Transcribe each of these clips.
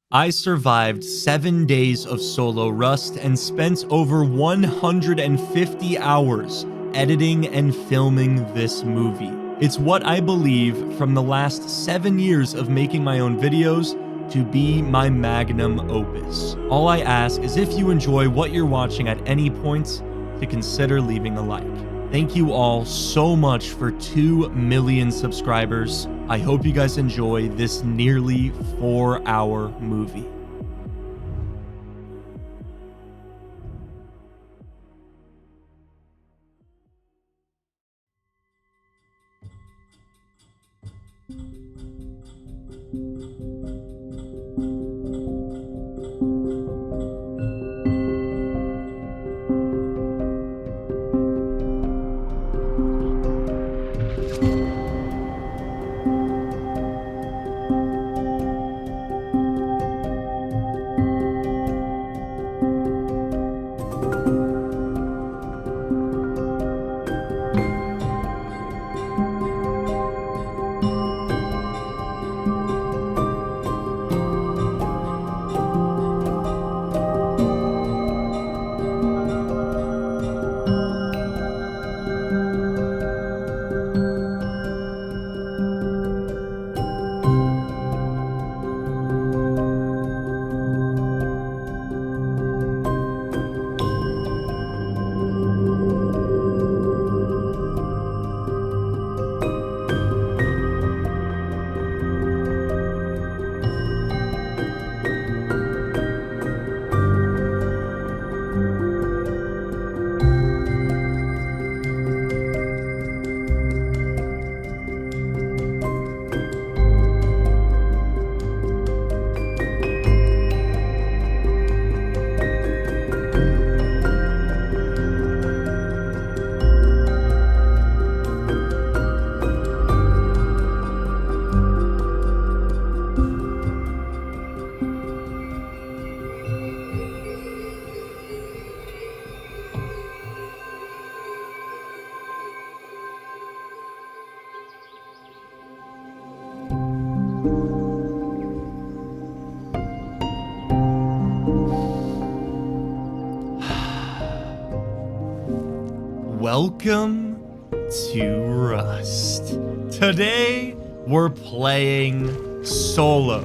I survived 7 days of solo Rust and spent over 150 hours editing and filming this movie. It's what I believe from the last 7 years of making my own videos to be my magnum opus. All I ask is if you enjoy what you're watching at any point, to consider leaving a like. Thank you all so much for 2 million subscribers. I hope you guys enjoy this nearly 4-hour movie. Welcome to Rust. Today, we're playing solo,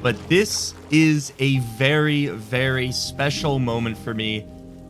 but this is a very, very special moment for me.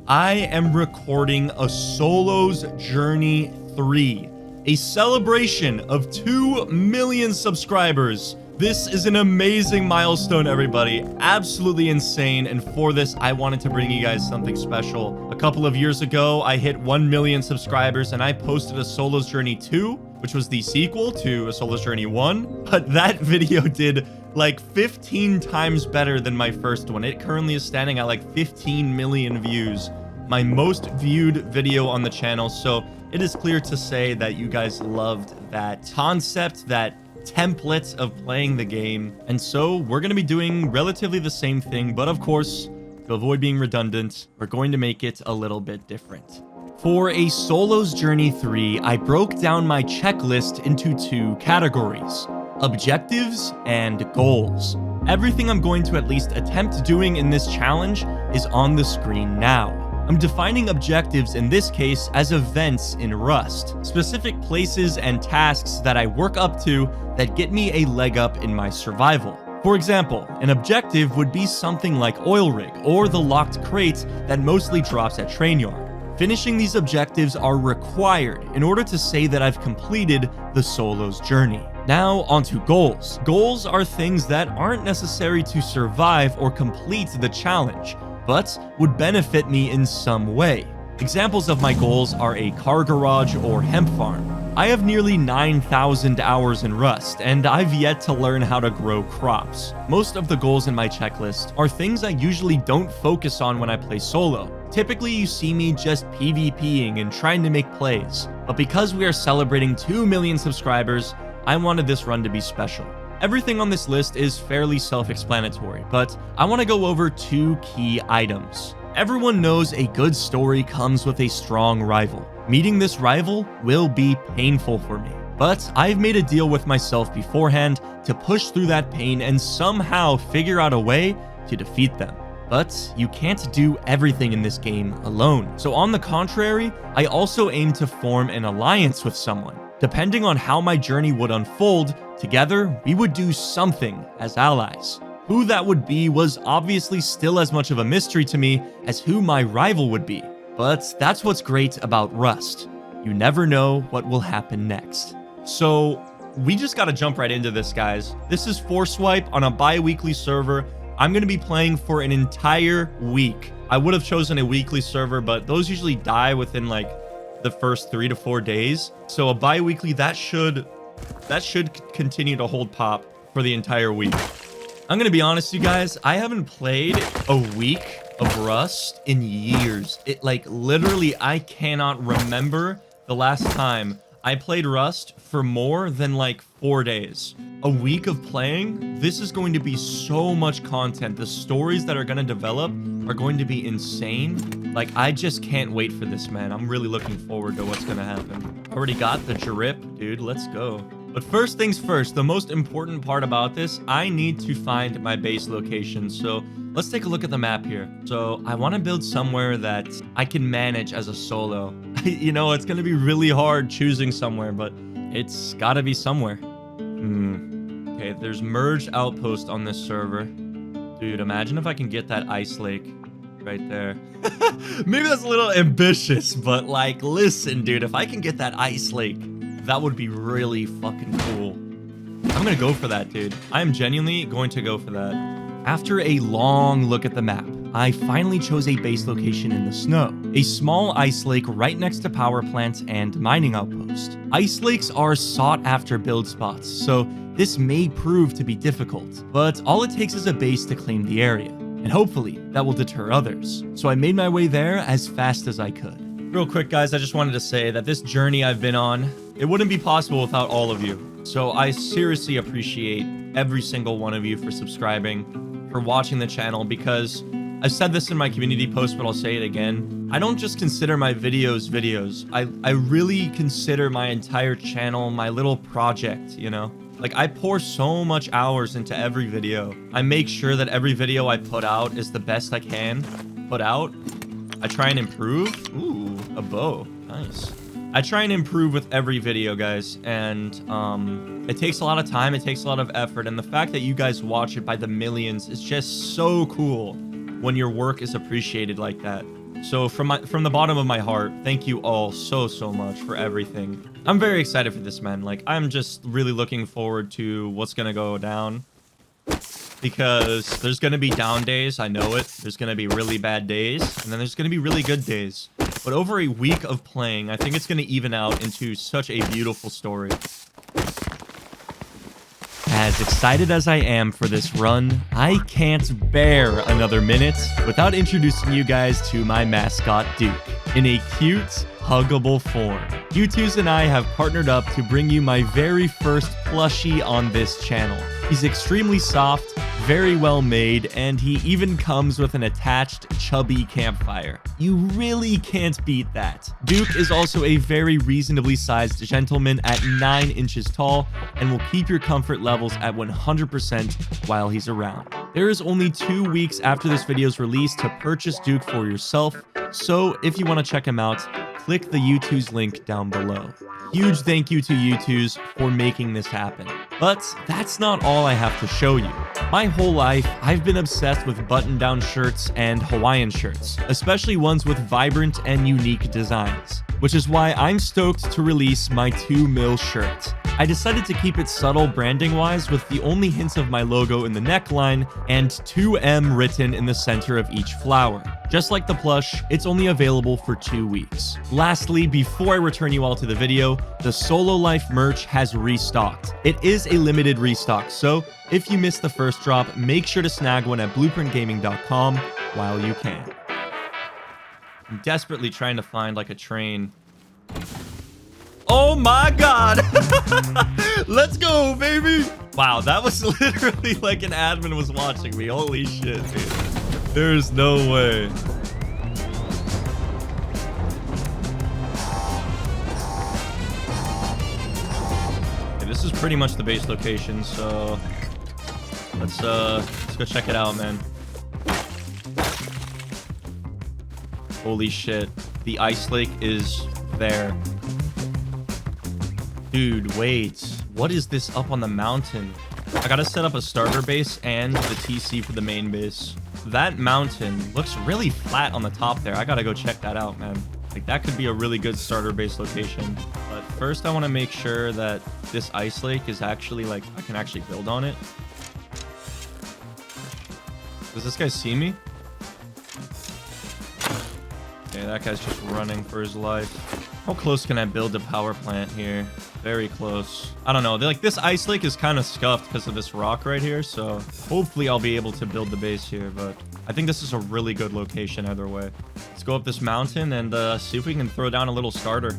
I am recording a Solo's Journey 3, a celebration of 2 million subscribers. This is an amazing milestone, everybody. Absolutely insane. And for this, I wanted to bring you guys something special. A couple of years ago, I hit 1 million subscribers and I posted a Solo's Journey 2, which was the sequel to a Solo's Journey 1. But that video did like 15 times better than my first one. It currently is standing at like 15 million views. My most viewed video on the channel. So it is clear to say that you guys loved that concept, that template of playing the game, and so we're going to be doing relatively the same thing, but of course, to avoid being redundant, we're going to make it a little bit different. For a Solo's Journey 3, I broke down my checklist into 2 categories: objectives and goals. Everything I'm going to at least attempt doing in this challenge is on the screen now. I'm defining objectives in this case as events in Rust, specific places and tasks that I work up to that get me a leg up in my survival. For example, an objective would be something like Oil Rig or the locked crate that mostly drops at Train Yard. Finishing these objectives are required in order to say that I've completed the Solo's Journey. Now onto goals. Goals are things that aren't necessary to survive or complete the challenge, but would benefit me in some way. Examples of my goals are a car garage or hemp farm. I have nearly 9,000 hours in Rust, and I've yet to learn how to grow crops. Most of the goals in my checklist are things I usually don't focus on when I play solo. Typically, you see me just PvPing and trying to make plays, but because we are celebrating 2 million subscribers, I wanted this run to be special. Everything on this list is fairly self-explanatory, but I want to go over 2 key items. Everyone knows a good story comes with a strong rival. Meeting this rival will be painful for me, But I've made a deal with myself beforehand to push through that pain and somehow figure out a way to defeat them. But you can't do everything in this game alone. So on the contrary, I also aim to form an alliance with someone. Depending on how my journey would unfold, together we would do something as allies. Who that would be was obviously still as much of a mystery to me as who my rival would be. But that's what's great about Rust. You never know what will happen next. So we just gotta jump right into this, guys. This is Force Swipe on a bi-weekly server. I'm gonna be playing for an entire week. I would have chosen a weekly server, but those usually die within like the first 3 to 4 days. So a bi-weekly, that should continue to hold pop for the entire week. I'm gonna be honest, you guys, I haven't played a week of Rust in years. It like literally, I cannot remember the last time I played Rust for more than like 4 days. A week of playing, this is going to be so much content. The stories that are going to develop are going to be insane. Like, I just can't wait for this, man. I'm really looking forward to what's going to happen. Already got the drip, dude. Let's go. But first things first, the most important part about this, I need to find my base location. So let's take a look at the map here. So I want to build somewhere that I can manage as a solo. You know, it's going to be really hard choosing somewhere, but it's got to be somewhere. Okay, there's merged outpost on this server. Dude, imagine if I can get that ice lake right there. Maybe that's a little ambitious, but like, listen, dude, if I can get that ice lake, that would be really fucking cool. I'm gonna go for that, dude. I am genuinely going to go for that. After a long look at the map, I finally chose a base location in the snow. A small ice lake right next to power plants and mining outpost. Ice lakes are sought after build spots, so this may prove to be difficult, but all it takes is a base to claim the area, and hopefully that will deter others. So I made my way there as fast as I could. Real quick, guys, I just wanted to say that this journey I've been on, it wouldn't be possible without all of you. So I seriously appreciate every single one of you for subscribing, for watching the channel, because I've said this in my community post, but I'll say it again. I don't just consider my videos. I really consider my entire channel my little project, you know? Like, I pour so much hours into every video. I make sure that every video I put out is the best I can put out. I try and improve. Ooh, a bow. Nice. I try and improve with every video, guys, and it takes a lot of time, it takes a lot of effort, and the fact that you guys watch it by the millions is just so cool when your work is appreciated like that. So from the bottom of my heart, thank you all so much for everything. I'm very excited for this, man. Like, I'm just really looking forward to what's gonna go down, because there's gonna be down days, I know it. There's gonna be really bad days, and then there's gonna be really good days. But over a week of playing, I think it's gonna even out into such a beautiful story. As excited as I am for this run, I can't bear another minute without introducing you guys to my mascot, Duke, in a cute, huggable form. U2s and I have partnered up to bring you my very first plushie on this channel. He's extremely soft, very well made, and he even comes with an attached chubby campfire. You really can't beat that. Duke is also a very reasonably sized gentleman at 9 inches tall and will keep your comfort levels at 100% while he's around. There is only 2 weeks after this video's release to purchase Duke for yourself, so if you want to check him out, click the U2's link down below. Huge thank you to U2's for making this happen. But that's not all I have to show you. My whole life, I've been obsessed with button-down shirts and Hawaiian shirts, especially ones with vibrant and unique designs, which is why I'm stoked to release my 2mm shirt. I decided to keep it subtle branding-wise with the only hints of my logo in the neckline and 2M written in the center of each flower. Just like the plush, it's only available for 2 weeks. Lastly, before I return you all to the video, the Solo Life merch has restocked. It is a limited restock, so if you missed the first drop, make sure to snag one at blueprintgaming.com while you can. I'm desperately trying to find like a train. Oh my god! Let's go, baby! Wow, that was literally like an admin was watching me. Holy shit, dude. There's no way. this is pretty much the base location, so let's go check it out, man. Holy shit. The ice lake is there. Dude, wait. What is this up on the mountain? I gotta set up a starter base and the TC for the main base. That mountain looks really flat on the top there. I gotta go check that out, man. Like, that could be a really good starter base location. But first, I want to make sure that this ice lake is actually, like, I can actually build on it. Does this guy see me? Okay, that guy's just running for his life. How close can I build a power plant here? Very close. I don't know. Like, this ice lake is kind of scuffed because of this rock right here. So hopefully I'll be able to build the base here. But I think this is a really good location either way. Let's go up this mountain and see if we can throw down a little starter.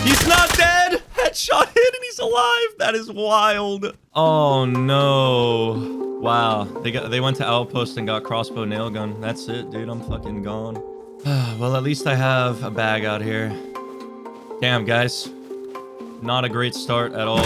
He's not dead! Headshot hit and he's alive! That is wild. Oh no. Wow. They went to outpost and got crossbow nail gun. That's it, dude. I'm fucking gone. Well, at least I have a bag out here. Damn, guys. Not a great start at all.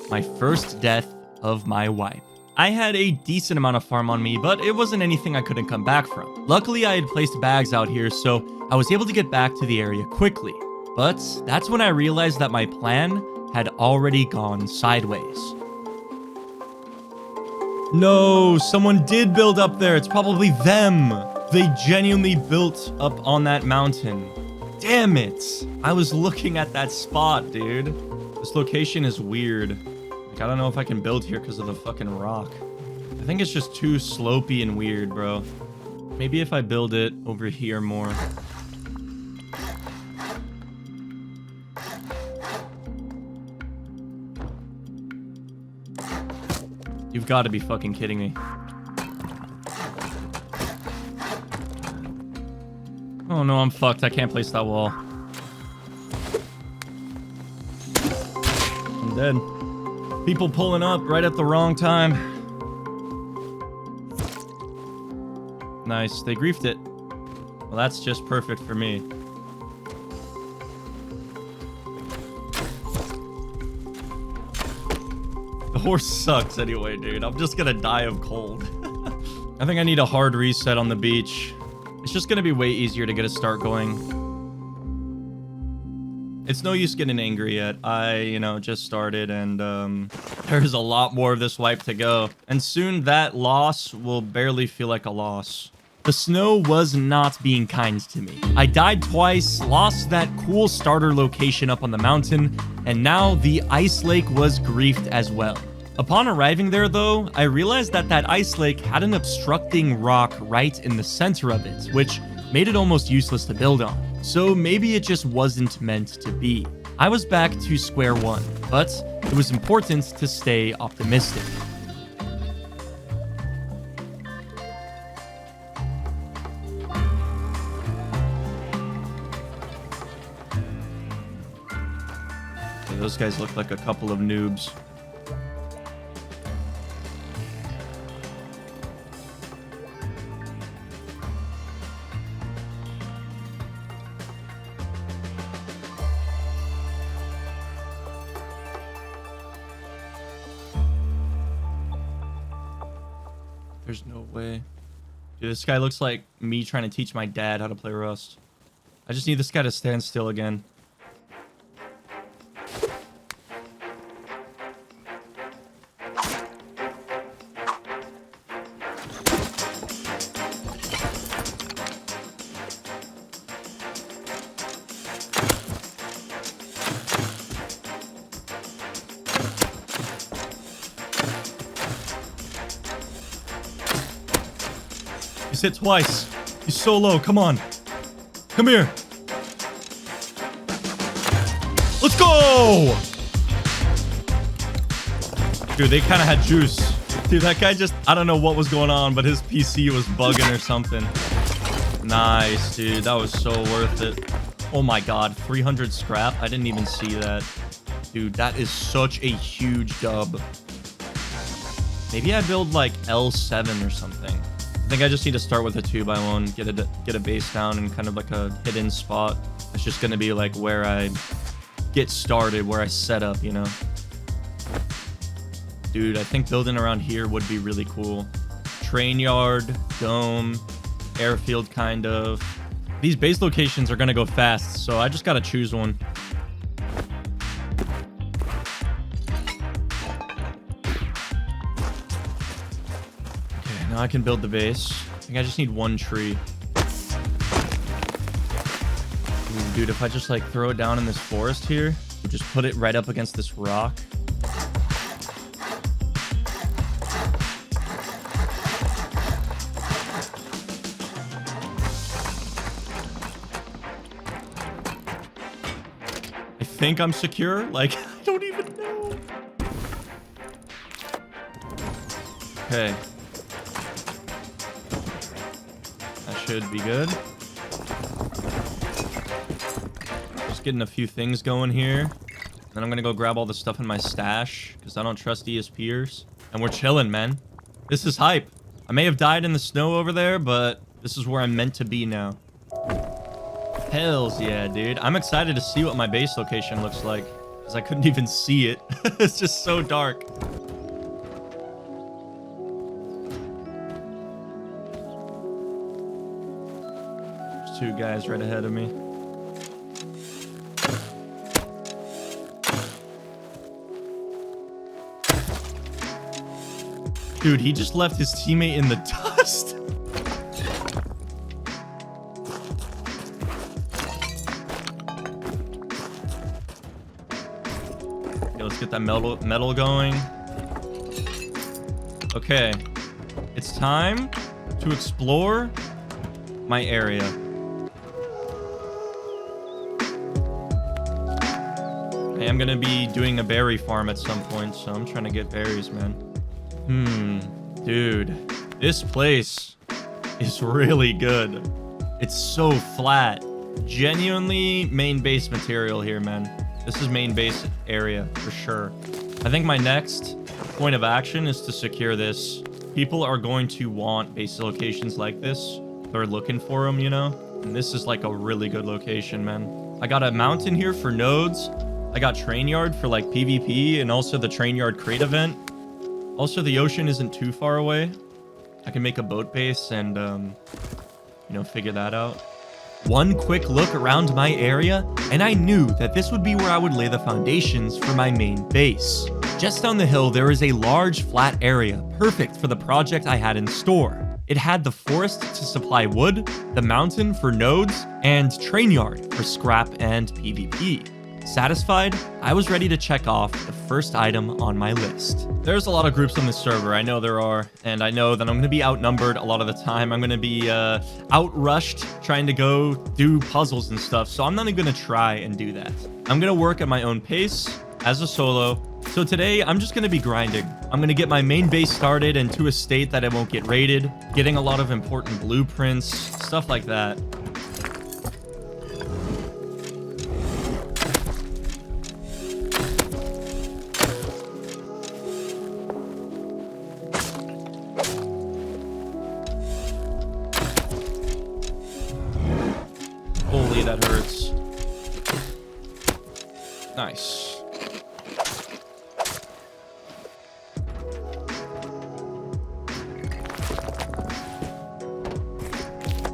My first death of my wipe. I had a decent amount of farm on me, but it wasn't anything I couldn't come back from. Luckily, I had placed bags out here, so I was able to get back to the area quickly. But that's when I realized that my plan had already gone sideways. No, someone did build up there. It's probably them. They genuinely built up on that mountain. Damn it. I was looking at that spot, dude. This location is weird. Like, I don't know if I can build here because of the fucking rock. I think it's just too slopey and weird, bro. Maybe if I build it over here more. You've got to be fucking kidding me. Oh no, I'm fucked. I can't place that wall. I'm dead. People pulling up right at the wrong time. Nice. They griefed it. Well, that's just perfect for me. The horse sucks anyway, dude. I'm just gonna die of cold. I think I need a hard reset on the beach. It's just gonna be way easier to get a start going. It's no use getting angry yet. I, just started and there's a lot more of this wipe to go. And soon that loss will barely feel like a loss. The snow was not being kind to me. I died twice, lost that cool starter location up on the mountain, and now the ice lake was griefed as well. Upon arriving there, though, I realized that ice lake had an obstructing rock right in the center of it, which made it almost useless to build on. So maybe it just wasn't meant to be. I was back to square one, but it was important to stay optimistic. Okay, those guys look like a couple of noobs. There's no way. Dude, this guy looks like me trying to teach my dad how to play Rust. I just need this guy to stand still again. He's hit twice. He's so low. Come on. Come here. Let's go! Dude, they kind of had juice. Dude, that guy just... I don't know what was going on, but his PC was bugging or something. Nice, dude. That was so worth it. Oh my god. 300 scrap. I didn't even see that. Dude, that is such a huge dub. Maybe I build like L7 or something. I think I just need to start with a 2x1, get a base down in kind of like a hidden spot. It's just gonna be like where I get started, where I set up, you know? Dude, I think building around here would be really cool. Train yard, dome, airfield kind of. These base locations are gonna go fast, so I just gotta choose one. Okay, now I can build the base. I think I just need one tree. Ooh, dude, if I just like throw it down in this forest here, just put it right up against this rock. I think I'm secure. Like, I don't even know. Okay. That should be good. Just getting a few things going here. Then I'm gonna go grab all the stuff in my stash because I don't trust ESPers. And we're chilling, man. This is hype. I may have died in the snow over there, but this is where I'm meant to be now. Hells yeah, dude. I'm excited to see what my base location looks like because I couldn't even see it. It's just so dark. There's two guys right ahead of me. Dude, he just left his teammate in the dust. Okay, let's get that metal going. Okay. It's time to explore my area. I am gonna be doing a berry farm at some point, so I'm trying to get berries, man. Dude, this place is really good. It's so flat. Genuinely main base material here, man. This is main base area for sure. I think my next point of action is to secure this. People are going to want base locations like this. They're looking for them, you know? And this is like a really good location, man. I got a mountain here for nodes. I got train yard for like PvP and also the train yard crate event. Also, the ocean isn't too far away. I can make a boat base and, you know, figure that out. One quick look around my area, and I knew that this would be where I would lay the foundations for my main base. Just down the hill, there is a large flat area, perfect for the project I had in store. It had the forest to supply wood, the mountain for nodes, and train yard for scrap and PvP. Satisfied, I was ready to check off the first item on my list. There's a lot of groups on this server, I know there are, and I know that I'm going to be outnumbered a lot of the time. I'm going to be outrushed trying to go do puzzles and stuff, so I'm not even going to try and do that. I'm going to work at my own pace as a solo, so today I'm just going to be grinding. I'm going to get my main base started and to a state that it won't get raided, getting a lot of important blueprints, stuff like that. Holy, that hurts. Nice.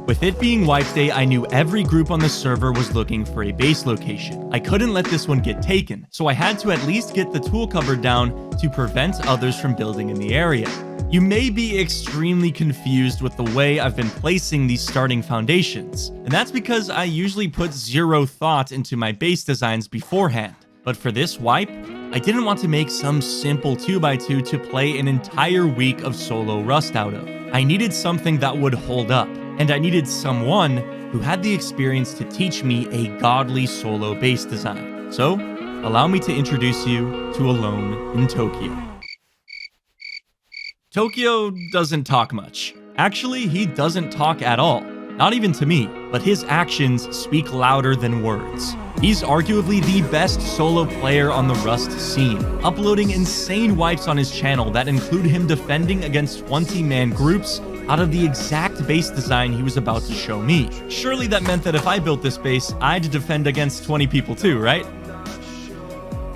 With it being wipe day, I knew every group on the server was looking for a base location. I couldn't let this one get taken, so I had to at least get the tool cupboard down to prevent others from building in the area. You may be extremely confused with the way I've been placing these starting foundations, and that's because I usually put zero thought into my base designs beforehand. But for this wipe, I didn't want to make some simple 2x2 to play an entire week of solo Rust out of. I needed something that would hold up, and I needed someone who had the experience to teach me a godly solo base design. So, allow me to introduce you to Alone in Tokyo. Tokyo doesn't talk much. Actually, he doesn't talk at all. Not even to me, but his actions speak louder than words. He's arguably the best solo player on the Rust scene, uploading insane wipes on his channel that include him defending against 20-man groups out of the exact base design he was about to show me. Surely that meant that if I built this base, I'd defend against 20 people too, right?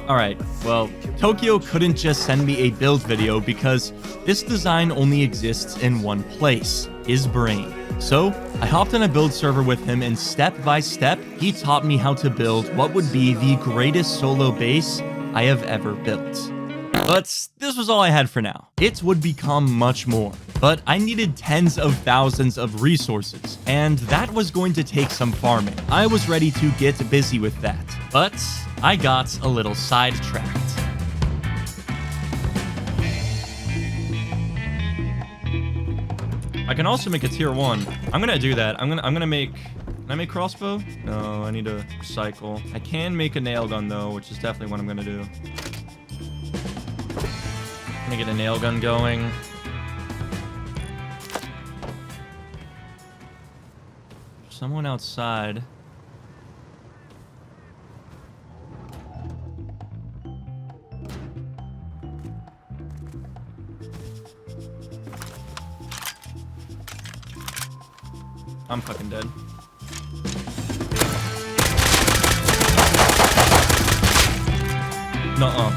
Alright, well, Tokyo couldn't just send me a build video because this design only exists in one place, his brain. So, I hopped on a build server with him and step by step, he taught me how to build what would be the greatest solo base I have ever built. But this was all I had for now. It would become much more, but I needed tens of thousands of resources, and that was going to take some farming. I was ready to get busy with that, but I got a little sidetracked. I can also make a tier 1. I'm gonna do that. I'm gonna make... Can I make crossbow? No, I need to recycle. I can make a nail gun though, which is definitely what I'm gonna do. I'm gonna get a nail gun going. Someone outside. I'm fucking dead. Nuh-uh.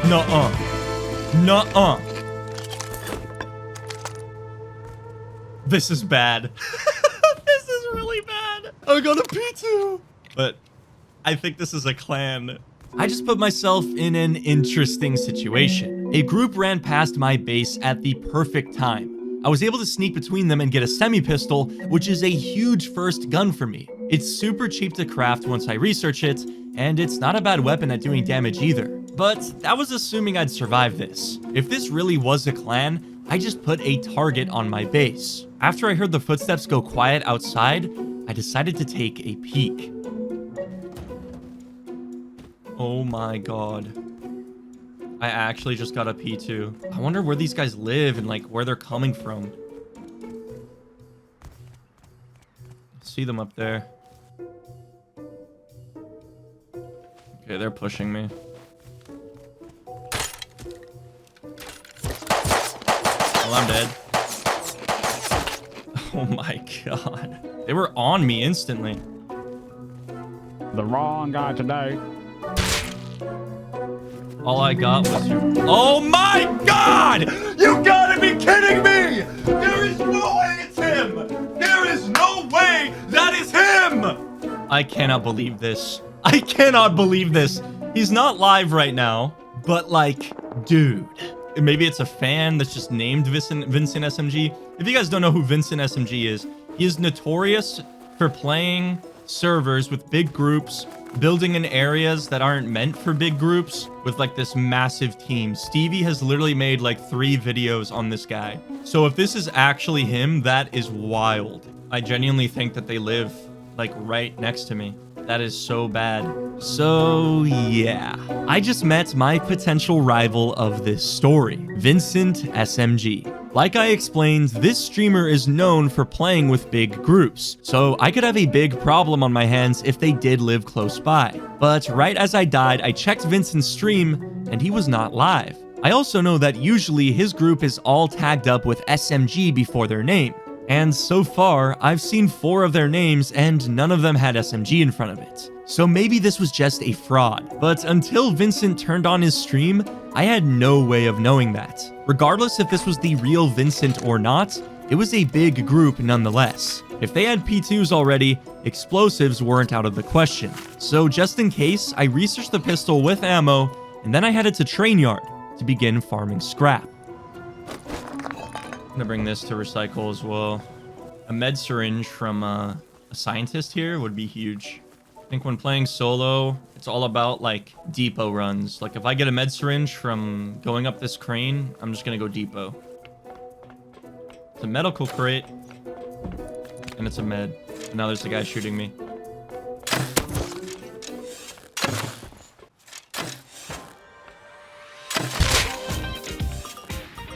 Nuh-uh. Nuh-uh. This is bad. This is really bad. I got a P2. But I think this is a clan. I just put myself in an interesting situation. A group ran past my base at the perfect time. I was able to sneak between them and get a semi-pistol, which is a huge first gun for me. It's super cheap to craft once I research it, and it's not a bad weapon at doing damage either. But that was assuming I'd survive this. If this really was a clan, I just put a target on my base. After I heard the footsteps go quiet outside, I decided to take a peek. Oh my god. I actually just got a P2. I wonder where these guys live and like where they're coming from. See them up there. Okay, they're pushing me. Well, I'm dead. Oh my god. They were on me instantly. The wrong guy today. All I got was your... Oh my god! You gotta be kidding me! There is no way it's him! There is no way that is him! I cannot believe this. I cannot believe this. He's not live right now, but like, dude. Maybe it's a fan that's just named Vincent SMG. If you guys don't know who Vincent SMG is, he is notorious for playing servers with big groups, building in areas that aren't meant for big groups with like this massive team. Stevie has literally made like 3 videos on this guy. So if this is actually him, that is wild. I genuinely think that they live like right next to me. That is so bad. So yeah, I just met my potential rival of this story, Vincent SMG. Like I explained, this streamer is known for playing with big groups, so I could have a big problem on my hands if they did live close by. But right as I died, I checked Vincent's stream, and he was not live. I also know that usually his group is all tagged up with SMG before their name. And so far, I've seen 4 of their names and none of them had SMG in front of it. So maybe this was just a fraud. But until Vincent turned on his stream, I had no way of knowing that. Regardless if this was the real Vincent or not, it was a big group nonetheless. If they had P2s already, explosives weren't out of the question. So just in case, I researched the pistol with ammo, and then I headed to Train Yard to begin farming scrap. I'm gonna bring this to recycle as well. A med syringe from a scientist here would be huge. I think when playing solo, it's all about like depot runs. Like if I get a med syringe from going up this crane, I'm just gonna go depot. It's a medical crate, and it's a med. And now there's a guy shooting me.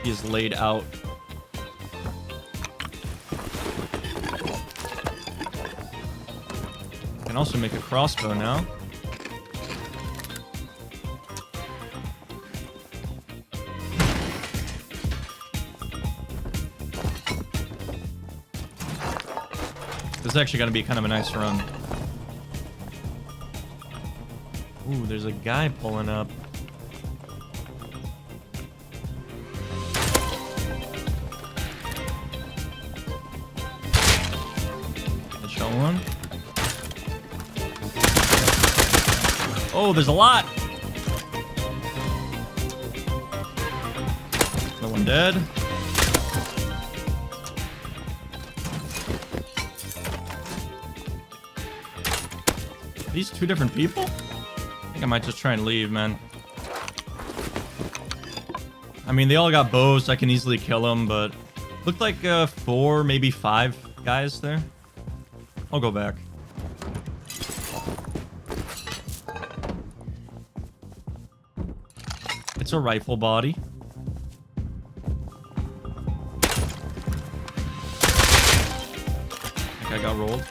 He is laid out. I can also make a crossbow now. This is actually going to be kind of a nice run. Ooh, there's a guy pulling up. Headshot one. Oh, there's a lot. Another one dead. Are these two different people? I think I might just try and leave, man. I mean, they all got bows. I can easily kill them, but looked like 4, maybe 5 guys there. I'll go back. It's a rifle body. I think I got rolled.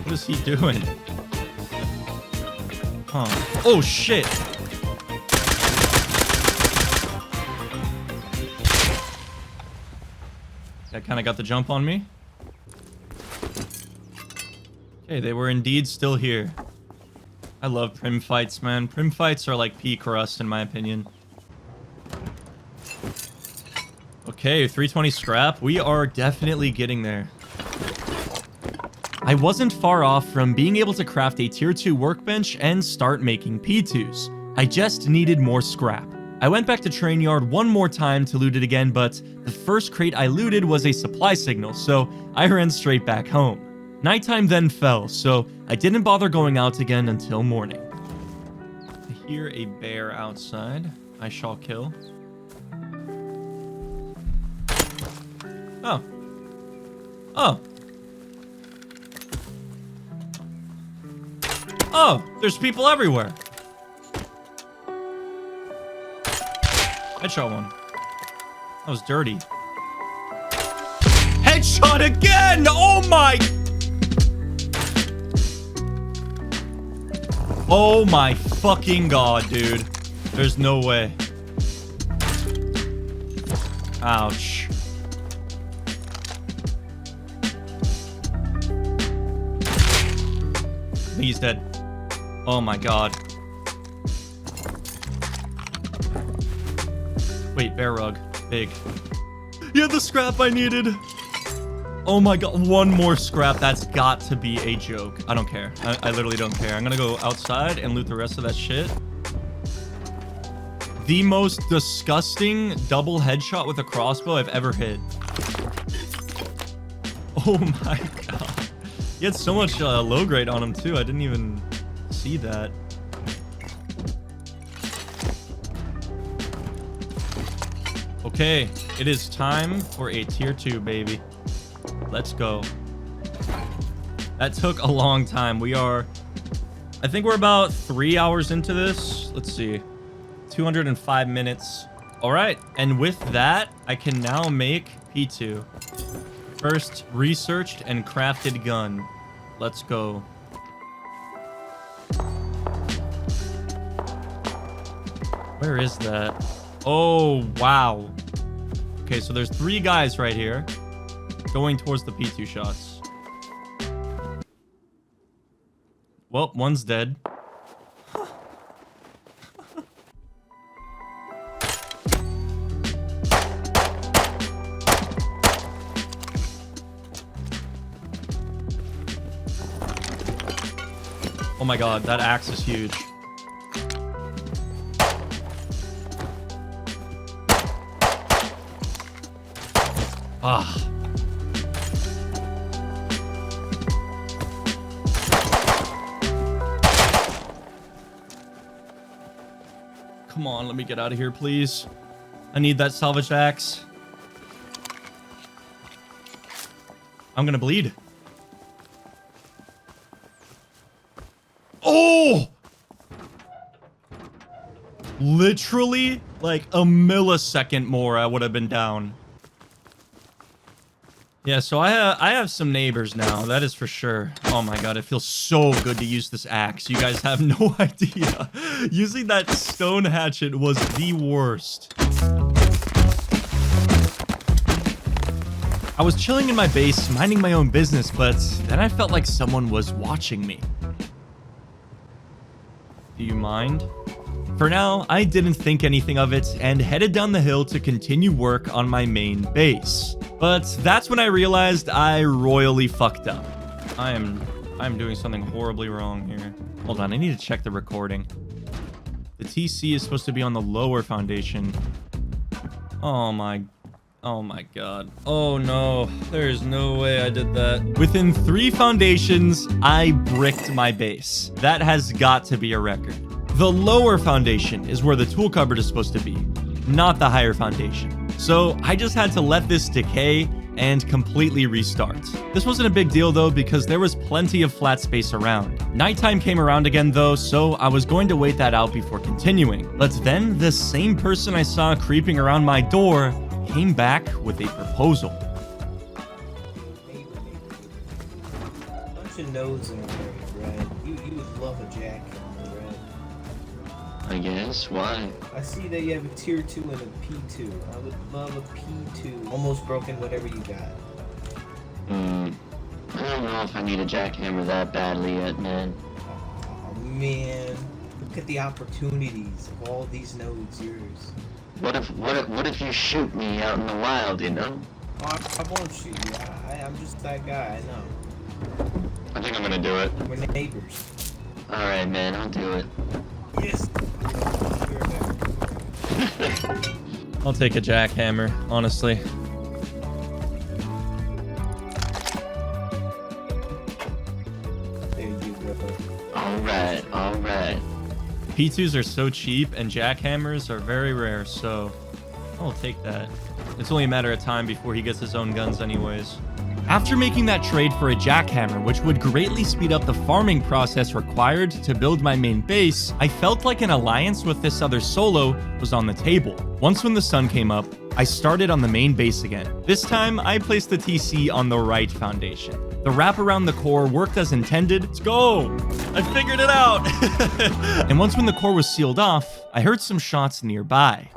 What is he doing? Huh. Oh, shit. That kind of got the jump on me. Okay, they were indeed still here. I love prim fights, man. Prim fights are like peak rust, in my opinion. Okay, 320 scrap. We are definitely getting there. I wasn't far off from being able to craft a tier 2 workbench and start making P2s. I just needed more scrap. I went back to Train Yard one more time to loot it again, but the first crate I looted was a supply signal, so I ran straight back home. Nighttime then fell, so I didn't bother going out again until morning. I hear a bear outside. I shall kill. Oh. Oh. Oh, there's people everywhere. Headshot one. That was dirty. Headshot again! Oh my... Oh my fucking god, dude. There's no way. Ouch. He's dead. Oh my god. Wait, bear rug. Big. Yeah, the scrap I needed. Oh my god, one more scrap. That's got to be a joke. I don't care. I literally don't care. I'm gonna go outside and loot the rest of that shit. The most disgusting double headshot with a crossbow I've ever hit. Oh my god. He had so much low grade on him too. I didn't even see that. Okay, it is time for a tier 2, baby. Let's go. That took a long time. I think we're about 3 hours into this. Let's see. 205 minutes. All right, and with that, I can now make P2. First researched and crafted gun. Let's go. Where is that? Oh, wow. Okay, so there's 3 guys right here going towards the P2 shots. Well, one's dead. Oh my god, that axe is huge. Ah. Come on, let me get out of here, please. I need that salvaged axe. I'm gonna bleed. Oh! Literally, like a millisecond more, I would have been down. Yeah, so I have some neighbors now. That is for sure. Oh my god, it feels so good to use this axe. You guys have no idea. Using that stone hatchet was the worst. I was chilling in my base, minding my own business, but then I felt like someone was watching me. Do you mind? For now, I didn't think anything of it and headed down the hill to continue work on my main base. But that's when I realized I royally fucked up. I'm doing something horribly wrong here. Hold on, I need to check the recording. The TC is supposed to be on the lower foundation. Oh my god. Oh no, there's no way I did that. Within 3 foundations, I bricked my base. That has got to be a record. The lower foundation is where the tool cupboard is supposed to be, not the higher foundation. So I just had to let this decay and completely restart. This wasn't a big deal though, because there was plenty of flat space around. Nighttime came around again though, so I was going to wait that out before continuing. But then the same person I saw creeping around my door came back with a proposal. Bunch of nodes in there, Red. You would love a jack, Red. I guess. Why? I see that you have a tier 2 and a P2. I would love a P2. Almost broken, whatever you got. I don't know if I need a jackhammer that badly yet, man. Oh man, look at the opportunities of all these nodes yours. What if you shoot me out in the wild, you know? Oh, I won't shoot you. I'm just that guy. I know. I think I'm gonna do it. We're neighbors. All right, man. I'll do it. Yes. I'll take a jackhammer, honestly. There you go. All right. P2s are so cheap and jackhammers are very rare, so I'll take that. It's only a matter of time before he gets his own guns anyways. After making that trade for a jackhammer, which would greatly speed up the farming process required to build my main base, I felt like an alliance with this other solo was on the table. Once when the sun came up, I started on the main base again. This time, I placed the TC on the right foundation. The wrap around the core worked as intended. Let's go! I figured it out! And once when the core was sealed off, I heard some shots nearby.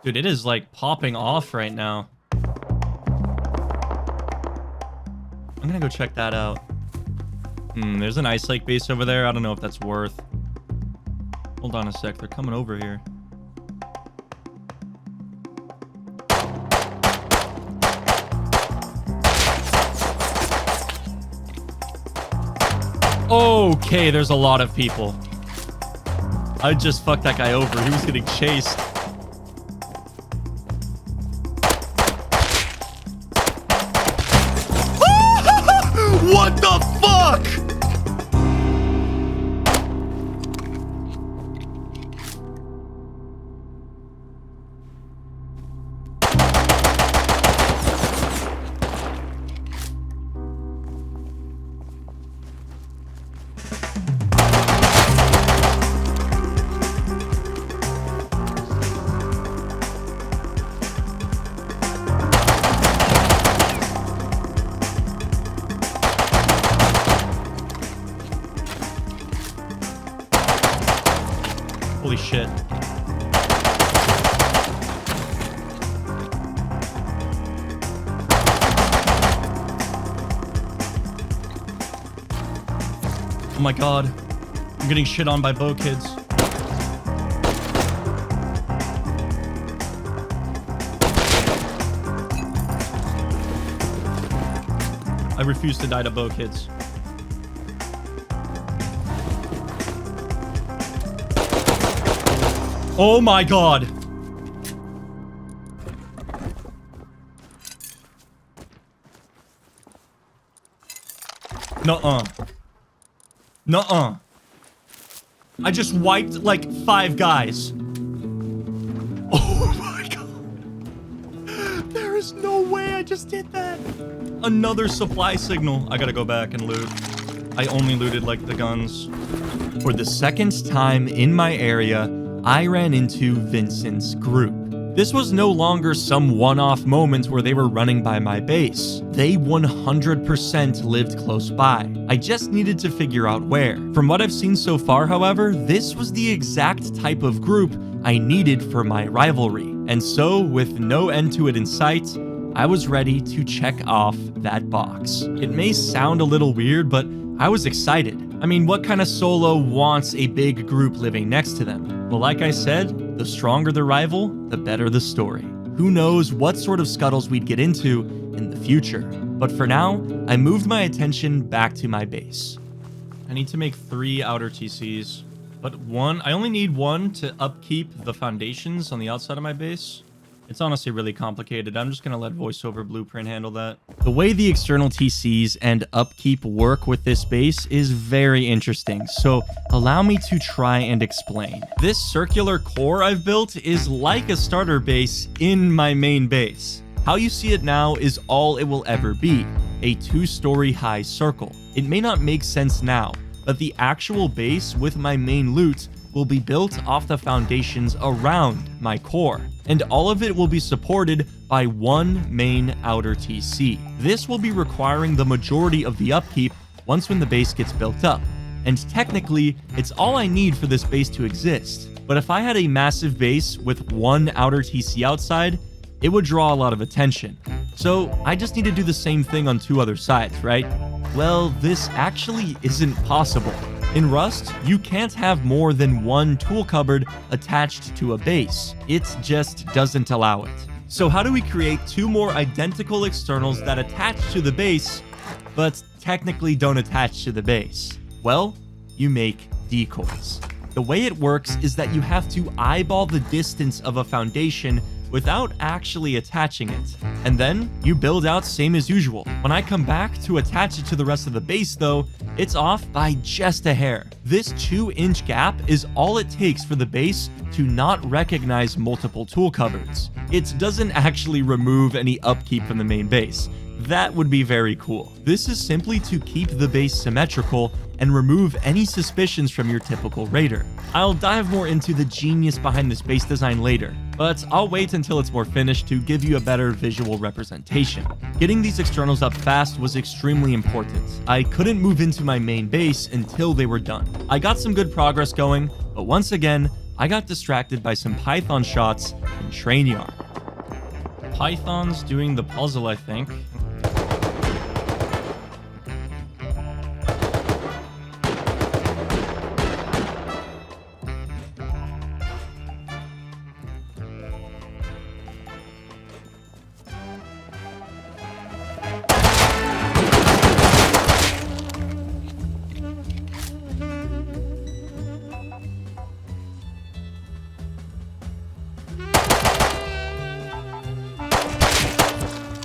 Dude, it is like popping off right now. I'm gonna go check that out. There's an Ice Lake base over there. I don't know if that's worth. Hold on a sec. They're coming over here. Okay, there's a lot of people. I just fucked that guy over. He was getting chased. What the fuck? Holy shit. Oh my god. I'm getting shit on by bow kids. I refuse to die to bow kids. Oh my god. Nuh-uh. Nuh-uh. I just wiped like 5 guys. Oh my god. There is no way I just did that. Another supply signal. I gotta go back and loot. I only looted like the guns. For the second time in my area, I ran into Vincent's group. This was no longer some one-off moment where they were running by my base. They 100% lived close by. I just needed to figure out where. From what I've seen so far, however, this was the exact type of group I needed for my rivalry. And so, with no end to it in sight, I was ready to check off that box. It may sound a little weird, but I was excited. I mean, what kind of solo wants a big group living next to them? Well, like I said, the stronger the rival, the better the story. Who knows what sort of scuttles we'd get into in the future. But for now, I moved my attention back to my base. I need to make 3 outer TCs, but I only need 1 to upkeep the foundations on the outside of my base. It's honestly really complicated. I'm just going to let VoiceOver Blueprint handle that. The way the external TCs and upkeep work with this base is very interesting, so allow me to try and explain. This circular core I've built is like a starter base in my main base. How you see it now is all it will ever be, a 2-story high circle. It may not make sense now, but the actual base with my main loot will be built off the foundations around my core, and all of it will be supported by 1 main outer TC. This will be requiring the majority of the upkeep once when the base gets built up, and technically, it's all I need for this base to exist. But if I had a massive base with 1 outer TC outside, it would draw a lot of attention. So I just need to do the same thing on 2 other sides, right? Well, this actually isn't possible. In Rust, you can't have more than 1 tool cupboard attached to a base. It just doesn't allow it. So how do we create 2 more identical externals that attach to the base, but technically don't attach to the base? Well, you make decoys. The way it works is that you have to eyeball the distance of a foundation without actually attaching it. And then you build out same as usual. When I come back to attach it to the rest of the base though, it's off by just a hair. This 2-inch gap is all it takes for the base to not recognize multiple tool cupboards. It doesn't actually remove any upkeep from the main base. That would be very cool. This is simply to keep the base symmetrical and remove any suspicions from your typical raider. I'll dive more into the genius behind this base design later, but I'll wait until it's more finished to give you a better visual representation. Getting these externals up fast was extremely important. I couldn't move into my main base until they were done. I got some good progress going, but once again, I got distracted by some Python shots in Train Yard. Python's doing the puzzle, I think.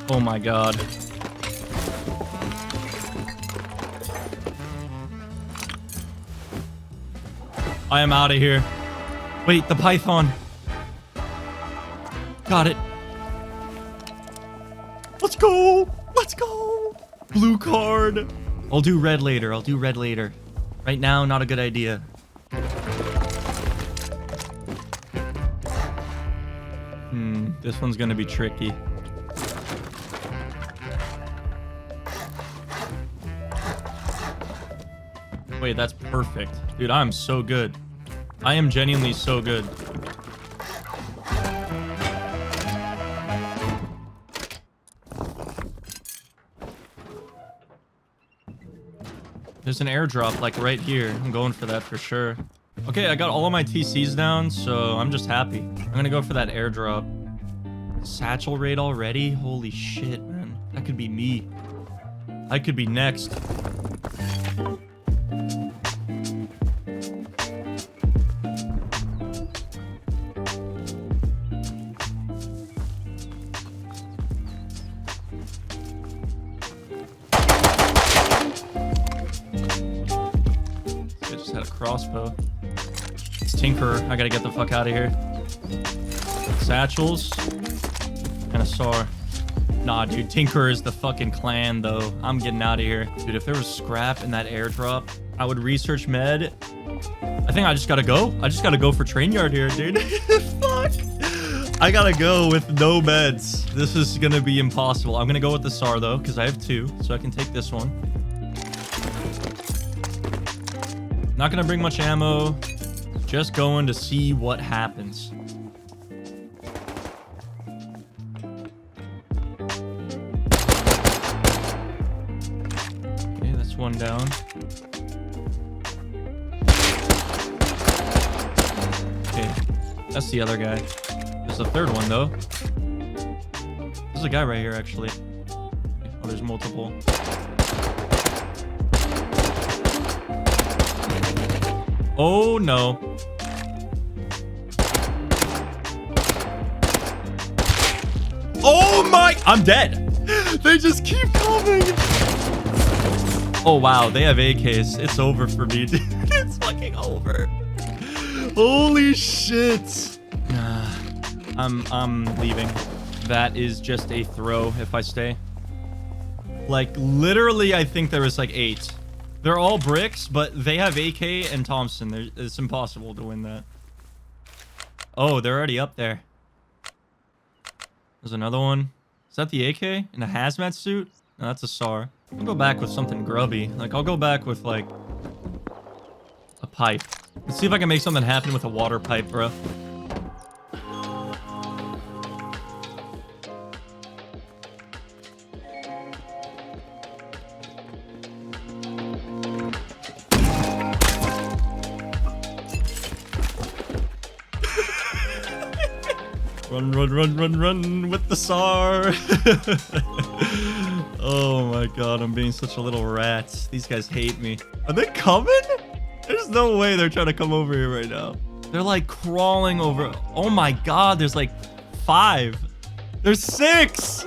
Oh my god. I am out of here. Wait, the Python. Got it. Let's go. Let's go. Blue card. I'll do red later. I'll do red later. Right now, not a good idea. This one's gonna be tricky. Wait, that's perfect. Dude, I'm so good. I am genuinely so good. There's an airdrop, like, right here. I'm going for that for sure. Okay, I got all of my TCs down, so I'm just happy. I'm gonna go for that airdrop. Satchel raid already? Holy shit, man. That could be me. I could be next. I just had a crossbow. It's Tinkerer. I gotta get the fuck out of here. Satchels. And a SAR. Nah, dude. Tinkerer is the fucking clan, though. I'm getting out of here. Dude, if there was scrap in that airdrop, I would research med I think I just gotta go. I just gotta go for train yard here, dude. Fuck. I gotta go with no meds. This is gonna be impossible. I'm gonna go with the SAR though, because I have 2, so I can take this one. Not gonna bring much ammo. Just going to see what happens. Okay, that's one down. Okay, that's the other guy. There's a third one though. There's a guy right here actually. Oh, there's multiple. Oh no. Oh my, I'm dead. They just keep coming. Oh wow, they have AKs. It's over for me, dude. It's fucking over. Holy shit. I'm leaving. That is just a throw if I stay. Like literally, I think there was like 8. They're all bricks, but they have AK and Thompson. It's impossible to win that. Oh, they're already up there. There's another one. Is that the AK in a hazmat suit? No, that's a SAR. I'll go back with something grubby. Like, I'll go back with, like, a pipe. Let's see if I can make something happen with a water pipe, bro. Run, run, run, run, run with the SAR. Oh my god, I'm being such a little rat. These guys hate me. Are they coming? There's no way they're trying to come over here right now. They're like crawling over. Oh my god, there's like 5. There's 6.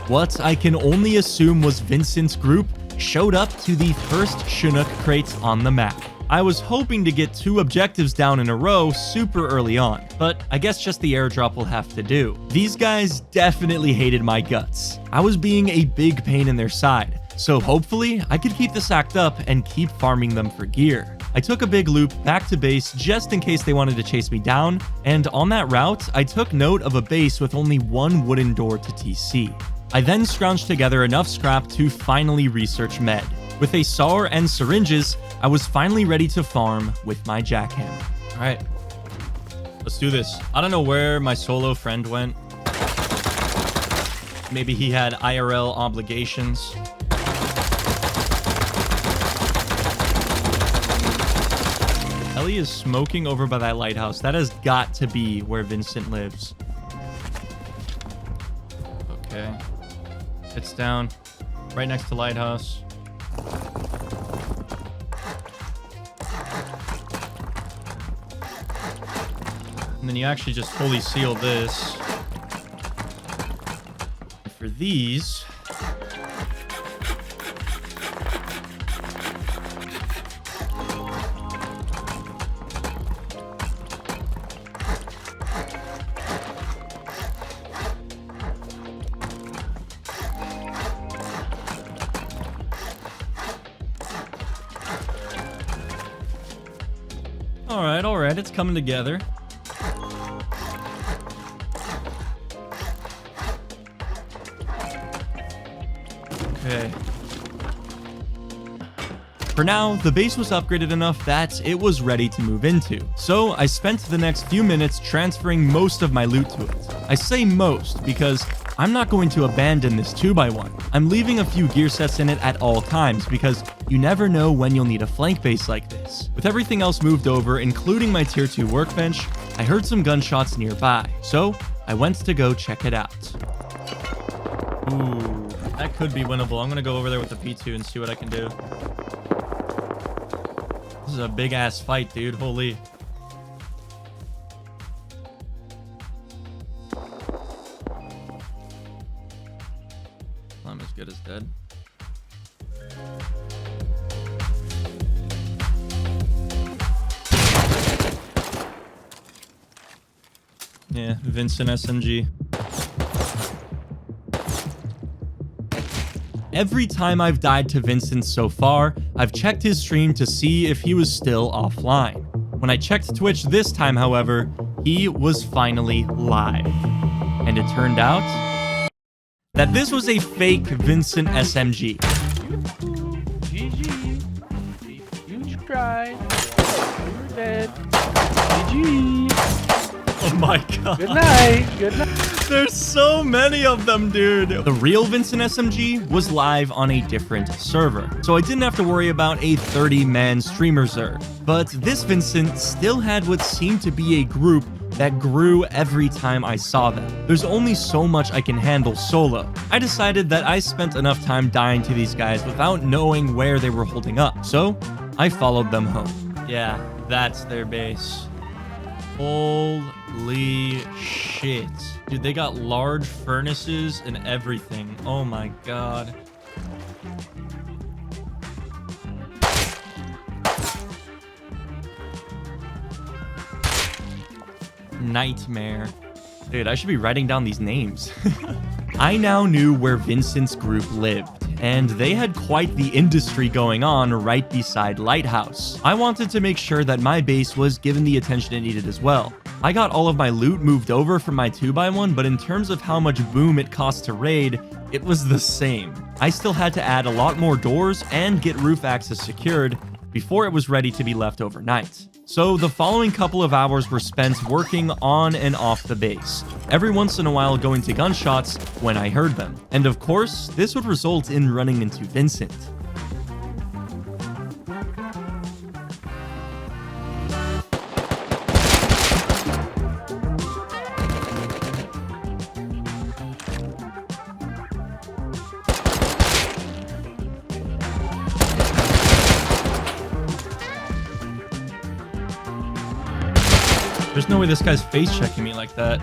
What I can only assume was Vincent's group showed up to the first Chinook crates on the map. I was hoping to get 2 objectives down in a row super early on, but I guess just the airdrop will have to do. These guys definitely hated my guts. I was being a big pain in their side, so hopefully I could keep this act up and keep farming them for gear. I took a big loop back to base just in case they wanted to chase me down, and on that route, I took note of a base with only 1 wooden door to TC. I then scrounged together enough scrap to finally research med. With a SAR and syringes, I was finally ready to farm with my jackhammer. All right, let's do this. I don't know where my solo friend went. Maybe he had IRL obligations. Ellie is smoking over by that lighthouse. That has got to be where Vincent lives. Okay. It's down right next to lighthouse. And then you actually just fully seal this. For these, all right, it's coming together. Okay. For now, the base was upgraded enough that it was ready to move into. So I spent the next few minutes transferring most of my loot to it. I say most because I'm not going to abandon this 2x1. I'm leaving a few gear sets in it at all times because you never know when you'll need a flank base like this. With everything else moved over, including my tier 2 workbench, I heard some gunshots nearby. So I went to go check it out. Ooh. That could be winnable. I'm going to go over there with the P2 and see what I can do. This is a big ass fight, dude. Holy. I'm as good as dead. Yeah, Vincent SMG. Every time I've died to Vincent so far, I've checked his stream to see if he was still offline. When I checked Twitch this time, however, he was finally live. And it turned out that this was a fake Vincent SMG. GG. You tried. You're dead. GG. Oh my god. Good night. Good night. There's so many of them, dude. The real Vincent SMG was live on a different server, so I didn't have to worry about a 30-man streamer zerg. But this Vincent still had what seemed to be a group that grew every time I saw them. There's only so much I can handle solo. I decided that I spent enough time dying to these guys without knowing where they were holding up, so I followed them home. Yeah, that's their base. Holy shit. Dude, they got large furnaces and everything. Oh my god. Nightmare. Dude, I should be writing down these names. I now knew where Vincent's group lived, and they had quite the industry going on right beside Lighthouse. I wanted to make sure that my base was given the attention it needed as well. I got all of my loot moved over from my 2x1, but in terms of how much boom it cost to raid, it was the same. I still had to add a lot more doors and get roof access secured before it was ready to be left overnight. So the following couple of hours were spent working on and off the base, every once in a while going to gunshots when I heard them. And of course, this would result in running into Vincent. There's no way this guy's face checking me like that.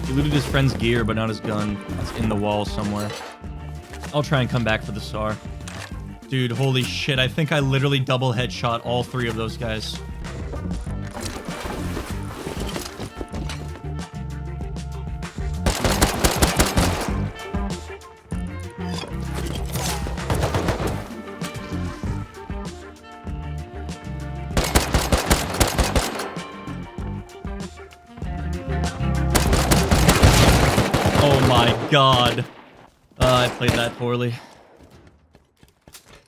He looted his friend's gear, but not his gun. It's in the wall somewhere. I'll try and come back for the SAR. Dude, holy shit. I think I literally double headshot all three of those guys. Oh my god. I played that poorly.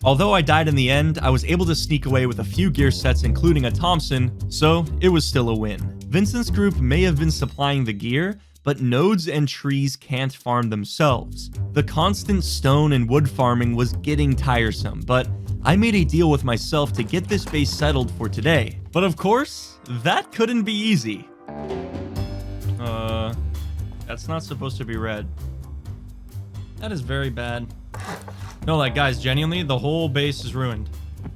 Although I died in the end, I was able to sneak away with a few gear sets, including a Thompson, so it was still a win. Vincent's group may have been supplying the gear, but nodes and trees can't farm themselves. The constant stone and wood farming was getting tiresome, but I made a deal with myself to get this base settled for today. But of course, that couldn't be easy. That's not supposed to be red. That is very bad. No, like, guys, genuinely, the whole base is ruined.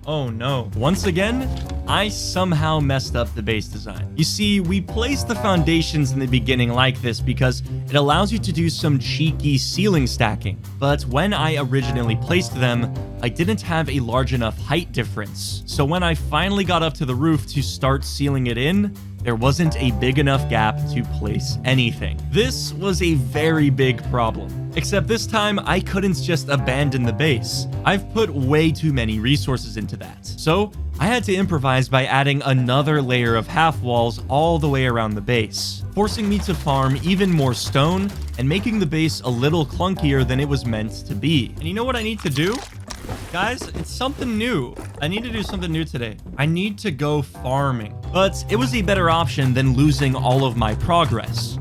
Oh, no. Once again, I somehow messed up the base design. You see, we placed the foundations in the beginning like this because it allows you to do some cheeky ceiling stacking. But when I originally placed them, I didn't have a large enough height difference. So when I finally got up to the roof to start sealing it in, there wasn't a big enough gap to place anything. This was a very big problem. Except this time, I couldn't just abandon the base. I've put way too many resources into that. So I had to improvise by adding another layer of half walls all the way around the base, forcing me to farm even more stone and making the base a little clunkier than it was meant to be. And you know what I need to do? Guys, it's something new. I need to do something new today. I need to go farming. But it was a better option than losing all of my progress.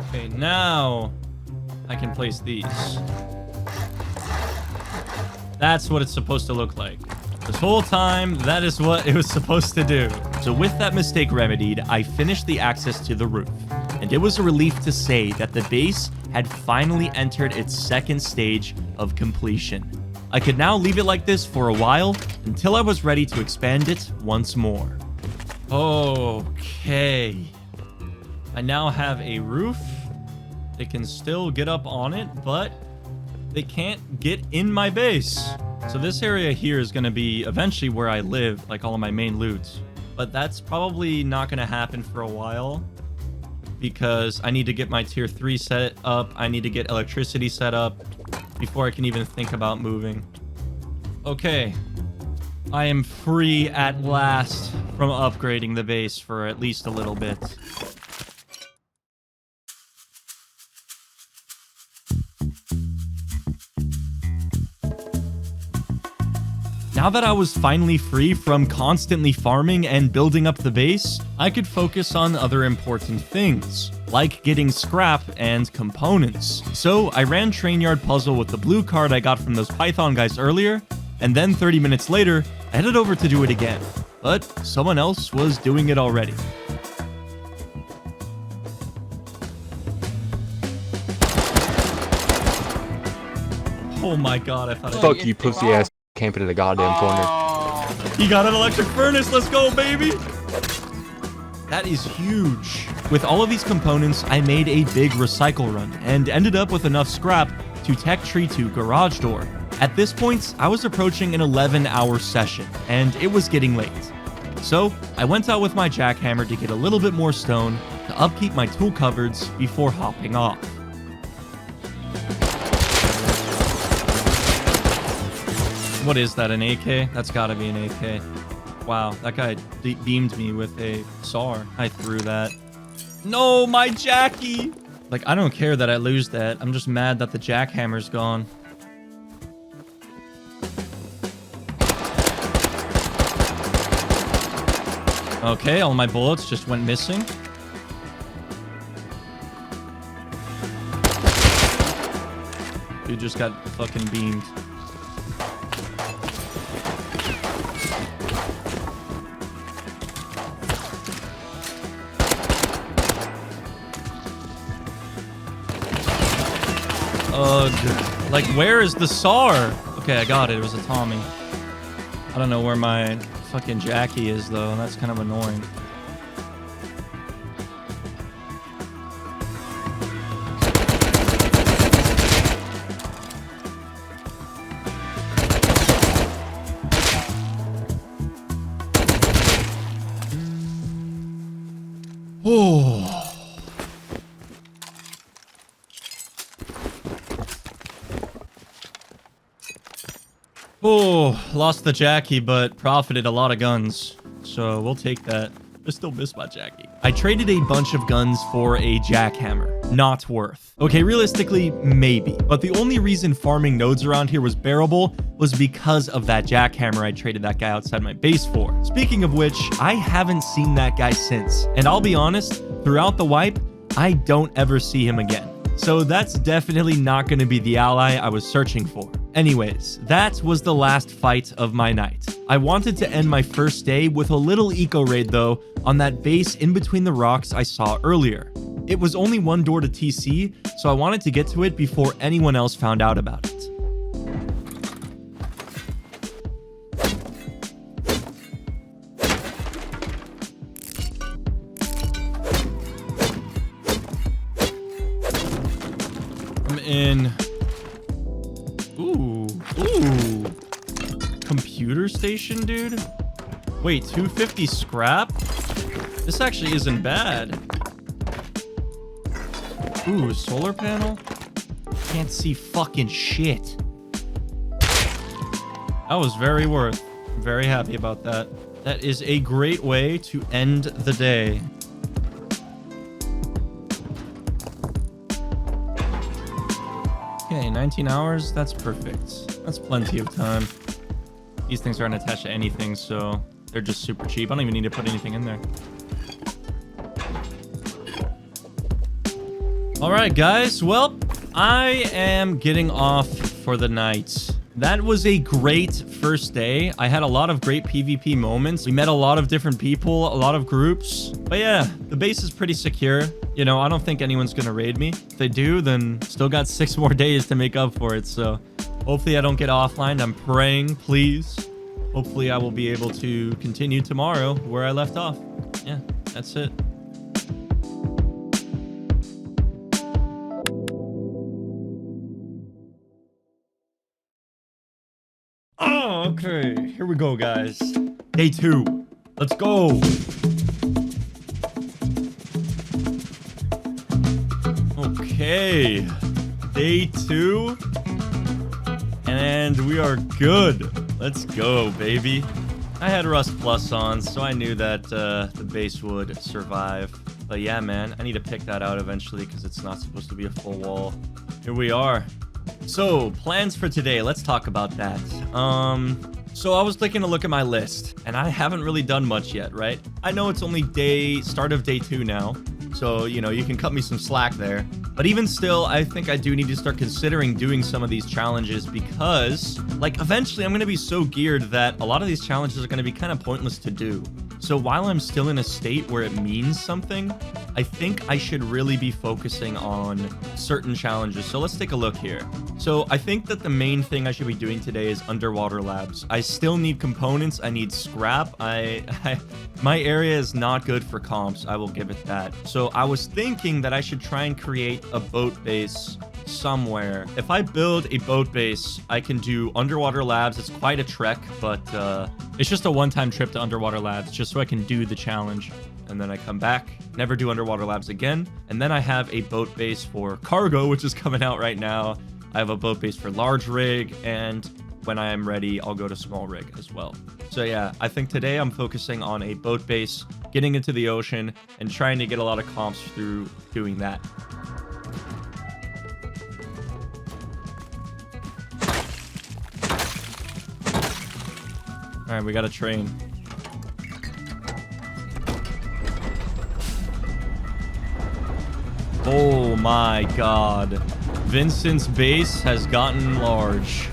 Okay, now I can place these. That's what it's supposed to look like. This whole time, that is what it was supposed to do. So with that mistake remedied, I finished the access to the roof. And it was a relief to say that the base had finally entered its second stage of completion. I could now leave it like this for a while until I was ready to expand it once more. Okay. I now have a roof. They can still get up on it, but they can't get in my base. So this area here is going to be eventually where I live, like all of my main loot. But that's probably not going to happen for a while because I need to get my tier 3 set up. I need to get electricity set up before I can even think about moving. Okay. I am free at last from upgrading the base for at least a little bit. Now that I was finally free from constantly farming and building up the base, I could focus on other important things, like getting scrap and components. So I ran Trainyard Puzzle with the blue card I got from those Python guys earlier, and then 30 minutes later, I headed over to do it again. But someone else was doing it already. Oh my god, I thought Fuck you, pussy ass. Camping in the goddamn corner. He got an electric furnace. Let's go, baby. That is huge. With all of these components, I made a big recycle run and ended up with enough scrap to tech tree to garage door. At this point, I was approaching an 11-hour session and it was getting late. So I went out with my jackhammer to get a little bit more stone to upkeep my tool cupboards before hopping off. What is that, an AK? That's gotta be an AK. Wow, that guy beamed me with a SAR. I threw that. No, my Jackie! Like, I don't care that I lose that. I'm just mad that the jackhammer's gone. Okay, all my bullets just went missing. Dude just got fucking beamed. Ugh. Like, where is the SAR? Okay, I got it. It was a Tommy. I don't know where my fucking Jackie is, though. That's kind of annoying. Oh. Oh, lost the Jackie, but profited a lot of guns. So we'll take that. I still miss my Jackie. I traded a bunch of guns for a jackhammer. Not worth. Okay, realistically, maybe. But the only reason farming nodes around here was bearable was because of that jackhammer I traded that guy outside my base for. Speaking of which, I haven't seen that guy since. And I'll be honest, throughout the wipe, I don't ever see him again. So that's definitely not going to be the ally I was searching for. Anyways, that was the last fight of my night. I wanted to end my first day with a little eco raid though on that base in between the rocks I saw earlier. It was only one door to TC, so I wanted to get to it before anyone else found out about it. I'm in... Ooh. Computer station, dude? Wait, 250 scrap? This actually isn't bad. Ooh, solar panel? Can't see fucking shit. That was very worth. I'm very happy about that. That is a great way to end the day. Okay, 19 hours. That's perfect. That's plenty of time. These things aren't attached to anything, so they're just super cheap. I don't even need to put anything in there. All right, guys. Well, I am getting off for the night. That was a great first day. I had a lot of great PvP moments. We met a lot of different people, a lot of groups. But yeah, the base is pretty secure. You know, I don't think anyone's gonna raid me. If they do, then still got 6 more days to make up for it. So hopefully I don't get offline. I'm praying, please. Hopefully I will be able to continue tomorrow where I left off. Yeah, that's it. Oh, okay. Here we go, guys. Day 2. Let's go. Okay, day 2, and we are good. Let's go, baby. I had Rust Plus on, so I knew that the base would survive. But yeah, man, I need to pick that out eventually because it's not supposed to be a full wall. Here we are. So, plans for today. Let's talk about that. So I was taking a look at my list, and I haven't really done much yet, right? I know it's only start of day 2 now, so, you know, you can cut me some slack there. But even still, I think I do need to start considering doing some of these challenges because, like, eventually I'm going to be so geared that a lot of these challenges are going to be kind of pointless to do. So while I'm still in a state where it means something, I think I should really be focusing on certain challenges. So let's take a look here. So I think that the main thing I should be doing today is underwater labs. I still need components. I need scrap. My area is not good for comps. I will give it that. So I was thinking that I should try and create a boat base somewhere. If I build a boat base, I can do underwater labs. It's quite a trek, but it's just a one-time trip to underwater labs just so I can do the challenge. And then I come back, never do underwater labs again. And then I have a boat base for cargo, which is coming out right now. I have a boat base for large rig, and when I am ready, I'll go to small rig as well. So yeah, I think today I'm focusing on a boat base, getting into the ocean, and trying to get a lot of comps through doing that. All right, we got a train. Oh my god. Vincent's base has gotten large.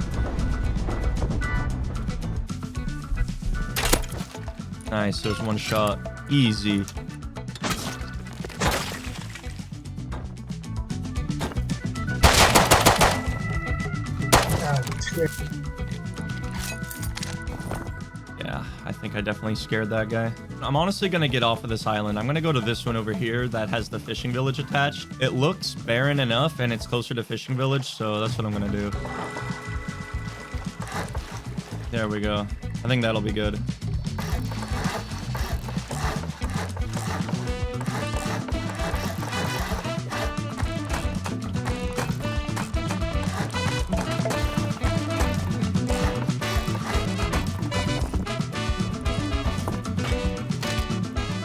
Nice, there's one shot. Easy. Yeah, I think I definitely scared that guy. I'm honestly going to get off of this island. I'm going to go to this one over here that has the fishing village attached. It looks barren enough and it's closer to fishing village, so that's what I'm going to do. There we go. I think that'll be good.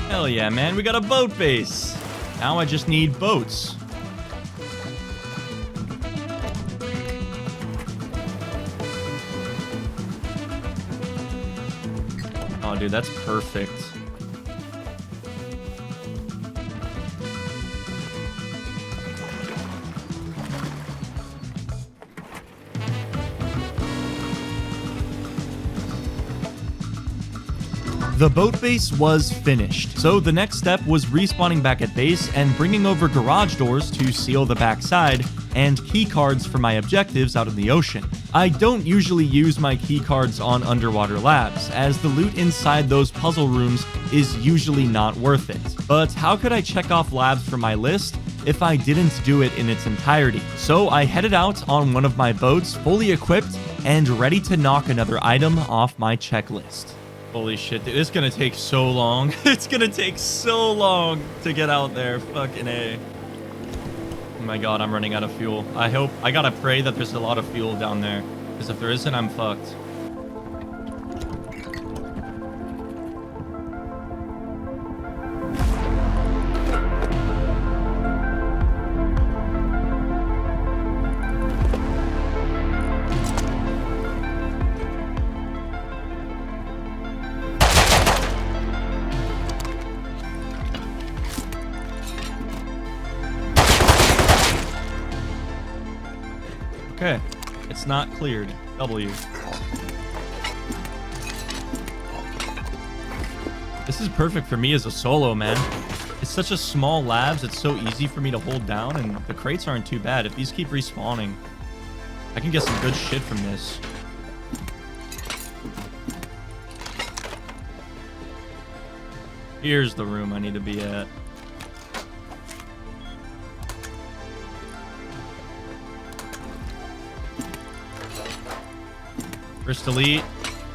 Hell yeah, man. We got a boat base. Now I just need boats. Oh, dude, that's perfect. The boat base was finished, so the next step was respawning back at base and bringing over garage doors to seal the backside and key cards for my objectives out in the ocean. I don't usually use my key cards on underwater labs, as the loot inside those puzzle rooms is usually not worth it. But how could I check off labs from my list if I didn't do it in its entirety? So I headed out on one of my boats, fully equipped and ready to knock another item off my checklist. Holy shit, dude, it's gonna take so long. It's gonna take so long to get out there. Fucking A. Oh my god, I'm running out of fuel. I gotta pray that there's a lot of fuel down there. Because if there isn't, I'm fucked. Okay, it's not cleared. W. This is perfect for me as a solo, man. It's such a small labs, it's so easy for me to hold down, and the crates aren't too bad. If these keep respawning, I can get some good shit from this. Here's the room I need to be at. First elite,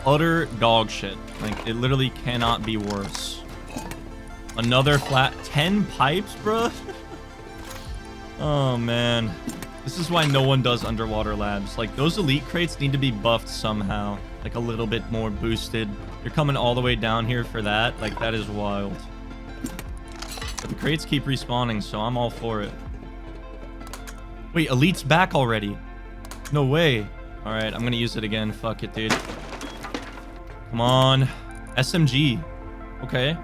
utter dog shit. Like, it literally cannot be worse. Another flat 10 pipes, bro. Oh, man. This is why no one does underwater labs. Like, those elite crates need to be buffed somehow. Like, a little bit more boosted. You're coming all the way down here for that? Like, that is wild. But the crates keep respawning, so I'm all for it. Wait, elite's back already. No way. All right, I'm gonna use it again. Fuck it, dude. Come on. SMG. Okay.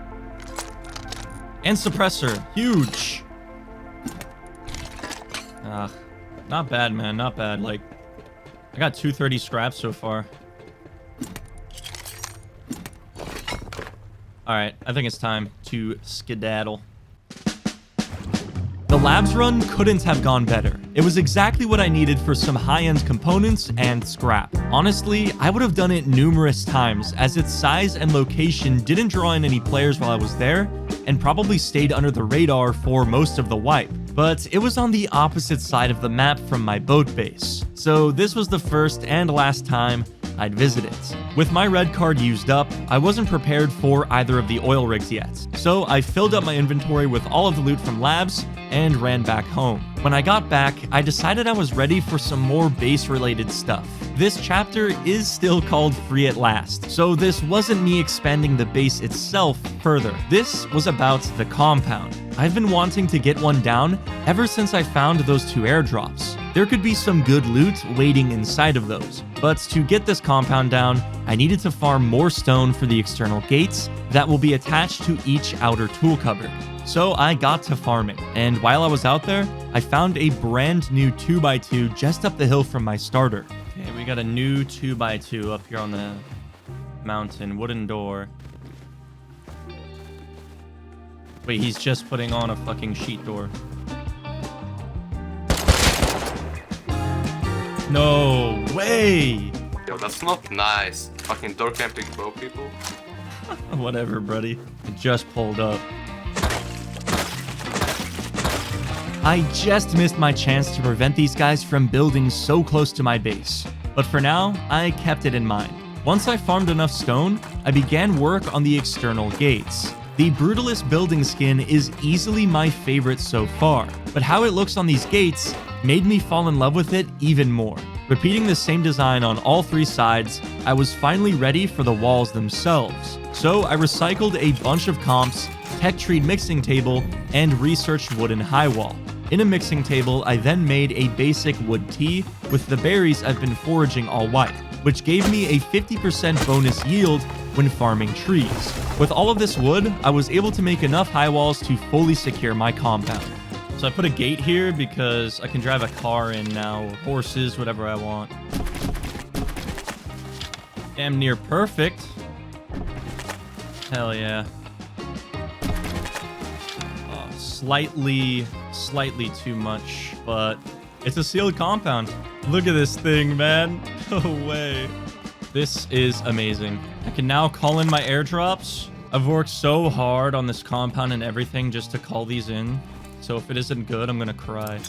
And suppressor. Huge. Ah, not bad, man. Not bad. Like, I got 230 scraps so far. All right, I think it's time to skedaddle. The labs run couldn't have gone better. It was exactly what I needed for some high-end components and scrap. Honestly, I would have done it numerous times, as its size and location didn't draw in any players while I was there, and probably stayed under the radar for most of the wipe. But it was on the opposite side of the map from my boat base, so this was the first and last time I'd visit it. With my red card used up, I wasn't prepared for either of the oil rigs yet, so I filled up my inventory with all of the loot from labs and ran back home. When I got back, I decided I was ready for some more base-related stuff. This chapter is still called Free at Last, so this wasn't me expanding the base itself further. This was about the compound. I've been wanting to get one down ever since I found those 2 airdrops. There could be some good loot waiting inside of those, but to get this compound down, I needed to farm more stone for the external gates that will be attached to each outer tool cupboard. So I got to farming, and while I was out there, I found a brand new 2x2 just up the hill from my starter. Okay, we got a new 2x2 up here on the mountain, wooden door. Wait, he's just putting on a fucking sheet door. No way! Yo, that's not nice. Fucking door camping bow people. Whatever, buddy. It just pulled up. I just missed my chance to prevent these guys from building so close to my base. But for now, I kept it in mind. Once I farmed enough stone, I began work on the external gates. The Brutalist building skin is easily my favorite so far, but how it looks on these gates made me fall in love with it even more. Repeating the same design on all 3 sides, I was finally ready for the walls themselves. So I recycled a bunch of comps, tech treed mixing table, and researched wooden high wall. In a mixing table, I then made a basic wood tea with the berries I've been foraging all wipe, which gave me a 50% bonus yield when farming trees. With all of this wood, I was able to make enough high walls to fully secure my compound. So I put a gate here because I can drive a car in now, or horses, whatever I want. Damn near perfect. Hell yeah. Oh, slightly too much, but it's a sealed compound. Look at this thing, man. No way. This is amazing. I can now call in my airdrops. I've worked so hard on this compound and everything just to call these in. So if it isn't good, I'm gonna cry.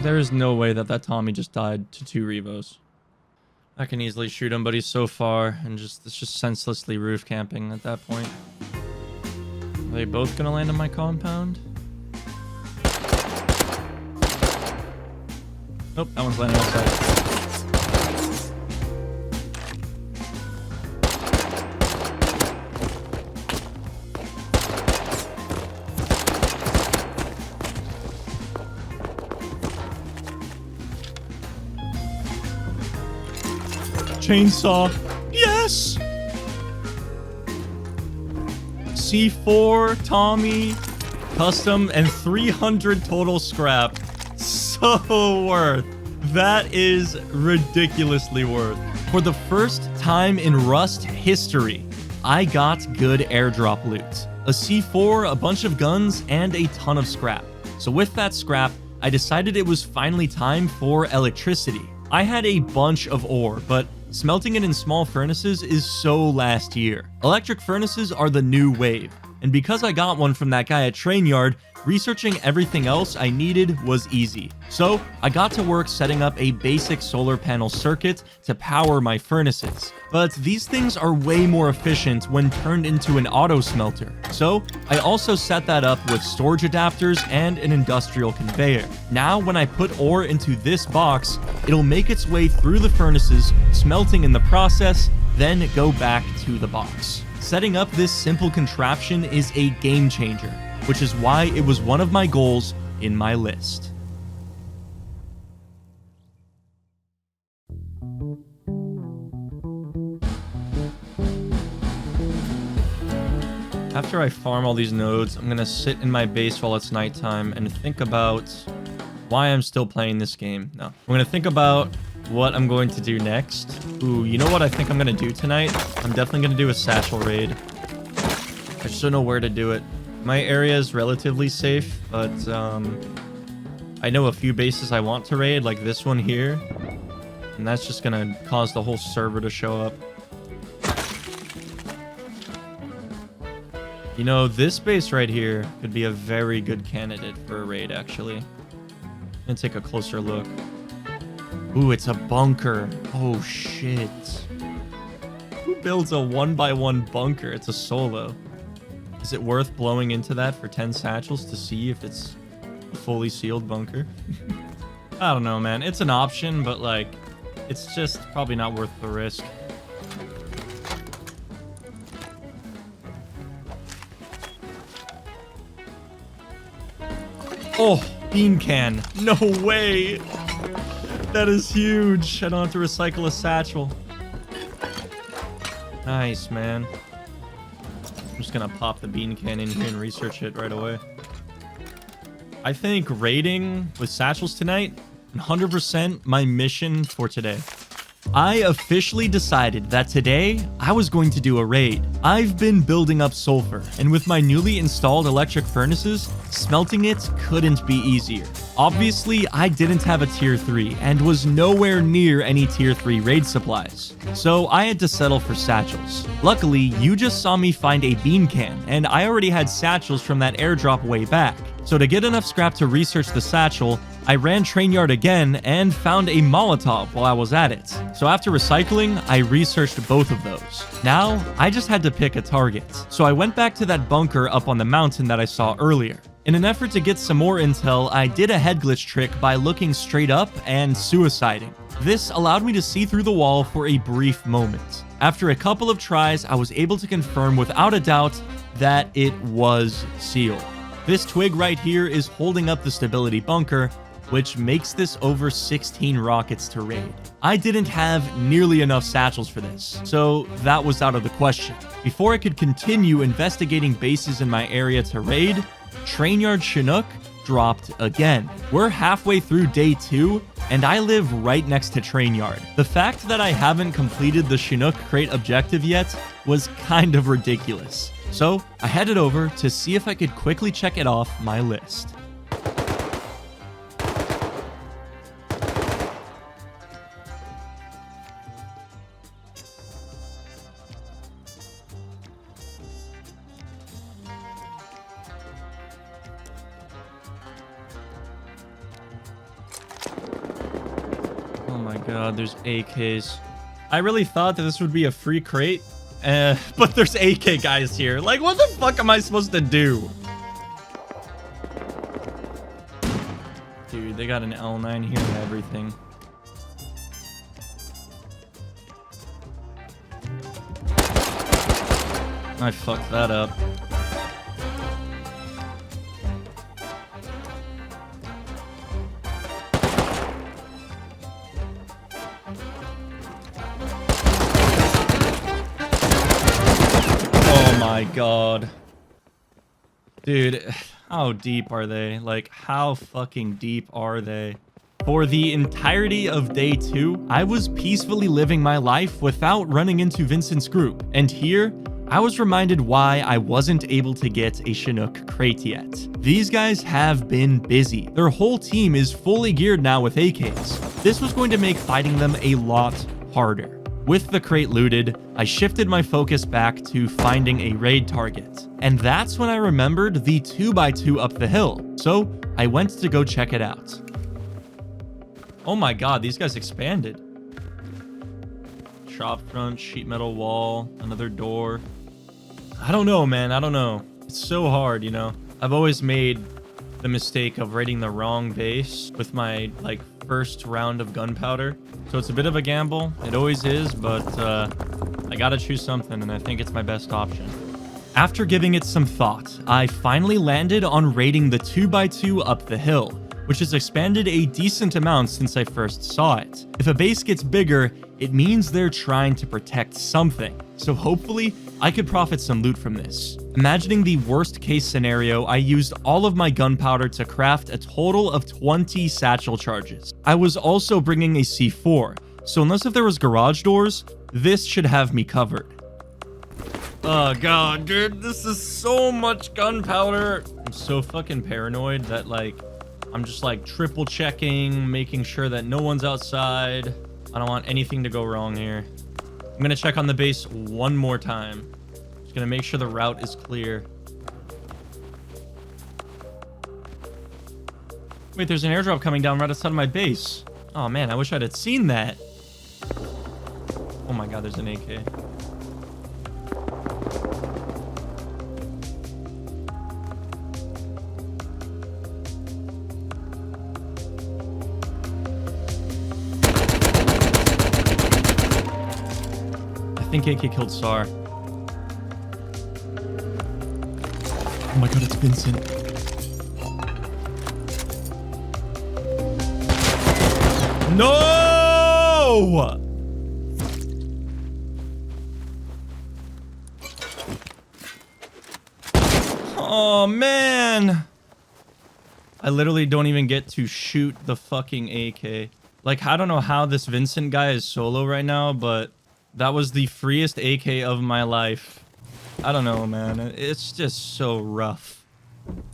There is no way that Tommy just died to 2 Revos. I can easily shoot him, but he's so far, and it's just senselessly roof camping at that point. Are they both gonna land on my compound? Nope, that one's landing outside. Chainsaw. Yes! C4, Tommy, custom, and 300 total scrap. So worth. That is ridiculously worth. For the first time in Rust history, I got good airdrop loot. A C4, a bunch of guns, and a ton of scrap. So with that scrap, I decided it was finally time for electricity. I had a bunch of ore, but smelting it in small furnaces is so last year. Electric furnaces are the new wave. And because I got one from that guy at Train Yard, researching everything else I needed was easy. So I got to work setting up a basic solar panel circuit to power my furnaces. But these things are way more efficient when turned into an auto smelter. So I also set that up with storage adapters and an industrial conveyor. Now when I put ore into this box, it'll make its way through the furnaces, smelting in the process, then go back to the box. Setting up this simple contraption is a game changer, which is why it was one of my goals in my list. After I farm all these nodes, I'm gonna sit in my base while it's nighttime and think about why I'm still playing this game. No, I'm gonna think about what I'm going to do next. Ooh, you know what I think I'm gonna do tonight? I'm definitely gonna do a satchel raid. I just don't know where to do it. My area is relatively safe, but I know a few bases I want to raid, like this one here. And that's just gonna cause the whole server to show up. You know, this base right here could be a very good candidate for a raid, actually. I'm gonna take a closer look. Ooh, it's a bunker. Oh, shit. Who builds a 1x1 bunker? It's a solo. Is it worth blowing into that for 10 satchels to see if it's a fully sealed bunker? I don't know, man. It's an option, but, like, it's just probably not worth the risk. Oh, bean can. No way. That is huge. I don't have to recycle a satchel. Nice, man. I'm just gonna pop the bean can in here and research it right away. I think raiding with satchels tonight, 100% my mission for today. I officially decided that today I was going to do a raid. I've been building up sulfur, and with my newly installed electric furnaces, smelting it couldn't be easier. Obviously, I didn't have a tier 3 and was nowhere near any tier 3 raid supplies, so I had to settle for satchels. Luckily, you just saw me find a bean can, and I already had satchels from that airdrop way back. So to get enough scrap to research the satchel, I ran Train Yard again and found a Molotov while I was at it. So after recycling, I researched both of those. Now, I just had to pick a target. So I went back to that bunker up on the mountain that I saw earlier. In an effort to get some more intel, I did a head glitch trick by looking straight up and suiciding. This allowed me to see through the wall for a brief moment. After a couple of tries, I was able to confirm without a doubt that it was sealed. This twig right here is holding up the stability bunker, which makes this over 16 rockets to raid. I didn't have nearly enough satchels for this, so that was out of the question. Before I could continue investigating bases in my area to raid, Train Yard Chinook dropped again. We're halfway through day 2, and I live right next to Train Yard. The fact that I haven't completed the Chinook crate objective yet was kind of ridiculous. So I headed over to see if I could quickly check it off my list. Oh my god, there's AKs. I really thought that this would be a free crate. But there's AK guys here. Like, what the fuck am I supposed to do? Dude, they got an L9 here and everything. I fucked that up. Oh my god. Dude, how deep are they? Like, how fucking deep are they? For the entirety of day 2, I was peacefully living my life without running into Vincent's group. And here, I was reminded why I wasn't able to get a Chinook crate yet. These guys have been busy. Their whole team is fully geared now with AKs. This was going to make fighting them a lot harder. With the crate looted, I shifted my focus back to finding a raid target. And that's when I remembered the 2x2 up the hill. So I went to go check it out. Oh my god, these guys expanded. Shop front, sheet metal wall, another door. I don't know, man. I don't know. It's so hard, you know? I've always made the mistake of raiding the wrong base with my, like, first round of gunpowder. So it's a bit of a gamble. It always is, but I gotta choose something, and I think it's my best option. After giving it some thought, I finally landed on raiding the 2x2 up the hill, which has expanded a decent amount since I first saw it. If a base gets bigger, it means they're trying to protect something. So hopefully, I could profit some loot from this. Imagining the worst case scenario, I used all of my gunpowder to craft a total of 20 satchel charges. I was also bringing a C4, so unless if there was garage doors, this should have me covered. Oh god, dude, this is so much gunpowder. I'm so fucking paranoid that, like, I'm just like triple checking, making sure that no one's outside. I don't want anything to go wrong here. I'm gonna check on the base one more time. Just gonna make sure the route is clear. Wait, there's an airdrop coming down right outside of my base. Oh man, I wish I'd have seen that. Oh my god, there's an AK. I think AK killed SAR. Oh my god, it's Vincent. No! Oh man! I literally don't even get to shoot the fucking AK. Like, I don't know how this Vincent guy is solo right now, but that was the freest AK of my life. I don't know, man. It's just so rough,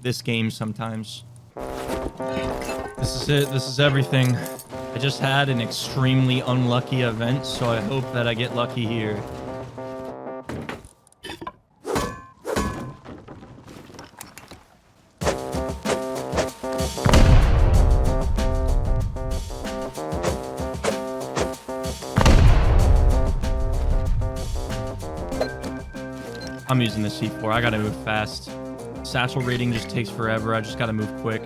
this game sometimes. This is it. This is everything. I just had an extremely unlucky event, so I hope that I get lucky here. I'm using the C4. I gotta move fast. Satchel rating just takes forever. I just gotta move quick.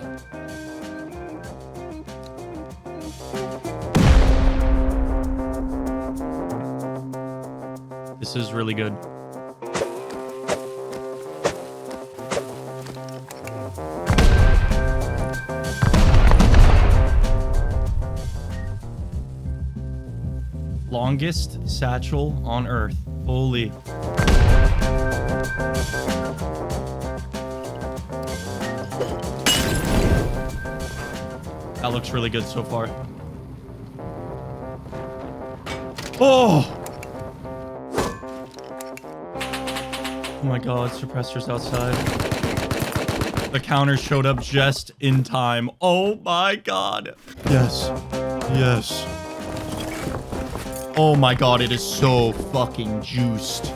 This is really good. Longest satchel on Earth. Holy. That looks really good so far. Oh! Oh my god, suppressor's outside. The counter showed up just in time. Oh my god. Yes. Yes. Oh my god, it is so fucking juiced.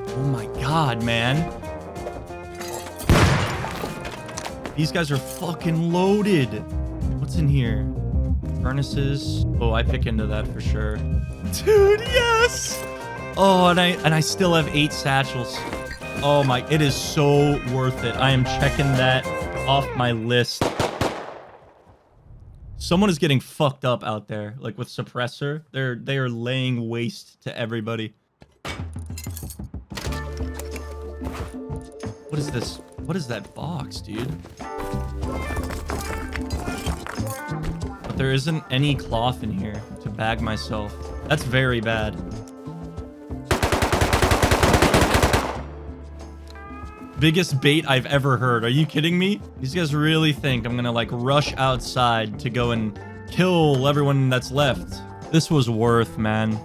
Oh my god, man. These guys are fucking loaded. What's in here? Furnaces. Oh, I pick into that for sure. Dude, yes! Oh, and I still have 8 satchels. Oh my, it is so worth it. I am checking that off my list. Someone is getting fucked up out there, like with suppressor. They are laying waste to everybody. What is this? What is that box, dude? But there isn't any cloth in here to bag myself. That's very bad. Biggest bait I've ever heard. Are you kidding me? These guys really think I'm gonna like rush outside to go and kill everyone that's left. This was worth, man.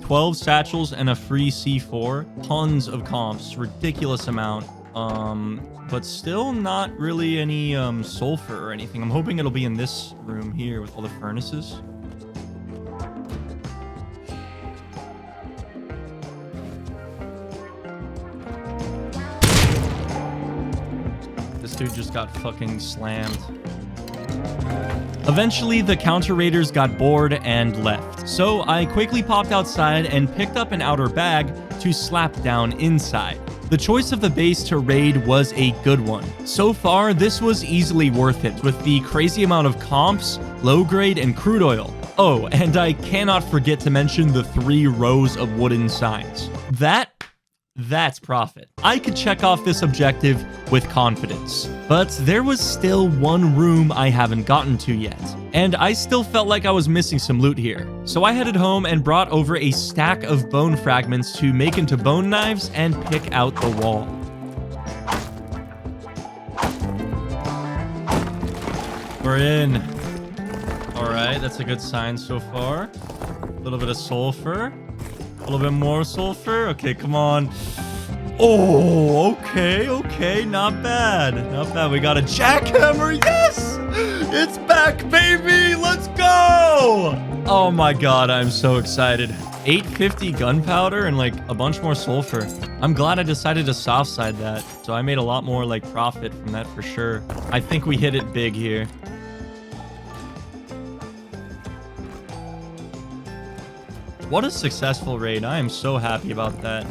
12 satchels and a free C4. Tons of comps. Ridiculous amount. But still not really any sulfur or anything. I'm hoping it'll be in this room here with all the furnaces. This dude just got fucking slammed. Eventually, the counter raiders got bored and left. So I quickly popped outside and picked up an outer bag to slap down inside. The choice of the base to raid was a good one. So far, this was easily worth it with the crazy amount of comps, low grade, and crude oil. Oh, and I cannot forget to mention the 3 rows of wooden signs. That's profit. I could check off this objective with confidence, but there was still one room I haven't gotten to yet, and I still felt like I was missing some loot here. So I headed home and brought over a stack of bone fragments to make into bone knives and pick out the wall. We're in. All right, that's a good sign so far. A little bit of sulfur. A little bit more sulfur. Okay, come on. Oh, okay. Not bad. Not bad. We got a jackhammer. Yes! It's back, baby. Let's go! Oh my god, I'm so excited. 850 gunpowder and like a bunch more sulfur. I'm glad I decided to soft side that. So I made a lot more like profit from that for sure. I think we hit it big here. What a successful raid. I am so happy about that.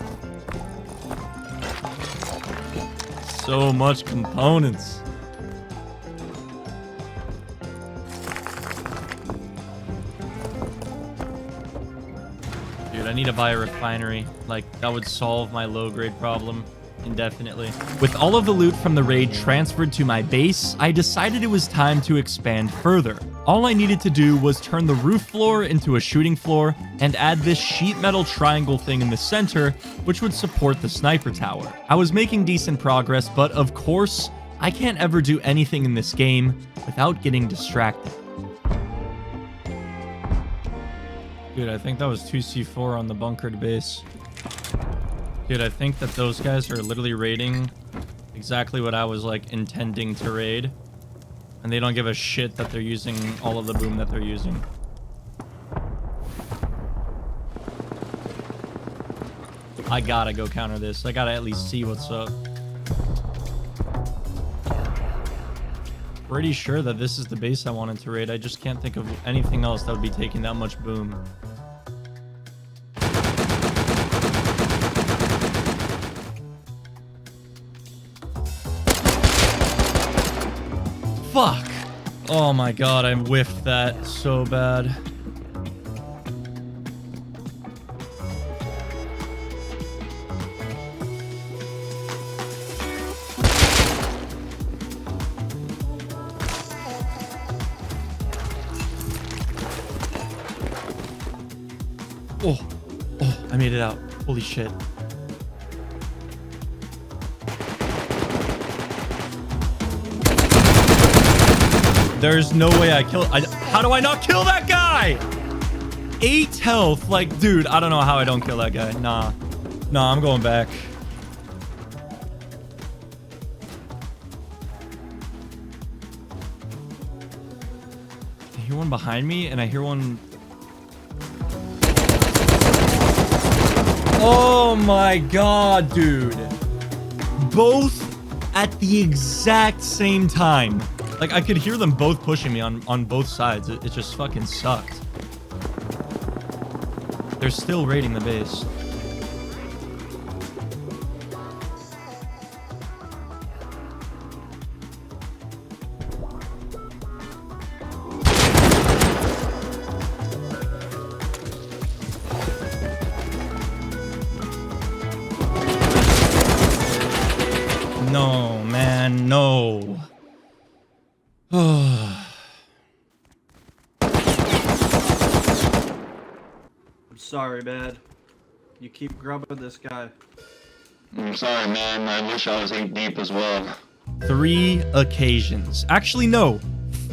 So much components. Dude, I need to buy a refinery. Like, that would solve my low-grade problem indefinitely. With all of the loot from the raid transferred to my base, I decided it was time to expand further. All I needed to do was turn the roof floor into a shooting floor and add this sheet metal triangle thing in the center, which would support the sniper tower. I was making decent progress, but of course, I can't ever do anything in this game without getting distracted. Dude, I think that was 2C4 on the bunkered base. Dude, I think that those guys are literally raiding exactly what I was like intending to raid. And they don't give a shit that they're using all of the boom that they're using. I gotta go counter this. I gotta at least see what's up. Pretty sure that this is the base I wanted to raid. I just can't think of anything else that would be taking that much boom. Fuck! Oh my god, I whiffed that so bad. Oh, I made it out. Holy shit. There's no way I kill... how do I not kill that guy? 8 health. Like, dude, I don't know how I don't kill that guy. Nah, I'm going back. I hear one behind me, and I hear one... Oh my god, dude. Both at the exact same time. Like, I could hear them both pushing me on both sides. It just fucking sucked. They're still raiding the base. No, man, no. I'm sorry, man. You keep grubbing this guy. I'm sorry, man. I wish I was 8 deep as well. 3 occasions. Actually, no.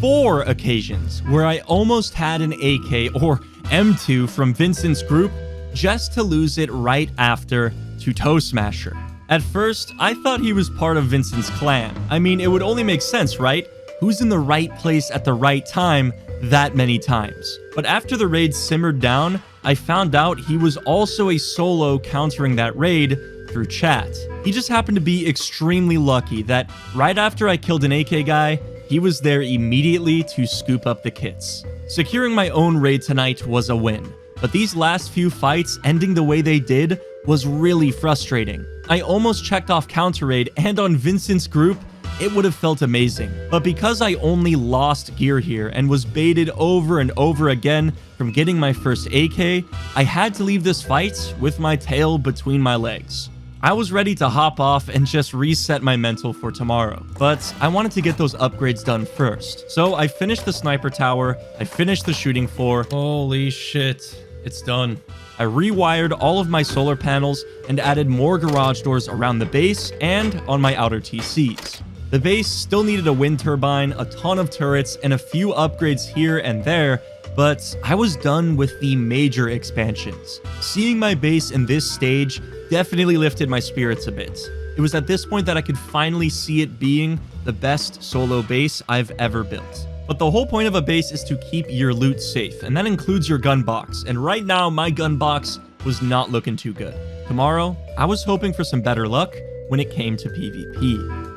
4 occasions where I almost had an AK or M2 from Vincent's group just to lose it right after to Toe Smasher. At first, I thought he was part of Vincent's clan. I mean, it would only make sense, right? Who's in the right place at the right time that many times? But after the raid simmered down, I found out he was also a solo countering that raid through chat. He just happened to be extremely lucky that right after I killed an AK guy, he was there immediately to scoop up the kits. Securing my own raid tonight was a win, but these last few fights ending the way they did was really frustrating. I almost checked off counter raid, and on Vincent's group, it would have felt amazing. But because I only lost gear here and was baited over and over again from getting my first AK, I had to leave this fight with my tail between my legs. I was ready to hop off and just reset my mental for tomorrow, but I wanted to get those upgrades done first. So I finished the sniper tower, I finished the shooting floor. Holy shit, it's done. I rewired all of my solar panels and added more garage doors around the base and on my outer TCs. The base still needed a wind turbine, a ton of turrets, and a few upgrades here and there, but I was done with the major expansions. Seeing my base in this stage definitely lifted my spirits a bit. It was at this point that I could finally see it being the best solo base I've ever built. But the whole point of a base is to keep your loot safe, and that includes your gun box. And right now, my gun box was not looking too good. Tomorrow, I was hoping for some better luck when it came to PvP.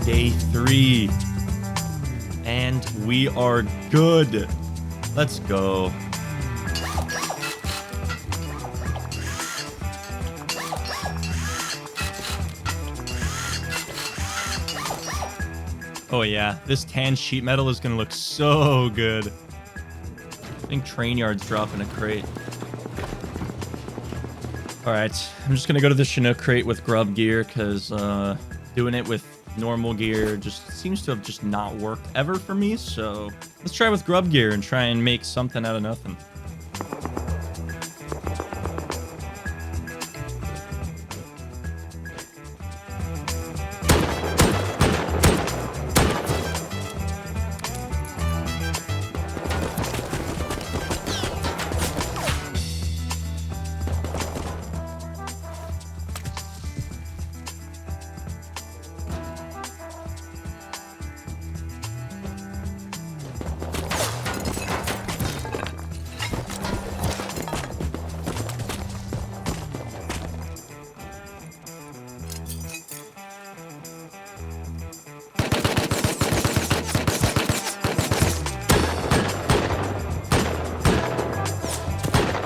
Day 3. And we are good. Let's go. Oh yeah, this tan sheet metal is gonna look so good. I think Train Yard's dropping a crate. Alright, I'm just gonna go to the Chinook crate with grub gear, because doing it with normal gear just seems to have just not worked ever for me. So let's try with grub gear and try and make something out of nothing.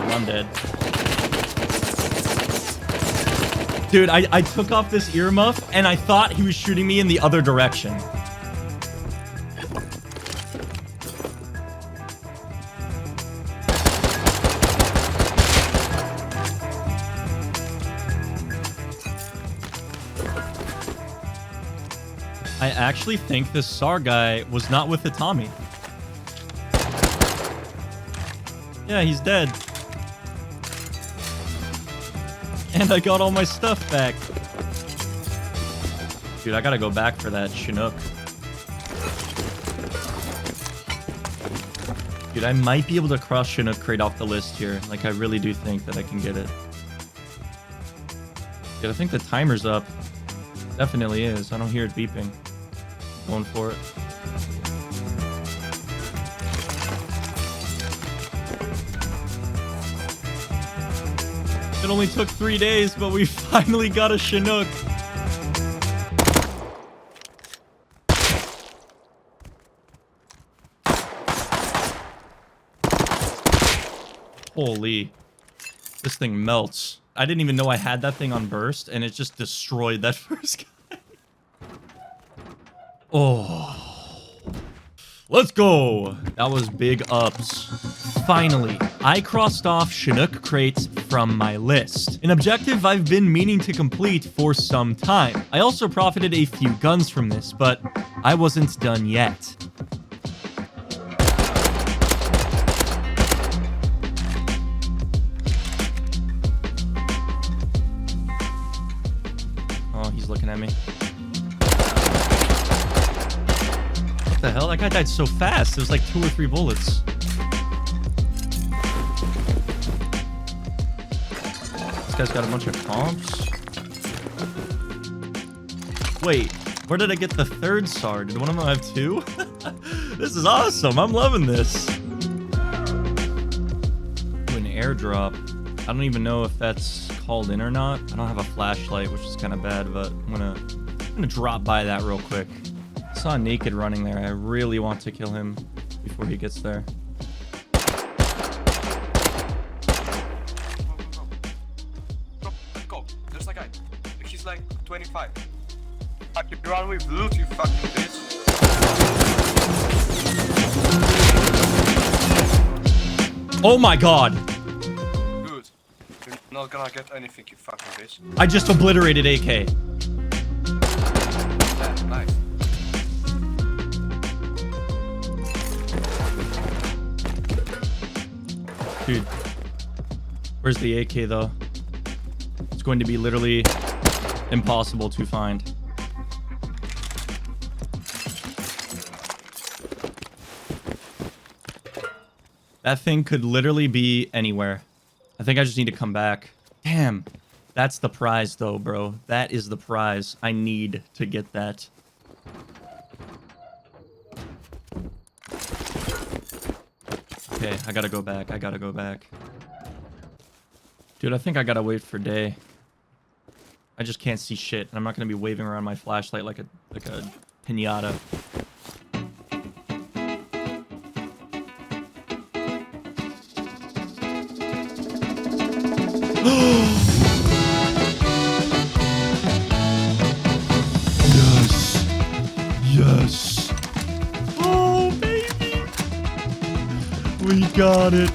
I'm dead. Dude, I took off this earmuff and I thought he was shooting me in the other direction. I actually think this SAR guy was not with the Tommy. Yeah, he's dead. And I got all my stuff back. Dude, I gotta go back for that Chinook. Dude, I might be able to cross Chinook crate off the list here. Like, I really do think that I can get it. Dude, I think the timer's up. Definitely is. I don't hear it beeping. Going for it. It only took 3 days, but we finally got a Chinook. Holy. This thing melts. I didn't even know I had that thing on burst, and it just destroyed that first guy. Oh. Let's go. That was big ups. Finally, I crossed off Chinook crates from my list. An objective I've been meaning to complete for some time. I also profited a few guns from this, but I wasn't done yet. hell? That guy died so fast. It was like 2 or 3 bullets. This guy's got a bunch of comps. Wait, where did I get the 3rd SAR? Did one of them have 2? This is awesome. I'm loving this. Ooh, an airdrop. I don't even know if that's called in or not. I don't have a flashlight, which is kind of bad, but I'm gonna drop by that real quick. I saw Naked running there. I really want to kill him before he gets there. Let's go. There's a guy. He's like 25. Fucking run with loot, you fucking bitch. Oh my god! Good. You're not gonna get anything, you fucking bitch. I just obliterated AK. Yeah, nice. Dude, where's the AK though? It's going to be literally impossible to find. That thing could literally be anywhere. I think I just need to come back. Damn, that's the prize though, bro. That is the prize. I need to get that. Okay, I gotta go back. I gotta go back. Dude, I think I gotta wait for day. I just can't see shit, and I'm not gonna be waving around my flashlight like a piñata. Yes. Yes. Oh, baby. We got it.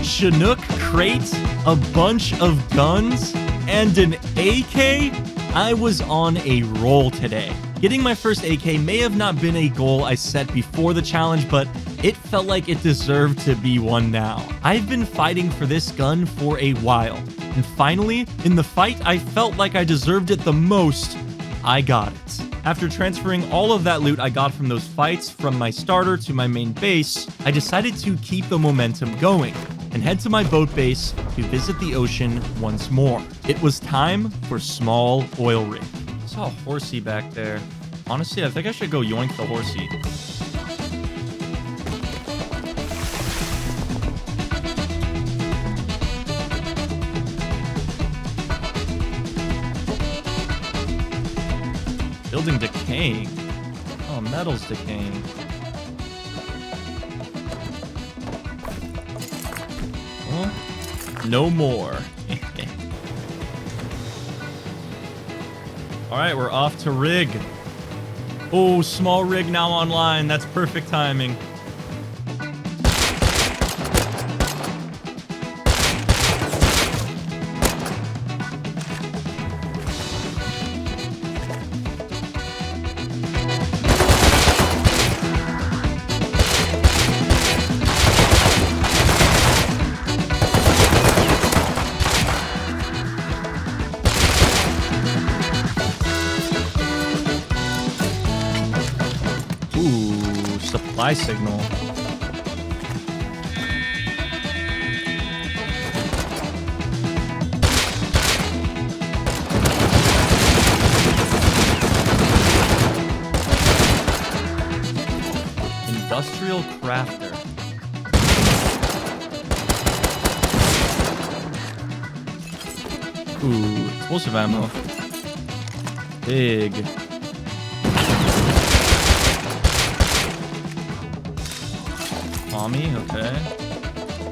Chinook crate, a bunch of guns, and an AK? I was on a roll today. Getting my first AK may have not been a goal I set before the challenge, but it felt like it deserved to be one now. I've been fighting for this gun for a while, and finally, in the fight I felt like I deserved it the most, I got it. After transferring all of that loot I got from those fights from my starter to my main base, I decided to keep the momentum going and head to my boat base to visit the ocean once more. It was time for small oil rig. I saw a horsey back there. Honestly, I think I should go yoink the horsey. Building decaying. Oh, metal's decaying. Well, no more. All right, we're off to rig. Oh, small rig now online. That's perfect timing. Ooh, supply signal. Industrial crafter. Ooh, explosive ammo. Big. Tommy, okay.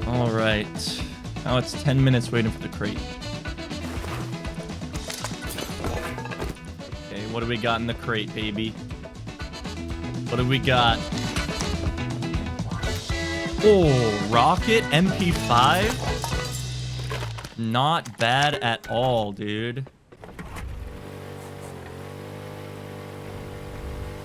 All right. Now it's 10 minutes waiting for the crate. Okay, what do we got in the crate, baby? What do we got? Oh, rocket MP5? Not bad at all, dude.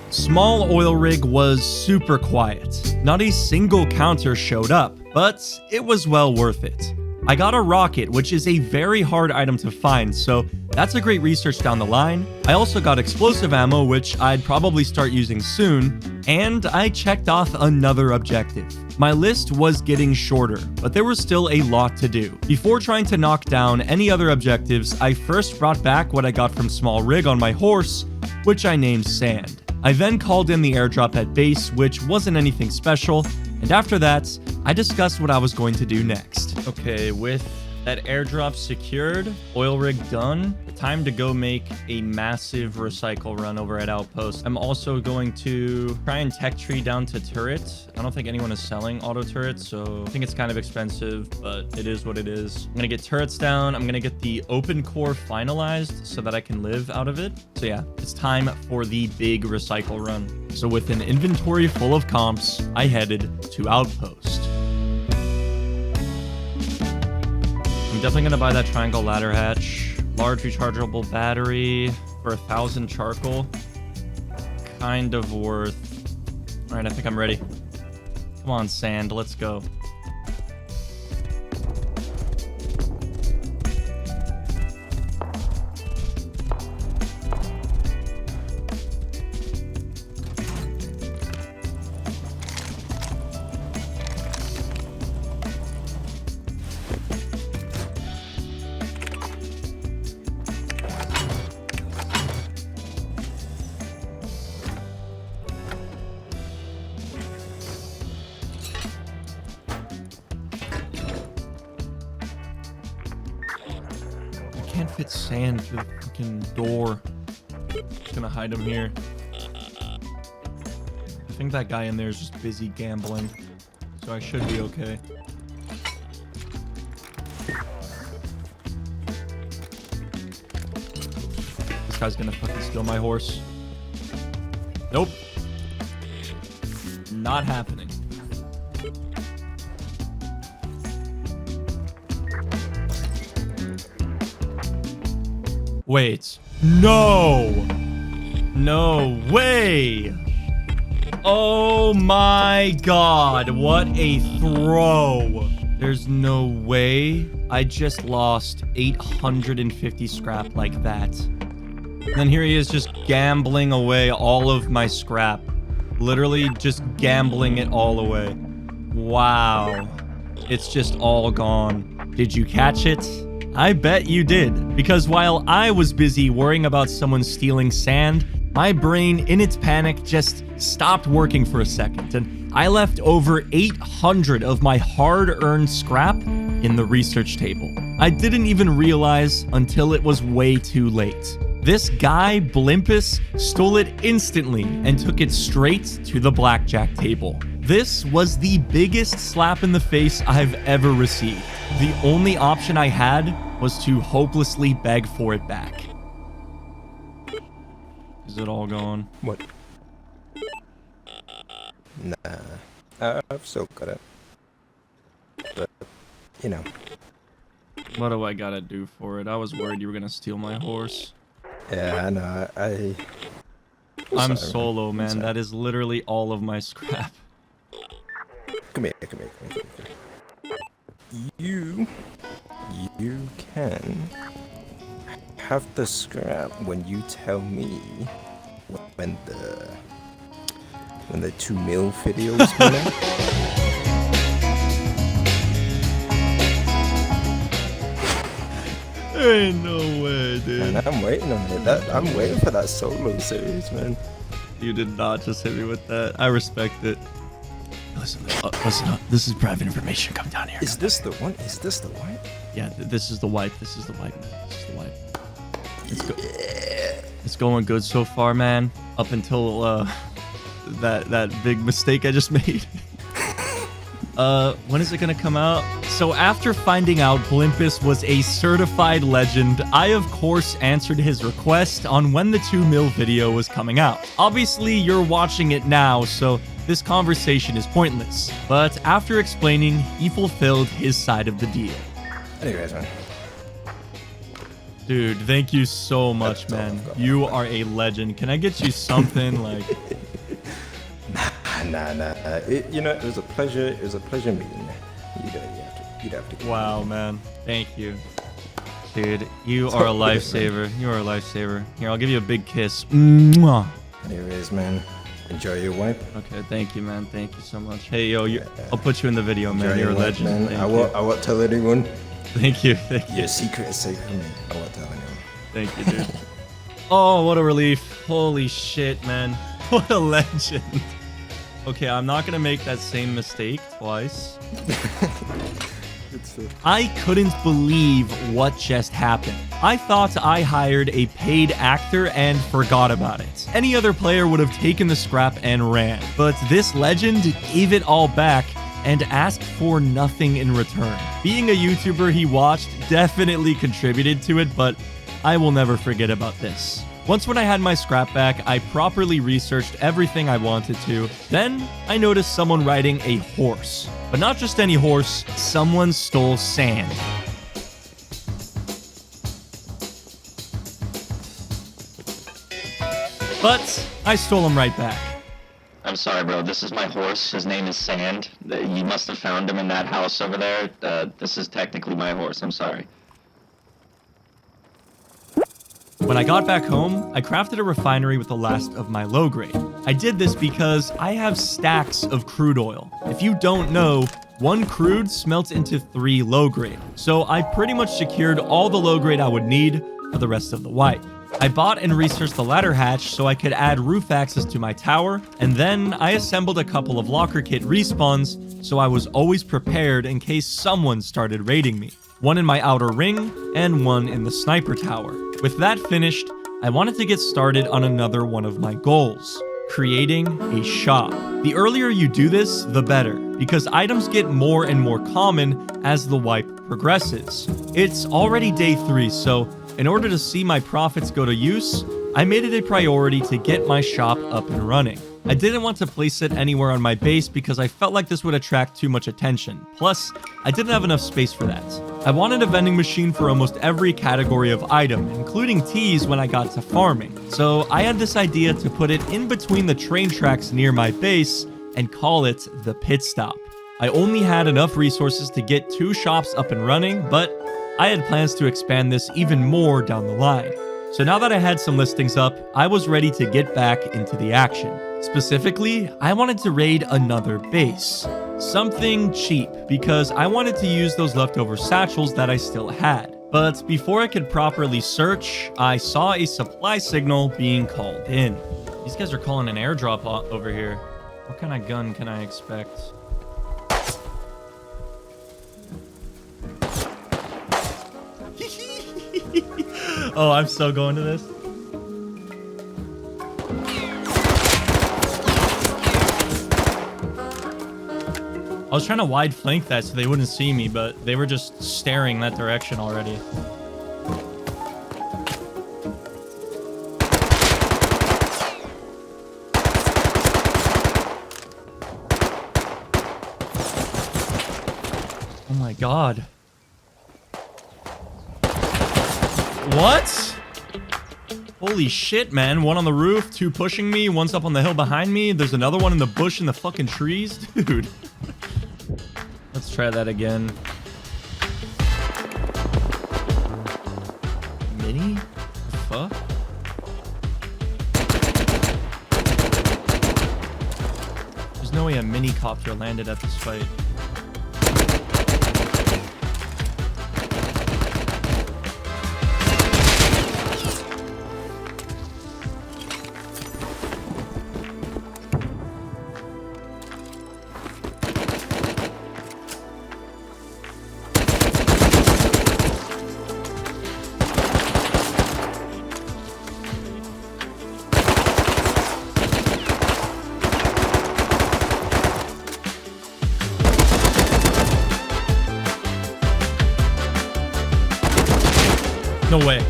Small oil rig was super quiet. Not a single counter showed up, but it was well worth it. I got a rocket, which is a very hard item to find, so that's a great research down the line. I also got explosive ammo, which I'd probably start using soon, And I checked off another objective. My list was getting shorter, but there was still a lot to do. Before trying to knock down any other objectives, I first brought back what I got from Small Rig on my horse, which I named Sand. I then called in the airdrop at base, which wasn't anything special, and after that, I discussed what I was going to do next. Okay, with that airdrop secured, oil rig done, time to go make a massive recycle run over at Outpost. I'm also going to try and tech tree down to turret. I don't think anyone is selling auto turrets, so I think it's kind of expensive, but it is what it is. I'm gonna get turrets down. I'm gonna get the open core finalized so that I can live out of it. So yeah, it's time for the big recycle run. So with an inventory full of comps, I headed to Outpost. I'm definitely gonna buy that triangle ladder hatch. Large rechargeable battery for 1,000 charcoal. Kind of worth. All right, I think I'm ready. Come on, Sand, let's go. Can't fit Sand through the fucking door. Just gonna hide him here. I think that guy in there is just busy gambling, so I should be okay. This guy's gonna fucking steal my horse. Nope. Not happening. Wait. No! No way! Oh my god, what a throw! There's no way I just lost 850 scrap like that. And then here he is just gambling away all of my scrap. Literally just gambling it all away. Wow. It's just all gone. Did you catch it? I bet you did, because while I was busy worrying about someone stealing Sand, my brain, in its panic, just stopped working for a second, and I left over 800 of my hard-earned scrap in the research table. I didn't even realize until it was way too late. This guy, Blimpus, stole it instantly and took it straight to the blackjack table. This was the biggest slap in the face I've ever received. The only option I had was to hopelessly beg for it back. Is it all gone? What? Nah. I've still got it. But, you know. What do I gotta do for it? I was worried you were gonna steal my horse. Yeah, I know. I'm sorry, solo, man. sorry. That is literally all of my scrap. Come here. You can have the scrap when you tell me when the 2 mil video is coming out. Ain't no way, dude. And I'm waiting on it. I'm waiting for that solo series, man. You did not just hit me with that. I respect it. Listen up. This is private information. Come down here. Is this the one? Is this the one? Yeah, this is the wipe. This is the wipe. This is the wipe. It's going good so far, man. Up until that big mistake I just made. When is it gonna come out? So after finding out Blimpus was a certified legend, I of course answered his request on when the 2 mil video was coming out. Obviously, you're watching it now, so this conversation is pointless. But after explaining, he fulfilled his side of the deal. Anyways, man. Dude, thank you so much, man. You are a legend. Can I get you something like... Nah. It was a pleasure. It was a pleasure meeting you. You'd have to. Wow, man. Thank you. Dude, you are a lifesaver. You are a lifesaver. Here, I'll give you a big kiss. Mwah. Anyways, man. Enjoy your wipe. Okay, thank you, man. Thank you so much. Hey, yo, I'll put you in the video, man. Enjoy You're a your wipe, legend. man. Thank I won't tell anyone. Thank you. Thank you. Your secret is safe from me. I won't tell anyone. Thank you, dude. Oh, what a relief. Holy shit, man. What a legend. Okay, I'm not going to make that same mistake twice. I couldn't believe what just happened. I thought I hired a paid actor and forgot about it. Any other player would have taken the scrap and ran. But this legend gave it all back and asked for nothing in return. Being a YouTuber he watched definitely contributed to it, but I will never forget about this. Once when I had my scrap back, I properly researched everything I wanted to. Then I noticed someone riding a horse. But not just any horse, someone stole sand. But I stole him right back. I'm sorry, bro. This is my horse. His name is Sand. You must have found him in that house over there. This is technically my horse. I'm sorry. When I got back home, I crafted a refinery with the last of my low grade. I did this because I have stacks of crude oil. If you don't know, 1 crude smelts into 3 low grade. So I pretty much secured all the low grade I would need for the rest of the wipe. I bought and researched the ladder hatch so I could add roof access to my tower, and then I assembled a couple of locker kit respawns so I was always prepared in case someone started raiding me. 1 in my outer ring, and 1 in the sniper tower. With that finished, I wanted to get started on another one of my goals, creating a shop. The earlier you do this, the better, because items get more and more common as the wipe progresses. It's already day 3, so in order to see my profits go to use, I made it a priority to get my shop up and running. I didn't want to place it anywhere on my base because I felt like this would attract too much attention. Plus, I didn't have enough space for that. I wanted a vending machine for almost every category of item, including teas when I got to farming. So I had this idea to put it in between the train tracks near my base and call it the pit stop. I only had enough resources to get 2 shops up and running, but I had plans to expand this even more down the line. So now that I had some listings up, I was ready to get back into the action. Specifically, I wanted to raid another base. Something cheap, because I wanted to use those leftover satchels that I still had. But before I could properly search, I saw a supply signal being called in. These guys are calling an airdrop over here. What kind of gun can I expect? Oh, I'm so going to this. I was trying to wide flank that so they wouldn't see me, but they were just staring that direction already. Oh my god. What? Holy shit, man. 1 on the roof, 2 pushing me, 1's up on the hill behind me. There's another one in the bush in the fucking trees. Dude. Let's try that again. Mini? The fuck? There's no way a mini copter landed at this fight. No way.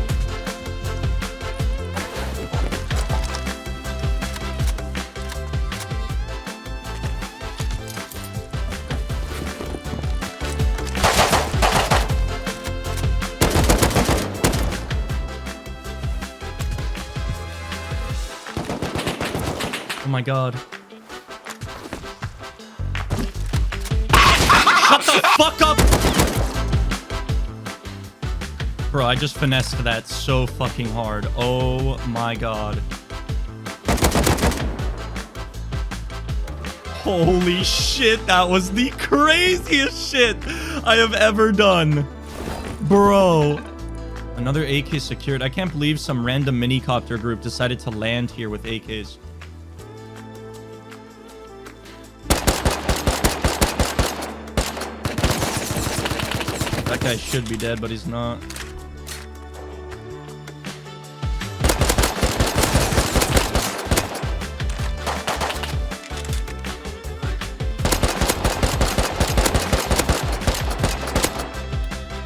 Oh my god. Shut the fuck up! Bro, I just finessed that so fucking hard. Oh my god. Holy shit, that was the craziest shit I have ever done. Bro. Another AK secured. I can't believe some random minicopter group decided to land here with AKs. That guy should be dead, but he's not.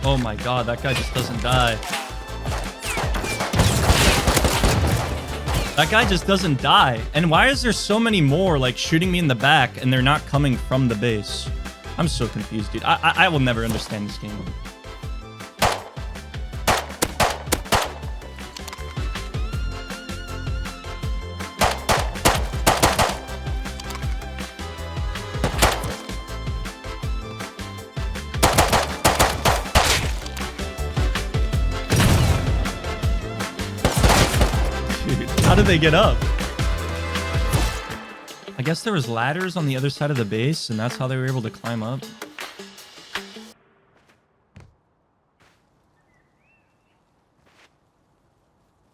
Oh my god, that guy just doesn't die. That guy just doesn't die. And why is there so many more like shooting me in the back and they're not coming from the base? I'm so confused, dude. I will never understand this game. How did they get up? I guess there was ladders on the other side of the base, and that's how they were able to climb up.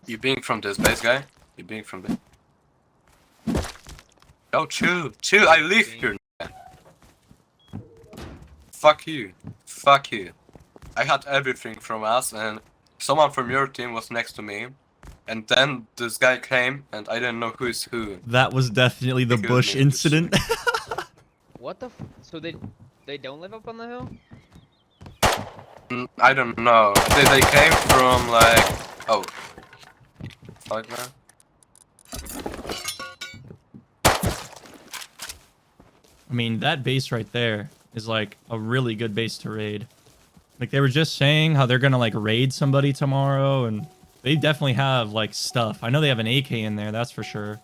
You being from this base, guy? You being from this? Oh, chill. Chill, I live here. Fuck you. Fuck you. I had everything from us, and someone from your team was next to me. And then this guy came, and I didn't know who is who. That was definitely the Bush incident. What the so they don't live up on the hill? I don't know. They came from like... Oh. Fuck, man. I mean, that base right there is like a really good base to raid. Like they were just saying how they're gonna like raid somebody tomorrow, and they definitely have like stuff. I know they have an AK in there, that's for sure.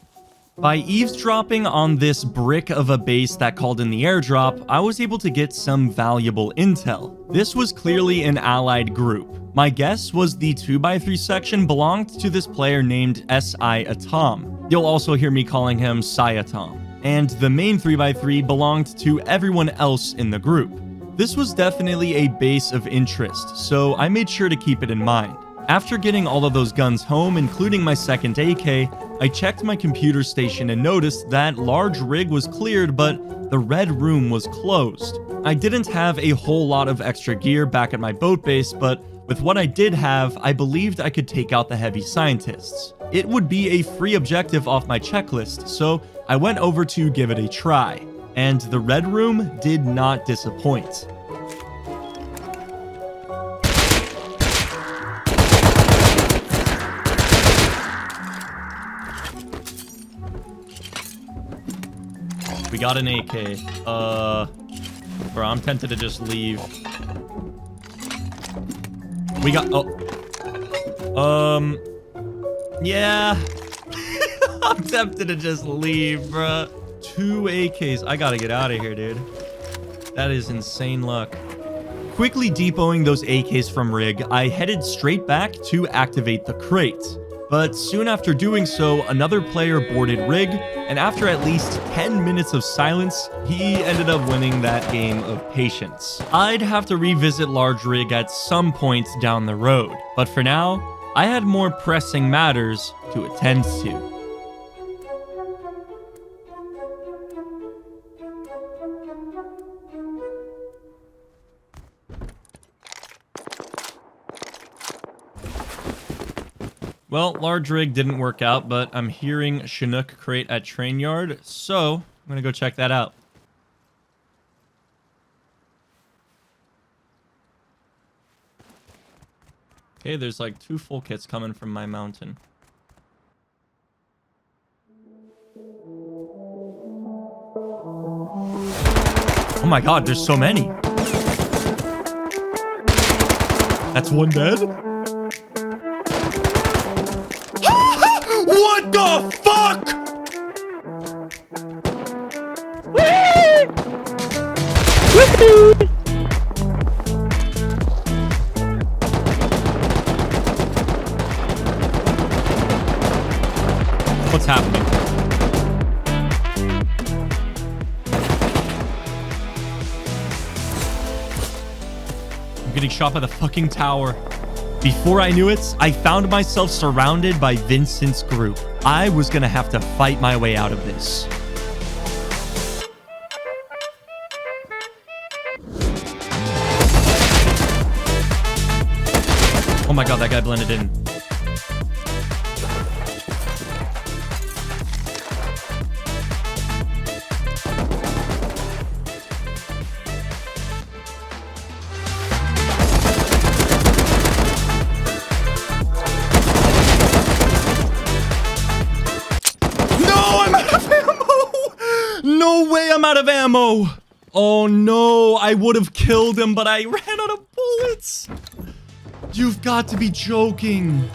By eavesdropping on this brick of a base that called in the airdrop, I was able to get some valuable intel. This was clearly an allied group. My guess was the 2x3 section belonged to this player named S.I. Atom. You'll also hear me calling him Sayatom. And the main 3x3 belonged to everyone else in the group. This was definitely a base of interest, so I made sure to keep it in mind. After getting all of those guns home, including my second AK, I checked my computer station and noticed that large rig was cleared, but the red room was closed. I didn't have a whole lot of extra gear back at my boat base, but with what I did have, I believed I could take out the heavy scientists. It would be a free objective off my checklist, so I went over to give it a try. And the red room did not disappoint. We got an AK. Bro, I'm tempted to just leave. We got... Oh. Yeah. I'm tempted to just leave, bruh. 2 AKs. I gotta get out of here, dude. That is insane luck. Quickly depoting those AKs from rig, I headed straight back to activate the crate. But soon after doing so, another player boarded rig, and after at least 10 minutes of silence, he ended up winning that game of patience. I'd have to revisit large rig at some point down the road, but for now, I had more pressing matters to attend to. Well, large rig didn't work out, but I'm hearing Chinook crate at train yard, so I'm gonna go check that out. Okay, there's like 2 full kits coming from my mountain. Oh my god, there's so many. That's one dead? What the fuck? What's happening? I'm getting shot by the fucking tower. Before I knew it, I found myself surrounded by Vincent's group. I was gonna have to fight my way out of this. Oh my god, that guy blended in. No way I'm out of ammo. Oh no, I would have killed him, but I ran out of bullets. You've got to be joking.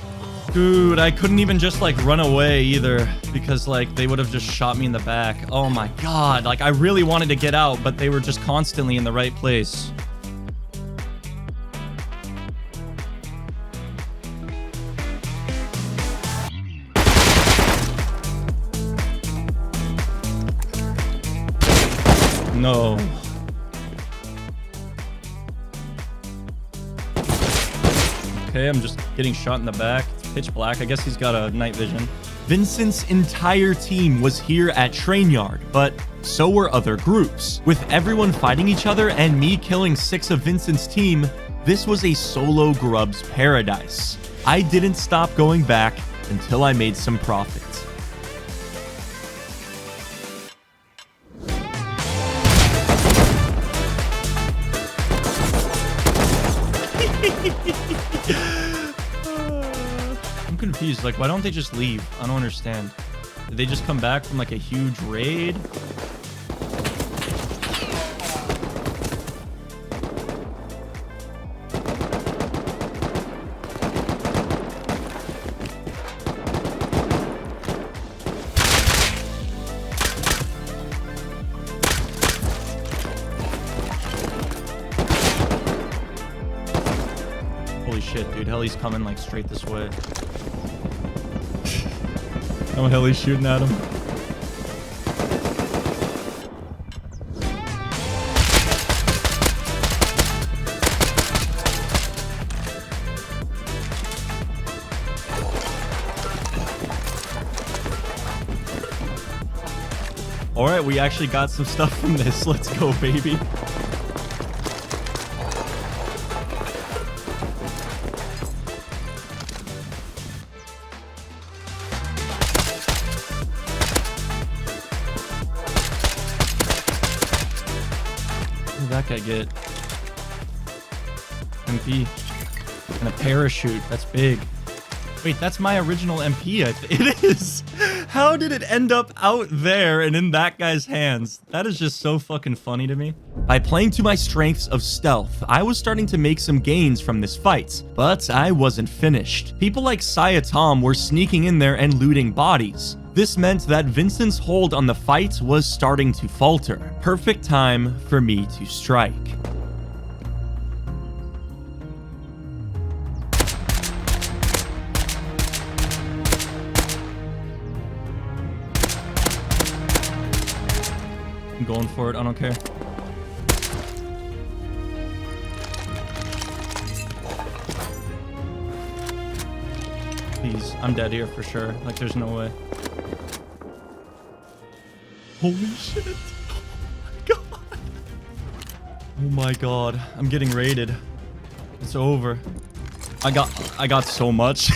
Dude, I couldn't even just like run away either because like they would have just shot me in the back. Oh my god, like I really wanted to get out, but they were just constantly in the right place. No. Okay, I'm just getting shot in the back. It's pitch black. I guess he's got a night vision. Vincent's entire team was here at Train Yard, but so were other groups. With everyone fighting each other and me killing 6 of Vincent's team, this was a solo grub's paradise. I didn't stop going back until I made some profit. I'm confused. Like, why don't they just leave? I don't understand. Did they just come back from like a huge raid? Holy shit, dude. Heli's coming like straight this way. Oh, Heli's shooting at him. All right, we actually got some stuff from this. Let's go, baby. What did that guy get? MP. And a parachute. That's big. Wait, that's my original MP. It is. How did it end up out there and in that guy's hands? That is just so fucking funny to me. By playing to my strengths of stealth, I was starting to make some gains from this fight, but I wasn't finished. People like Saya Tom were sneaking in there and looting bodies. This meant that Vincent's hold on the fight was starting to falter. Perfect time for me to strike. I'm going for it. I don't care. Please, I'm dead here for sure. Like, there's no way. Holy shit. Oh my god. Oh my god. I'm getting raided. It's over. I got so much.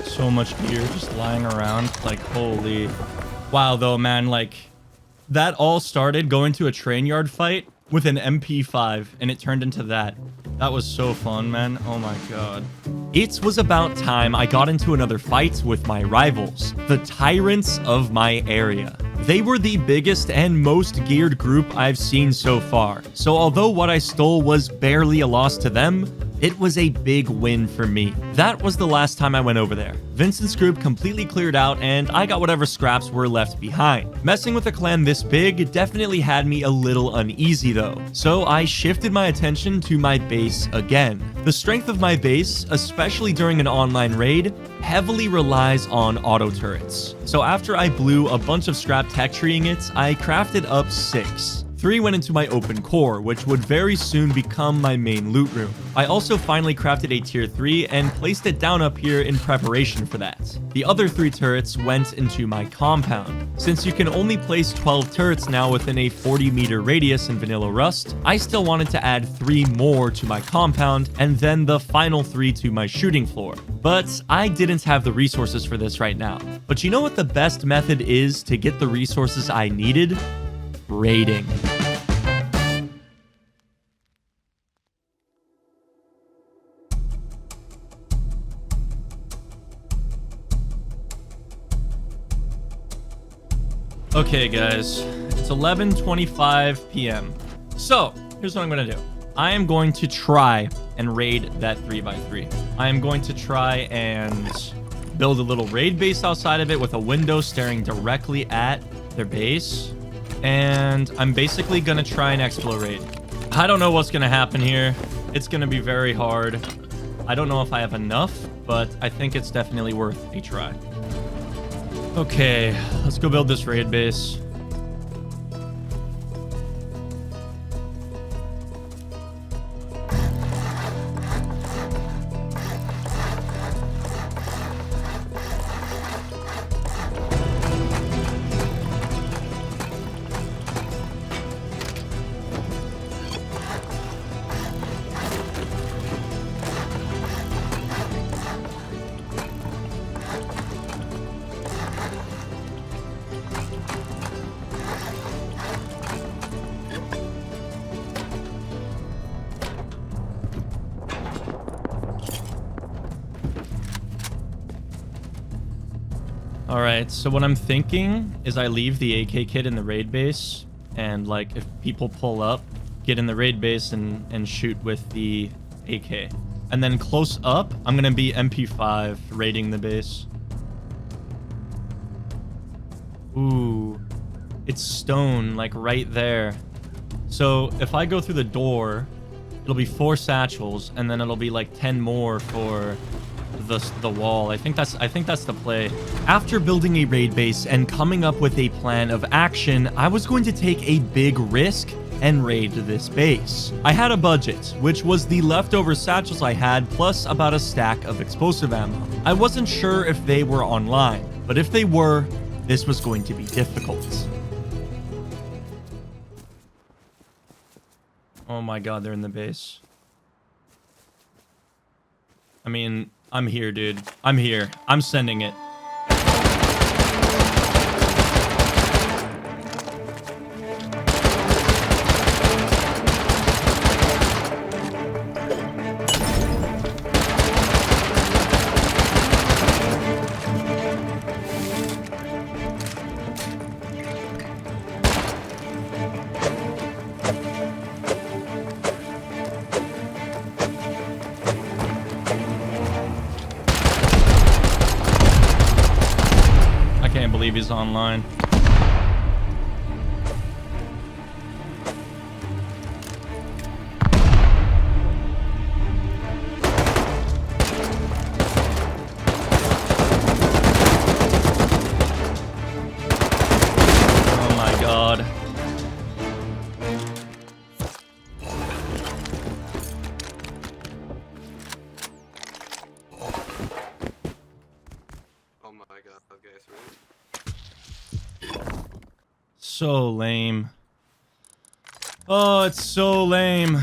So much gear just lying around. Like, holy. Wow, though, man. Like, that all started going to a train yard fight with an MP5, and it turned into that. That was so fun, man. Oh my god. It was about time I got into another fight with my rivals, the tyrants of my area. They were the biggest and most geared group I've seen so far, so although what I stole was barely a loss to them, it was a big win for me. That was the last time I went over there. Vincent's group completely cleared out and I got whatever scraps were left behind. Messing with a clan this big definitely had me a little uneasy though, so I shifted my attention to my base again. The strength of my base, especially during an online raid, heavily relies on auto turrets. So after I blew a bunch of scrap tech treeing it, I crafted up 6. 3 went into my open core, which would very soon become my main loot room. I also finally crafted a tier 3 and placed it down up here in preparation for that. The other 3 turrets went into my compound. Since you can only place 12 turrets now within a 40-meter radius in Vanilla Rust, I still wanted to add 3 more to my compound and then the final 3 to my shooting floor. But I didn't have the resources for this right now. But you know what the best method is to get the resources I needed? Raiding. Okay guys, it's 11:25 p.m. So, here's what I'm gonna do. I am going to try and raid that 3x3. I am going to try and build a little raid base outside of it with a window staring directly at their base. And I'm basically gonna try and explorate. I don't know what's gonna happen here. It's gonna be very hard. I don't know if I have enough, but I think it's definitely worth a try. Okay, let's go build this raid base. Alright, so what I'm thinking is I leave the AK kit in the raid base, and like if people pull up, get in the raid base and shoot with the AK. And then close up, I'm gonna be MP5 raiding the base. Ooh, it's stone, like right there. So if I go through the door, it'll be 4 satchels, and then it'll be like 10 more for the wall. I think that's the play. After building a raid base and coming up with a plan of action, I was going to take a big risk and raid this base. I had a budget, which was the leftover satchels I had plus about a stack of explosive ammo. I wasn't sure if they were online, but if they were, this was going to be difficult. Oh my god, they're in the base. I mean, I'm here, dude. I'm here. I'm sending it. He's online. Oh my god. Oh my god, okay, it's really... So lame. Oh, it's so lame.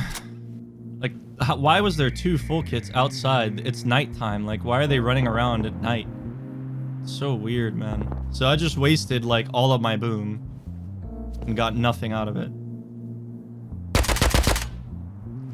Like, why was there 2 full kits outside? It's nighttime. Like, why are they running around at night? It's so weird, man. So I just wasted, like, all of my boom and got nothing out of it.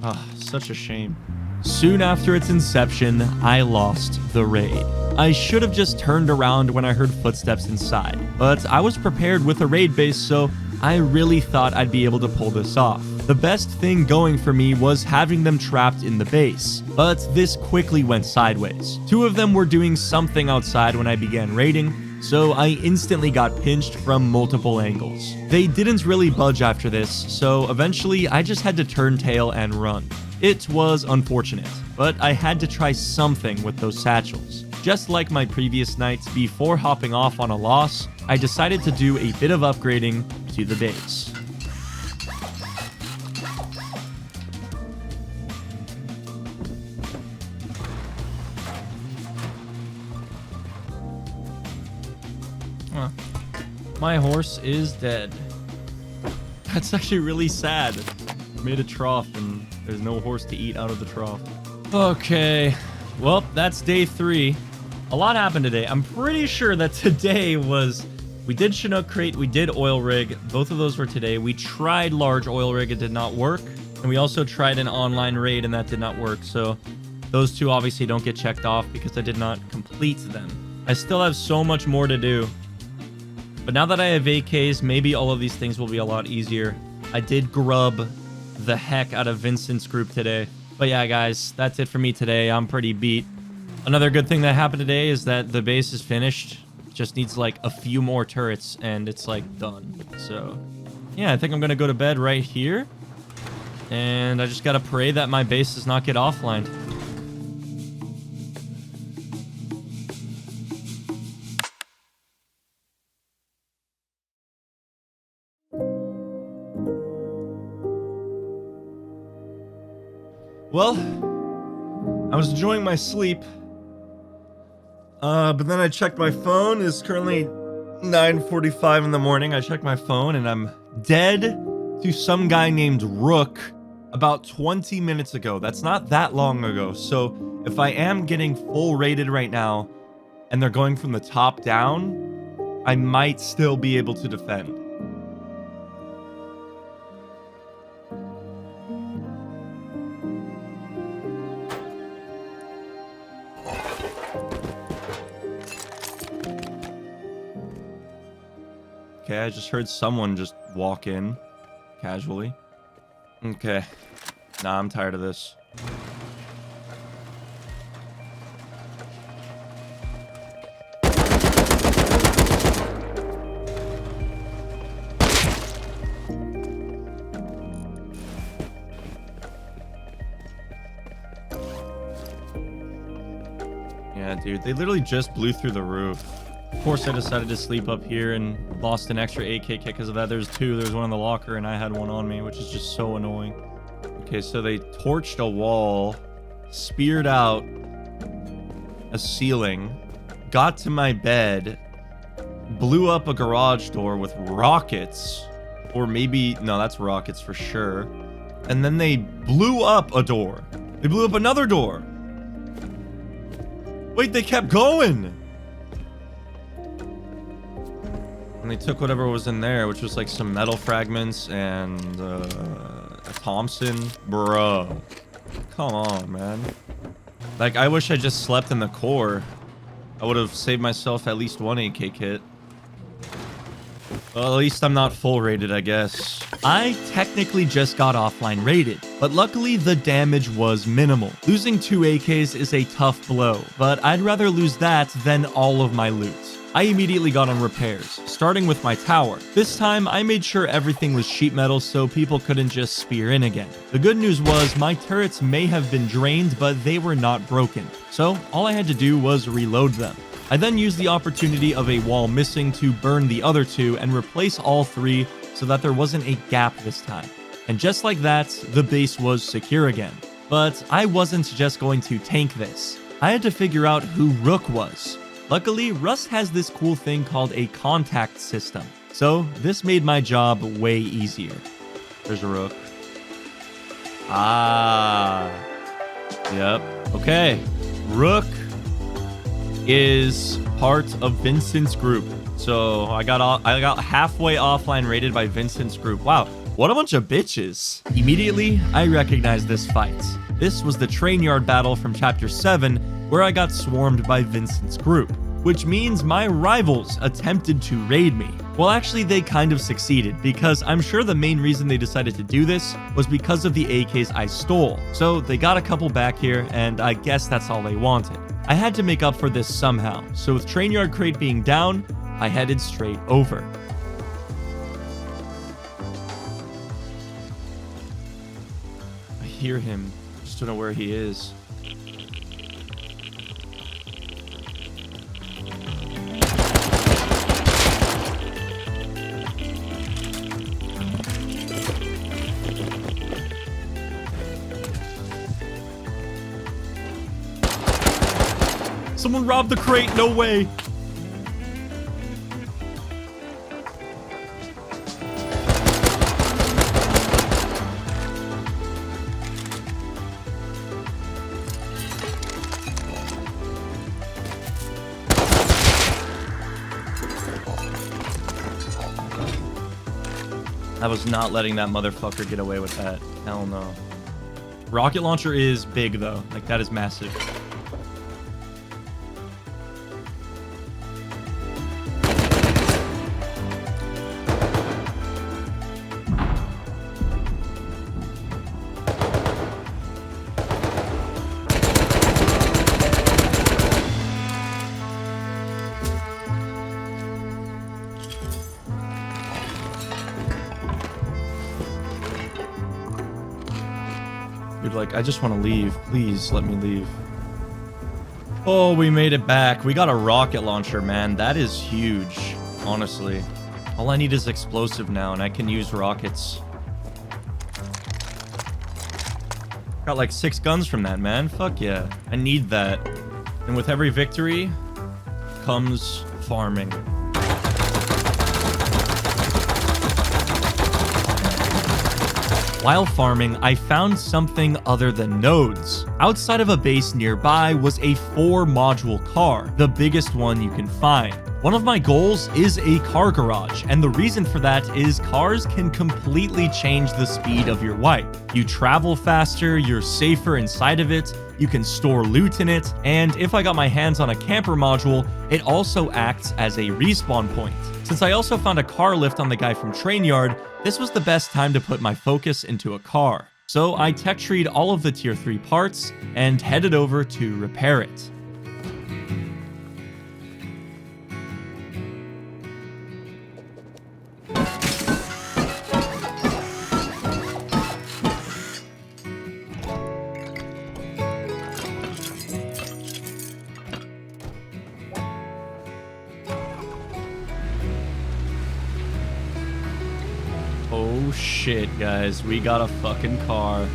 Ah, such a shame. Soon after its inception, I lost the raid. I should have just turned around when I heard footsteps inside, but I was prepared with a raid base, so I really thought I'd be able to pull this off. The best thing going for me was having them trapped in the base, but this quickly went sideways. 2 of them were doing something outside when I began raiding, so I instantly got pinched from multiple angles. They didn't really budge after this, so eventually I just had to turn tail and run. It was unfortunate, but I had to try something with those satchels. Just like my previous nights, before hopping off on a loss, I decided to do a bit of upgrading to the base. My horse is dead. That's actually really sad. I made a trough and there's no horse to eat out of the trough. Okay, well, that's day 3. A lot happened today. I'm pretty sure that today was... We did Chinook crate, we did oil rig. Both of those were today. We tried large oil rig, it did not work. And we also tried an online raid and that did not work. So those 2 obviously don't get checked off because I did not complete them. I still have so much more to do. But now that I have AKs, maybe all of these things will be a lot easier. I did grub the heck out of Vincent's group today. But yeah, guys, that's it for me today. I'm pretty beat. Another good thing that happened today is that the base is finished. Just needs like a few more turrets and it's like done. So yeah, I think I'm gonna go to bed right here. And I just gotta pray that my base does not get offlined. Well, I was enjoying my sleep, but then I checked my phone. It's currently 9:45 in the morning. I checked my phone and I'm dead to some guy named Rook about 20 minutes ago. That's not that long ago. So if I am getting full rated right now and they're going from the top down, I might still be able to defend. Okay, I just heard someone just walk in casually. Okay. Nah, I'm tired of this. Yeah, dude, they literally just blew through the roof. Of course, I decided to sleep up here and lost an extra AK kit because of that. There's 2. There's one in the locker and I had one on me, which is just so annoying. Okay, so they torched a wall, speared out a ceiling, got to my bed, blew up a garage door with rockets, or maybe, no, that's rockets for sure. And then they blew up a door. They blew up another door. Wait, they kept going. And they took whatever was in there, which was like some metal fragments and a Thompson. Bro. Come on, man. Like, I wish I just slept in the core. I would have saved myself at least 1 AK kit. Well, at least I'm not full rated, I guess. I technically just got offline rated, but luckily the damage was minimal. Losing 2 AKs is a tough blow, but I'd rather lose that than all of my loot. I immediately got on repairs, starting with my tower. This time, I made sure everything was sheet metal so people couldn't just spear in again. The good news was my turrets may have been drained, but they were not broken. So all I had to do was reload them. I then used the opportunity of a wall missing to burn the other 2 and replace all 3 so that there wasn't a gap this time. And just like that, the base was secure again. But I wasn't just going to tank this. I had to figure out who Rook was. Luckily, Rust has this cool thing called a contact system, so this made my job way easier. There's a Rook. Ah. Yep. Okay. Rook is part of Vincent's group. So I got halfway offline rated by Vincent's group. Wow. What a bunch of bitches. Immediately, I recognized this fight. This was the train yard battle from Chapter 7, where I got swarmed by Vincent's group, which means my rivals attempted to raid me. Well, actually, they kind of succeeded, because I'm sure the main reason they decided to do this was because of the AKs I stole. So they got a couple back here, and I guess that's all they wanted. I had to make up for this somehow, so with train yard crate being down, I headed straight over. I hear him, just don't know where he is. Someone robbed the crate, no way. I was not letting that motherfucker get away with that. Hell no. Rocket launcher is big though. Like, that is massive. Dude, like, I just want to leave. Please let me leave. Oh, we made it back. We got a rocket launcher, man. That is huge, honestly. All I need is explosive now, and I can use rockets. Got like 6 guns from that, man. Fuck yeah. I need that. And with every victory comes farming. While farming, I found something other than nodes. Outside of a base nearby was a 4-module car, the biggest one you can find. One of my goals is a car garage, and the reason for that is cars can completely change the speed of your wipe. You travel faster, you're safer inside of it, you can store loot in it, and if I got my hands on a camper module, it also acts as a respawn point. Since I also found a car lift on the guy from Train Yard, this was the best time to put my focus into a car. So I tech treed all of the tier 3 parts and headed over to repair it. Oh shit, guys, we got a fucking car.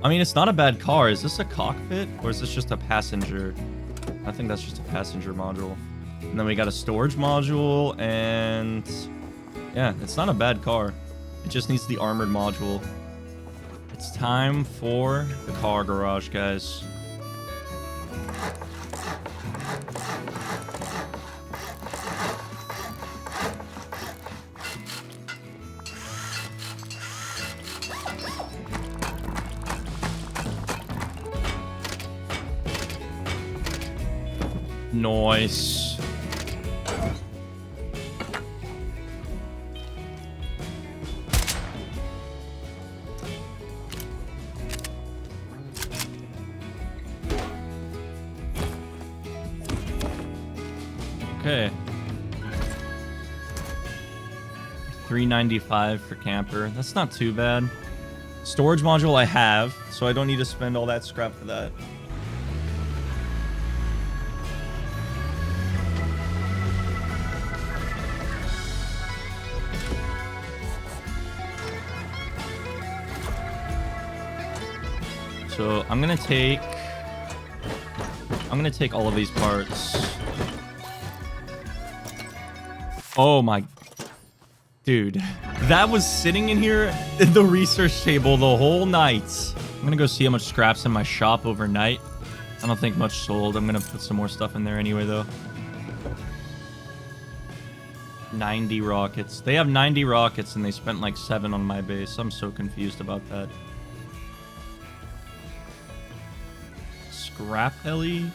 I mean, it's not a bad car. Is this a cockpit or is this just a passenger? I think that's just a passenger module. And then we got a storage module, and yeah, it's not a bad car. It just needs the armored module. It's time for the car garage, guys. Nice. Okay. $395 for camper. That's not too bad. Storage module I have, so I don't need to spend all that scrap for that. So I'm gonna take all of these parts. Oh my dude, that was sitting in here in the research table the whole night. I'm gonna go see how much scrap's in my shop overnight, I don't think much sold. I'm gonna put some more stuff in there anyway, though. 90 rockets. They have 90 rockets, and they spent like 7 on my base. I'm so confused about that. Scrap heli?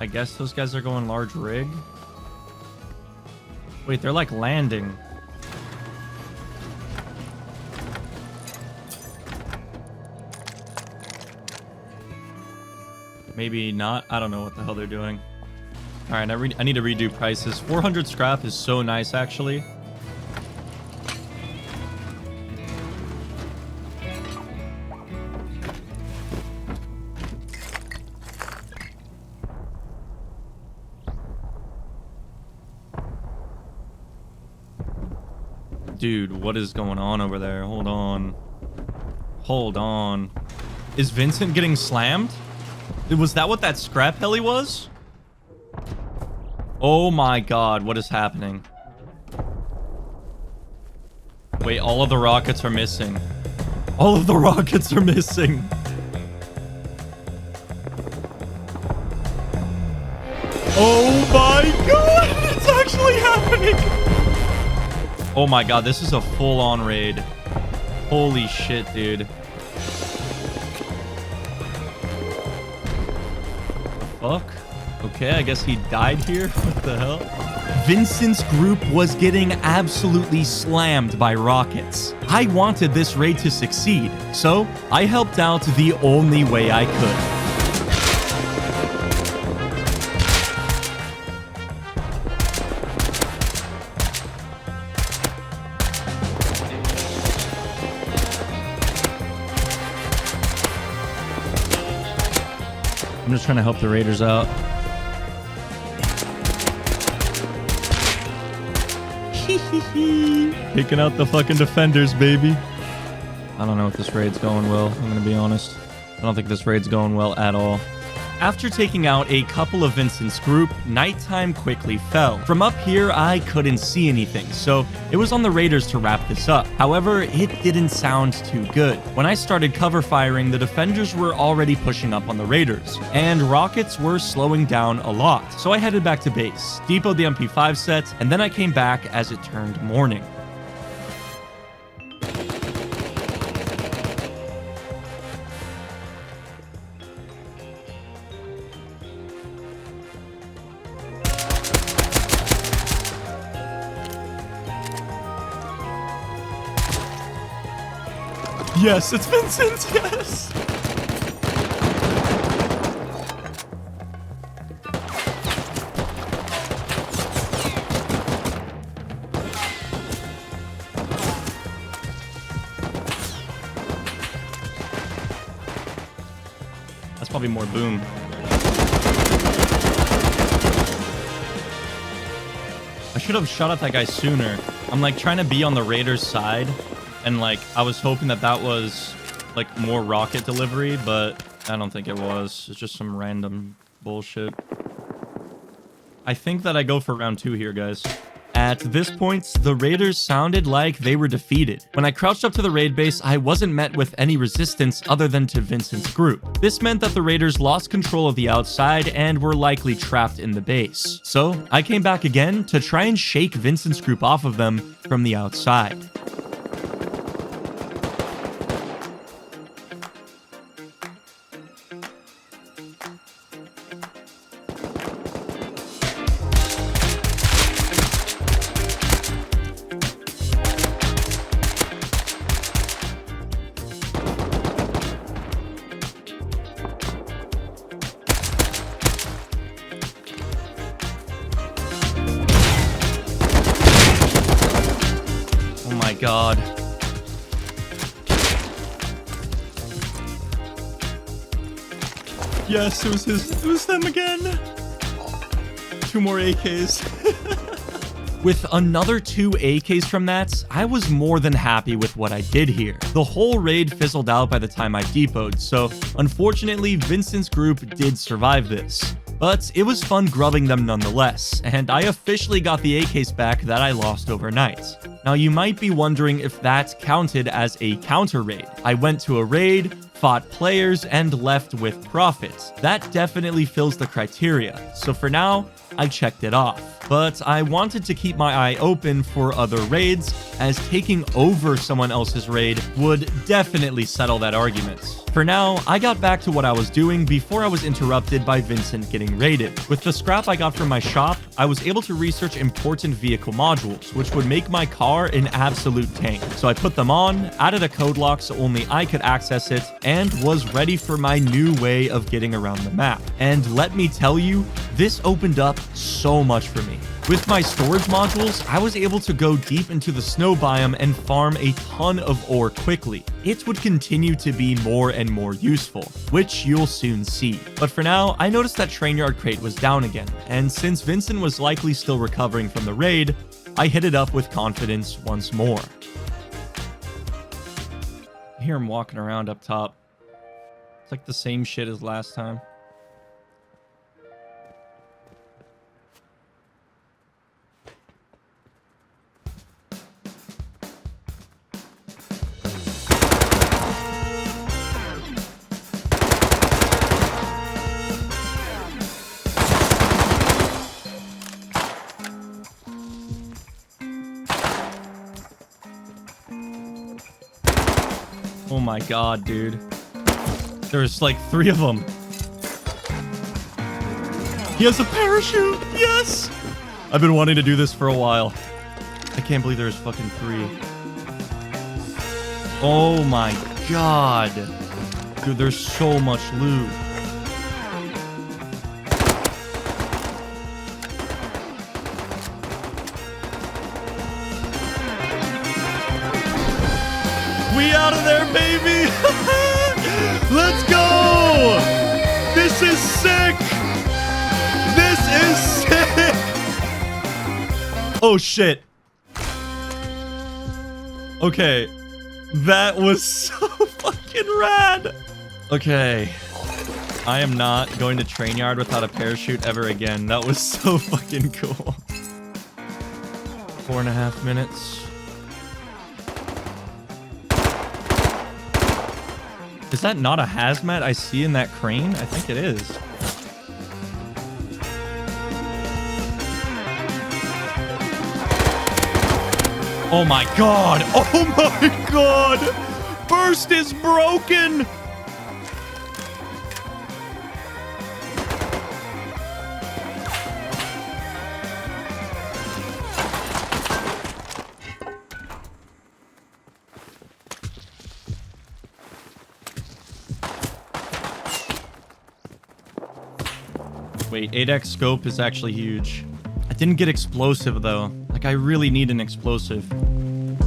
I guess those guys are going large rig. Wait, they're like landing. Maybe not. I don't know what the hell they're doing. All right, I need to redo prices. 400 scrap is so nice, actually. Dude, what is going on over there? Hold on. Hold on. Is Vincent getting slammed? Was that what that scrap heli was? Oh my god, what is happening? Wait, all of the rockets are missing. All of the rockets are missing. Oh my god, it's actually happening. Oh my god, this is a full-on raid. Holy shit, dude. Fuck. Okay, I guess he died here. What the hell? Vincent's group was getting absolutely slammed by rockets. I wanted this raid to succeed, so I helped out the only way I could. I'm just trying to help the raiders out. Picking out the fucking defenders, baby. I don't know if this raid's going well. I'm gonna be honest. I don't think this raid's going well at all. After taking out a couple of Vincent's group, nighttime quickly fell. From up here, I couldn't see anything, so it was on the raiders to wrap this up. However, it didn't sound too good. When I started cover firing, the defenders were already pushing up on the raiders, and rockets were slowing down a lot. So I headed back to base, depoted the MP5 set, and then I came back as it turned morning. Yes, it's Vincent, yes! That's probably more boom. I should have shot at that guy sooner. I'm like trying to be on the Raiders' side. And like, I was hoping that that was like more rocket delivery, but I don't think it was. It's just some random bullshit. I think that I go for round 2 here, guys. At this point, the raiders sounded like they were defeated. When I crouched up to the raid base, I wasn't met with any resistance other than to Vincent's group. This meant that the raiders lost control of the outside and were likely trapped in the base. So I came back again to try and shake Vincent's group off of them from the outside. God. Yes, it was them again. 2 more AKs. With another 2 AKs from that, I was more than happy with what I did here. The whole raid fizzled out by the time I depoted, so unfortunately Vincent's group did survive this. But it was fun grubbing them nonetheless, and I officially got the AKs back that I lost overnight. Now, you might be wondering if that counted as a counter raid. I went to a raid, fought players, and left with profits. That definitely fills the criteria. So for now, I checked it off. But I wanted to keep my eye open for other raids, as taking over someone else's raid would definitely settle that argument. For now, I got back to what I was doing before I was interrupted by Vincent getting raided. With the scrap I got from my shop, I was able to research important vehicle modules, which would make my car an absolute tank. So I put them on, added a code lock so only I could access it, and was ready for my new way of getting around the map. And let me tell you, this opened up so much for me. With my storage modules, I was able to go deep into the snow biome and farm a ton of ore quickly. It would continue to be more and more useful, which you'll soon see. But for now, I noticed that Trainyard Crate was down again, and since Vincent was likely still recovering from the raid, I hit it up with confidence once more. I hear him walking around up top. It's like the same shit as last time. Oh my god, dude. There's like 3 of them. He has a parachute! Yes! I've been wanting to do this for a while. I can't believe there's fucking 3. Oh my god. Dude, there's so much loot. We out of there, baby! Let's go! This is sick! This is sick! Oh, shit. Okay. That was so fucking rad! Okay. I am not going to train yard without a parachute ever again. That was so fucking cool. 4.5 minutes. Is that not a hazmat I see in that crane? I think it is. Oh my god! Oh my god! Burst is broken! Wait, 8x scope is actually huge. I didn't get explosive though. Like, I really need an explosive.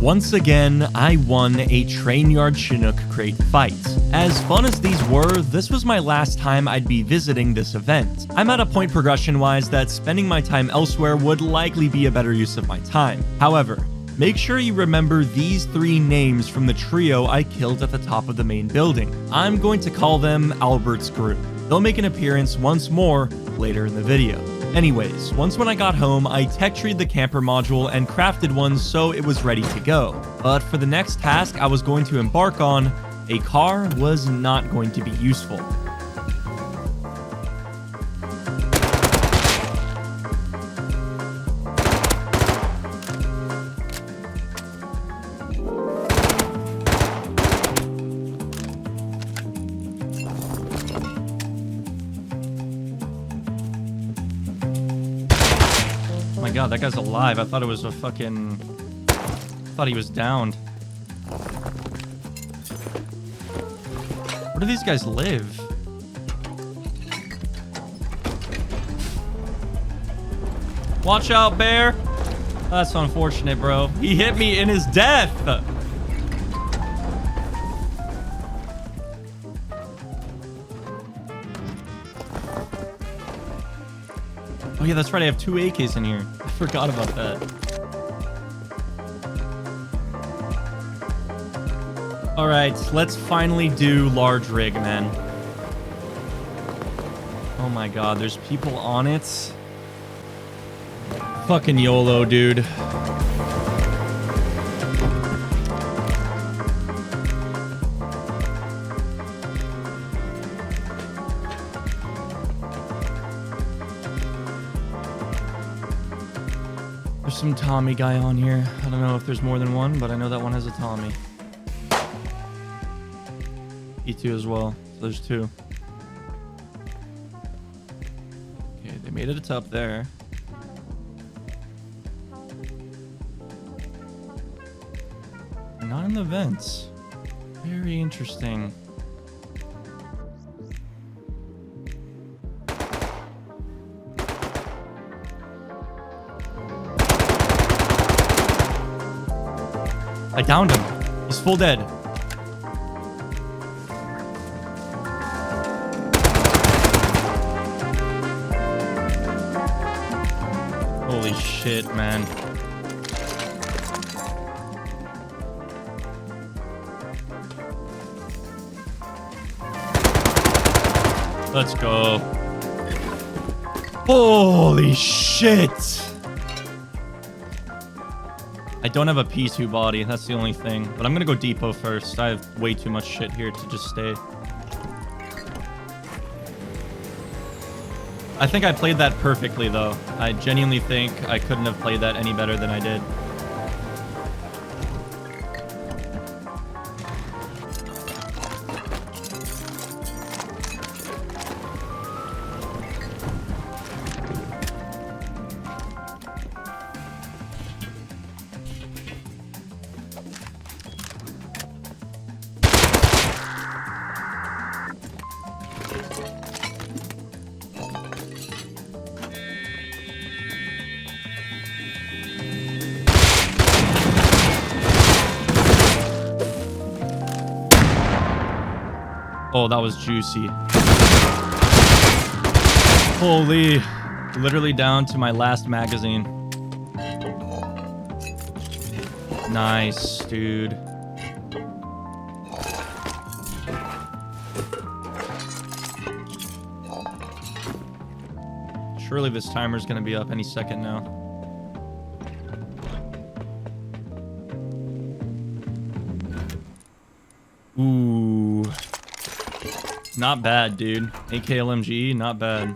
Once again, I won a Trainyard Chinook crate fight. As fun as these were, this was my last time I'd be visiting this event. I'm at a point progression-wise that spending my time elsewhere would likely be a better use of my time. However, make sure you remember these 3 names from the trio I killed at the top of the main building. I'm going to call them Albert's group. They'll make an appearance once more later in the video. Anyways, once when I got home, I tech treed the camper module and crafted one so it was ready to go. But for the next task I was going to embark on, a car was not going to be useful. Oh my god, that guy's alive. I thought it was a fucking... I thought he was downed. Where do these guys live? Watch out, bear! That's unfortunate, bro. He hit me in his death! Oh yeah, that's right. I have 2 AKs in here. I forgot about that. All right, let's finally do large rig, man. Oh my god, there's people on it. Fucking YOLO, dude. There's some Tommy guy on here. I don't know if there's more than one, but I know that one has a Tommy. E2 as well. So there's 2. Okay, they made it up there. Not in the vents. Very interesting. I downed him. He's full dead. Holy shit, man. Let's go. Holy shit. I don't have a P2 body. That's the only thing. But I'm going to go depot first. I have way too much shit here to just stay. I think I played that perfectly, though. I genuinely think I couldn't have played that any better than I did. Oh, that was juicy. Holy. Literally down to my last magazine. Nice, dude. Surely this timer's gonna be up any second now. Ooh. Not bad, dude. AK LMG, not bad.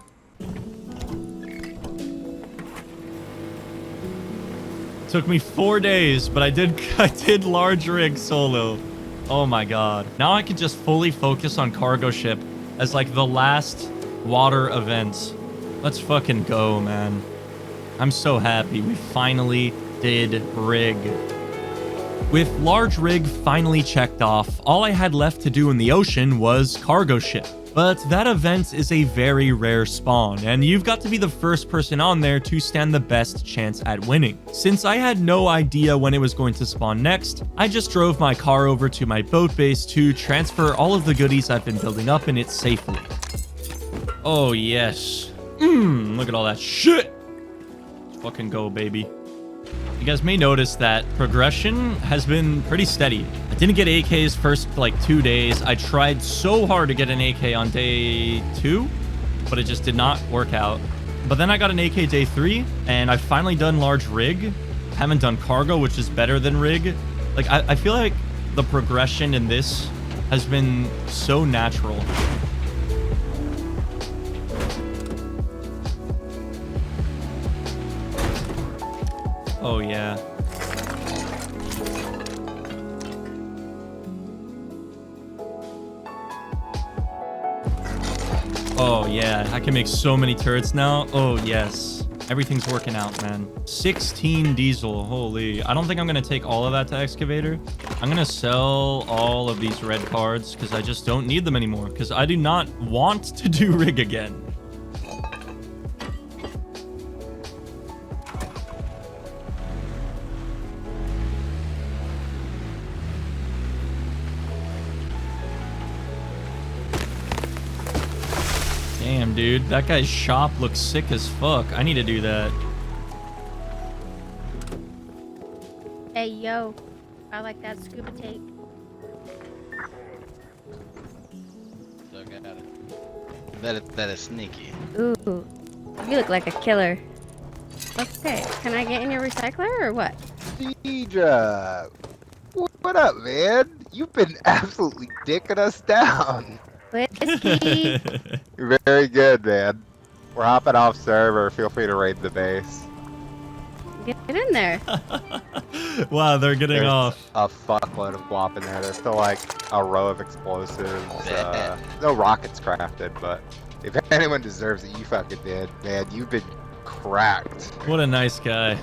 Took me 4 days, but I did large rig solo. Oh my god. Now I can just fully focus on cargo ship as like the last water events. Let's fucking go, man. I'm so happy we finally did rig. With large rig finally checked off, all I had left to do in the ocean was cargo ship. But that event is a very rare spawn, and you've got to be the first person on there to stand the best chance at winning. Since I had no idea when it was going to spawn next, I just drove my car over to my boat base to transfer all of the goodies I've been building up in it safely. Oh yes. Look at all that shit. Let's fucking go, baby. You guys may notice that progression has been pretty steady. I didn't get AKs first like 2 days. I tried so hard to get an AK on day 2, but it just did not work out. But then I got an AK day 3, and I've finally done large rig. Haven't done cargo, which is better than rig. Like, I feel like the progression in this has been so natural. Oh, yeah. Oh, yeah. I can make so many turrets now. Oh, yes. Everything's working out, man. 16 diesel. Holy. I don't think I'm going to take all of that to excavator. I'm going to sell all of these red cards because I just don't need them anymore because I do not want to do rig again. Damn, dude. That guy's shop looks sick as fuck. I need to do that. Hey, yo. I like that scuba take. So good. That is sneaky. Ooh. You look like a killer. Okay. Can I get in your recycler or what? Deidre! What up, man? You've been absolutely dicking us down. Whiskey. Very good, man. We're hopping off server. Feel free to raid the base. Get in there. Wow, they're getting There's off. a fuckload of guap in there. There's still like a row of explosives. No rockets crafted, but if anyone deserves it, you fucking did, man. You've been cracked. What a nice guy.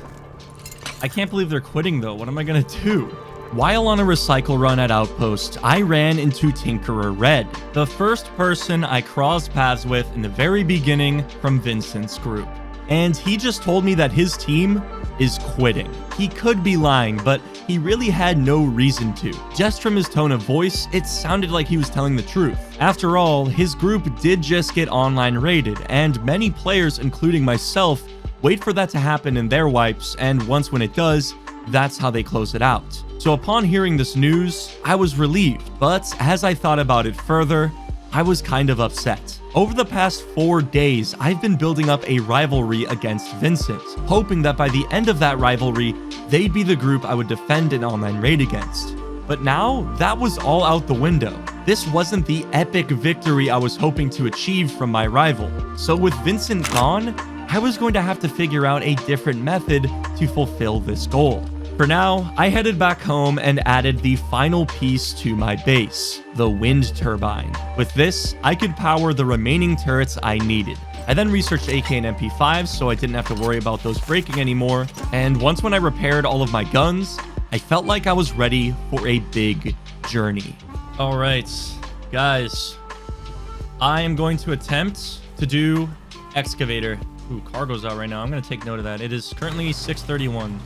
I can't believe they're quitting though. What am I gonna do? While on a recycle run at Outpost, I ran into Tinkerer Red, the first person I crossed paths with in the very beginning from Vincent's group. And he just told me that his team is quitting. He could be lying, but he really had no reason to. Just from his tone of voice, it sounded like he was telling the truth. After all, his group did just get online raided, and many players, including myself, wait for that to happen in their wipes, and once when it does, that's how they close it out. So upon hearing this news, I was relieved, but as I thought about it further, I was kind of upset. Over the past 4 days, I've been building up a rivalry against Vincent, hoping that by the end of that rivalry, they'd be the group I would defend an online raid against. But now, that was all out the window. This wasn't the epic victory I was hoping to achieve from my rival. So with Vincent gone, I was going to have to figure out a different method to fulfill this goal. For now, I headed back home and added the final piece to my base, the wind turbine. With this, I could power the remaining turrets I needed. I then researched AK and MP5 so I didn't have to worry about those breaking anymore, and once when I repaired all of my guns, I felt like I was ready for a big journey. All right, guys, I am going to attempt to do excavator. Ooh, cargo's out right now. I'm going to take note of that. It is currently 6:31.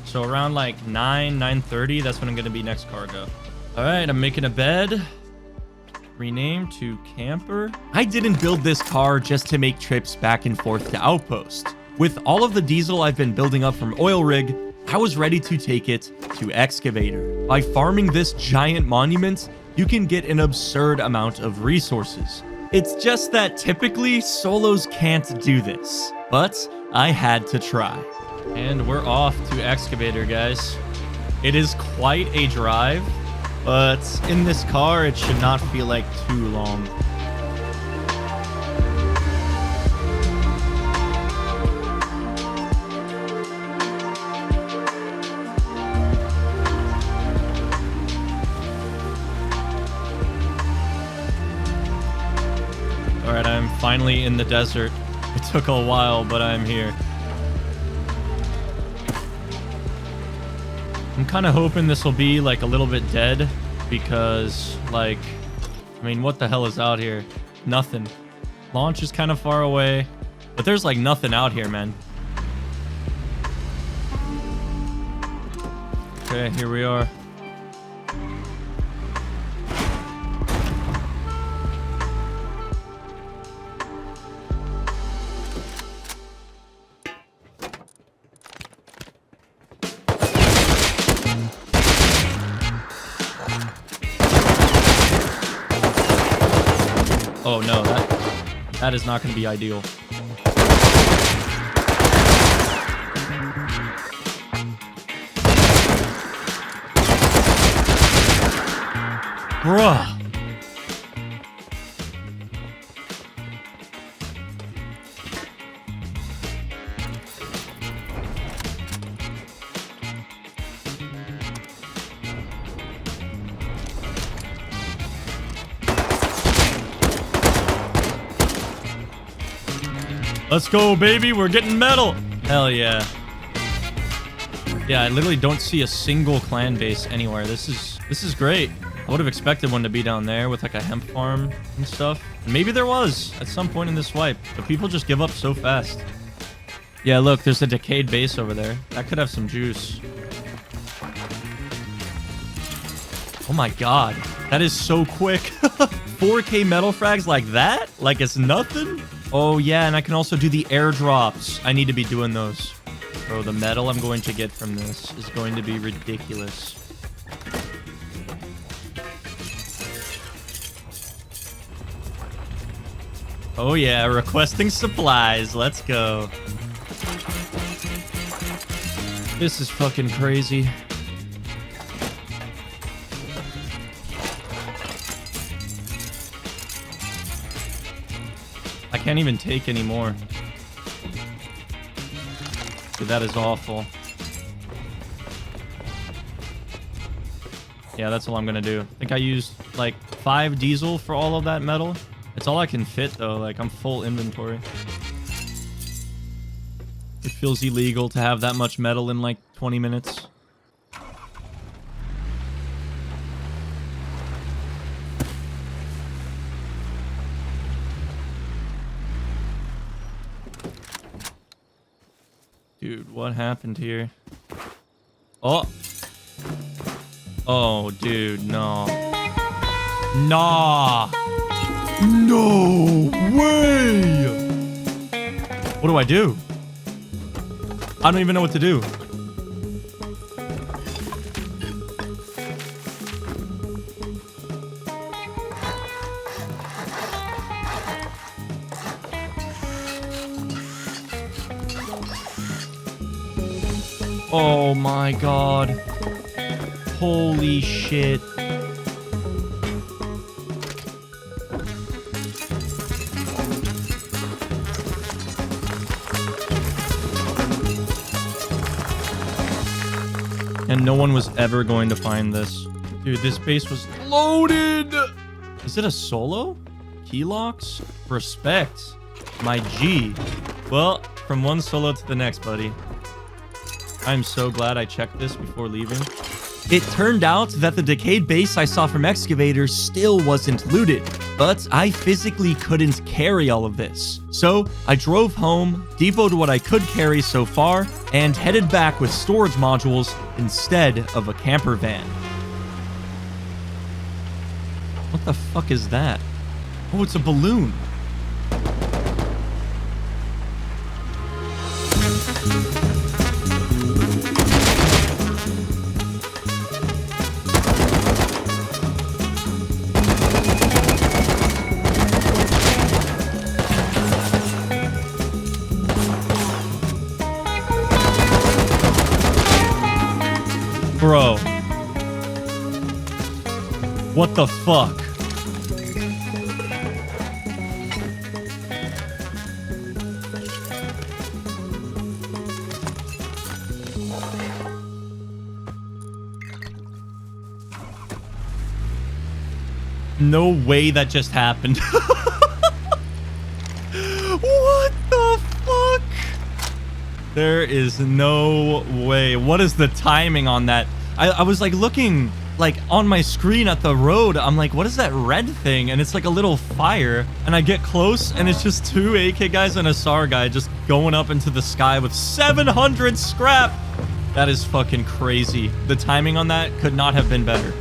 So around like 9:30, that's when I'm going to be next cargo. All right, I'm making a bed. Rename to camper. I didn't build this car just to make trips back and forth to Outpost. With all of the diesel I've been building up from Oil Rig, I was ready to take it to Excavator. By farming this giant monument, you can get an absurd amount of resources. It's just that typically solos can't do this, but I had to try. And we're off to Excavator, guys. It is quite a drive, but in this car, it should not feel like too long. All right, I'm finally in the desert. It took a while, but I'm here. I'm kind of hoping this will be like a little bit dead because, like, I mean, what the hell is out here? Nothing. Launch is kind of far away, but there's like nothing out here, man. Okay, here we are. Oh no, that is not going to be ideal. Bruh. Let's go, baby. We're getting metal. Hell yeah. Yeah, I literally don't see a single clan base anywhere. This is great. I would have expected one to be down there with like a hemp farm and stuff. And maybe there was at some point in this wipe, but people just give up so fast. Yeah, look, there's a decayed base over there. That could have some juice. Oh my god. That is so quick. 4K metal frags like that? Like it's nothing? Oh yeah, and I can also do the airdrops. I need to be doing those. Bro, the metal I'm going to get from this is going to be ridiculous. Oh yeah, requesting supplies. Let's go. This is fucking crazy. I can't even take any more. Dude, that is awful. Yeah, that's all I'm gonna do. I think I used like 5 diesel for all of that metal. It's all I can fit though. Like, I'm full inventory. It feels illegal to have that much metal in like 20 minutes. Dude, what happened here? Oh. Oh, dude, no. Nah. No way. What do I do? I don't even know what to do. Oh my god. Holy shit. And no one was ever going to find this. Dude, this base was loaded. Is it a solo? Key locks? Respect. My G. Well, from one solo to the next, buddy. I'm so glad I checked this before leaving. It turned out that the decayed base I saw from excavators still wasn't looted, but I physically couldn't carry all of this. So I drove home, depoted what I could carry so far, and headed back with storage modules instead of a camper van. What the fuck is that? Oh, it's a balloon. Bro. What the fuck? No way that just happened. What the fuck? There is no way. What is the timing on that? I was like looking like on my screen at the road. I'm like, what is that red thing? And it's like a little fire. And I get close and it's just 2 AK guys and a SAR guy just going up into the sky with 700 scrap. That is fucking crazy. The timing on that could not have been better.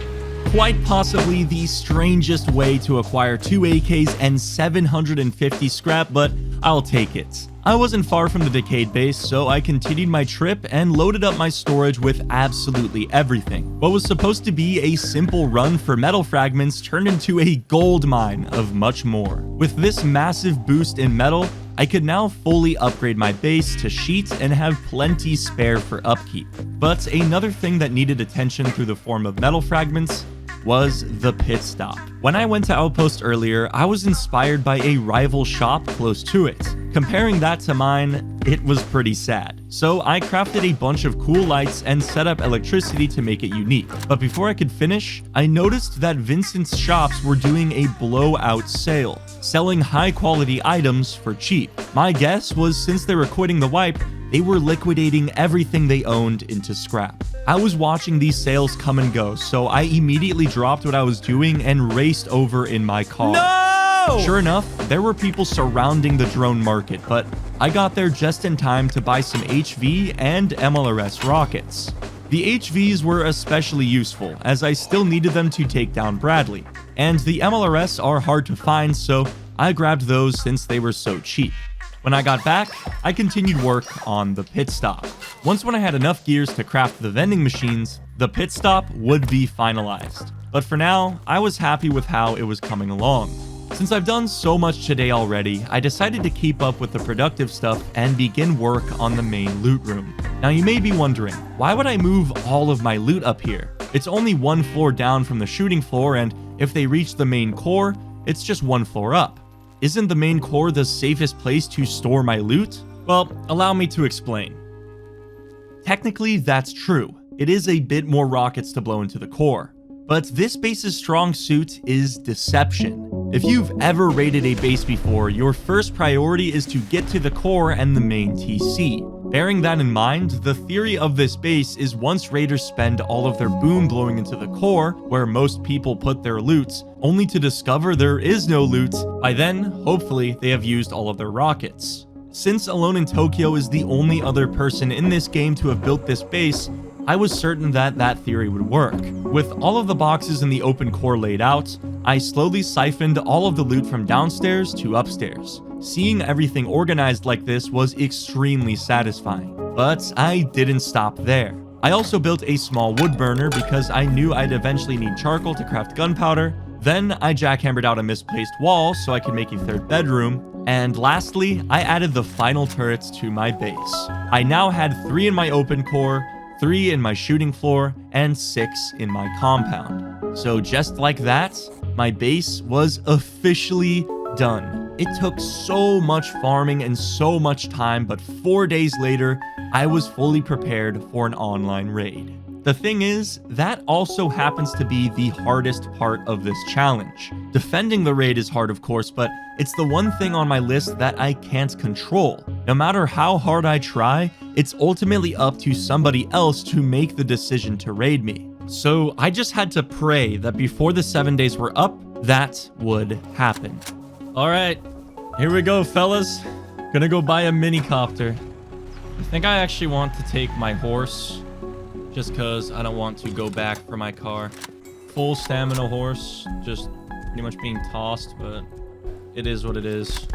Quite possibly the strangest way to acquire 2 AKs and 750 scrap, but I'll take it. I wasn't far from the decayed base, so I continued my trip and loaded up my storage with absolutely everything. What was supposed to be a simple run for metal fragments turned into a gold mine of much more. With this massive boost in metal, I could now fully upgrade my base to sheet and have plenty spare for upkeep. But another thing that needed attention through the form of metal fragments was the pit stop. When I went to Outpost earlier, I was inspired by a rival shop close to it. Comparing that to mine, it was pretty sad. So I crafted a bunch of cool lights and set up electricity to make it unique. But before I could finish, I noticed that Vincent's shops were doing a blowout sale, selling high quality items for cheap. My guess was since they were quitting the wipe, they were liquidating everything they owned into scrap. I was watching these sales come and go, so I immediately dropped what I was doing and raced over in my car. No! Sure enough, there were people surrounding the drone market, but I got there just in time to buy some HV and MLRS rockets. The HVs were especially useful, as I still needed them to take down Bradley, and the MLRS are hard to find, so I grabbed those since they were so cheap. When I got back, I continued work on the pit stop. Once when I had enough gears to craft the vending machines, the pit stop would be finalized. But for now, I was happy with how it was coming along. Since I've done so much today already, I decided to keep up with the productive stuff and begin work on the main loot room. Now you may be wondering, why would I move all of my loot up here? It's only 1 floor down from the shooting floor, and if they reach the main core, it's just 1 floor up. Isn't the main core the safest place to store my loot? Well, allow me to explain. Technically, that's true. It is a bit more rockets to blow into the core. But this base's strong suit is deception. If you've ever raided a base before, your first priority is to get to the core and the main TC. Bearing that in mind, the theory of this base is once raiders spend all of their boom blowing into the core, where most people put their loot, only to discover there is no loot, by then, hopefully, they have used all of their rockets. Since Alone in Tokyo is the only other person in this game to have built this base, I was certain that that theory would work. With all of the boxes in the open core laid out, I slowly siphoned all of the loot from downstairs to upstairs. Seeing everything organized like this was extremely satisfying. But I didn't stop there. I also built a small wood burner because I knew I'd eventually need charcoal to craft gunpowder. Then I jackhammered out a misplaced wall so I could make a third bedroom. And lastly, I added the final turrets to my base. I now had 3 in my open core, 3 in my shooting floor, and 6 in my compound. So just like that, my base was officially done. It took so much farming and so much time, but 4 days later, I was fully prepared for an online raid. The thing is, that also happens to be the hardest part of this challenge. Defending the raid is hard, of course, but it's the one thing on my list that I can't control. No matter how hard I try, it's ultimately up to somebody else to make the decision to raid me. So I just had to pray that before the 7 days were up, that would happen. All right, here we go, fellas. Gonna go buy a mini copter. I think I actually want to take my horse, just because I don't want to go back for my car. Full stamina horse, just pretty much being tossed, but it is what it is.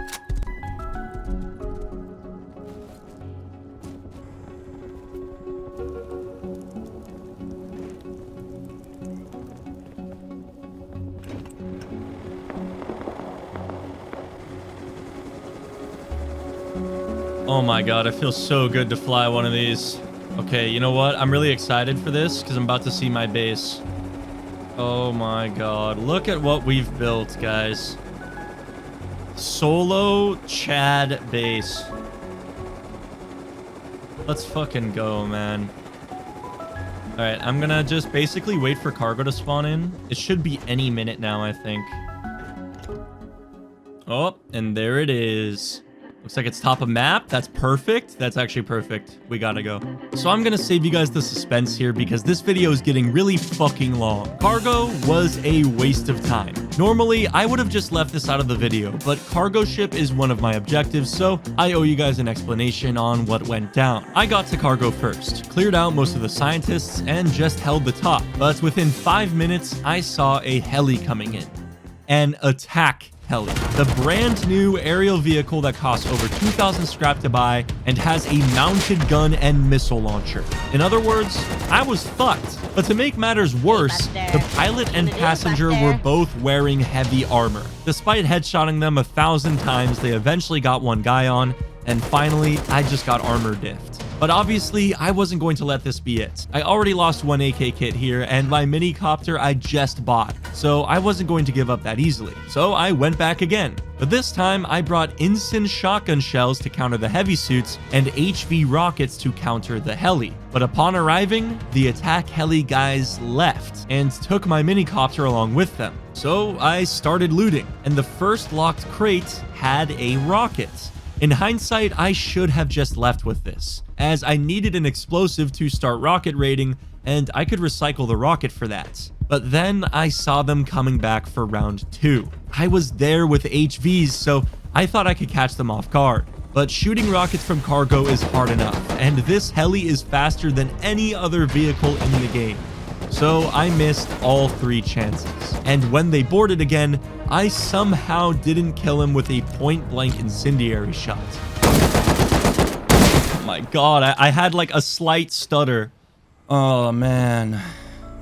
Oh my god, it feels so good to fly one of these. Okay, you know what? I'm really excited for this because I'm about to see my base. Oh my god. Look at what we've built, guys. Solo Chad base. Let's fucking go, man. Alright, I'm gonna just basically wait for cargo to spawn in. It should be any minute now, I think. Oh, and there it is. Looks like it's top of map. That's perfect. That's actually perfect. We gotta go. So I'm gonna save you guys the suspense here because this video is getting really fucking long. Cargo was a waste of time. Normally, I would have just left this out of the video, but cargo ship is one of my objectives, so I owe you guys an explanation on what went down. I got to cargo first, cleared out most of the scientists, and just held the top. But within 5 minutes, I saw a heli coming in. An attack heli. The brand new aerial vehicle that costs over 2,000 scrap to buy and has a mounted gun and missile launcher. In other words, I was fucked. But to make matters worse, the pilot and passenger were both wearing heavy armor. Despite headshotting them 1,000 times, they eventually got one guy on, and finally, I just got armor diffed. But obviously, I wasn't going to let this be it. I already lost one AK kit here, and my mini copter I just bought, so I wasn't going to give up that easily. So I went back again. But this time, I brought instant shotgun shells to counter the heavy suits and HV rockets to counter the heli. But upon arriving, the attack heli guys left and took my mini copter along with them. So I started looting, and the first locked crate had a rocket. In hindsight, I should have just left with this, as I needed an explosive to start rocket raiding, and I could recycle the rocket for that. But then I saw them coming back for round 2. I was there with HVs, so I thought I could catch them off guard. But shooting rockets from cargo is hard enough, and this heli is faster than any other vehicle in the game. So I missed all 3 chances. And when they boarded again, I somehow didn't kill him with a point-blank incendiary shot. Oh my god, I had like a slight stutter. Oh man.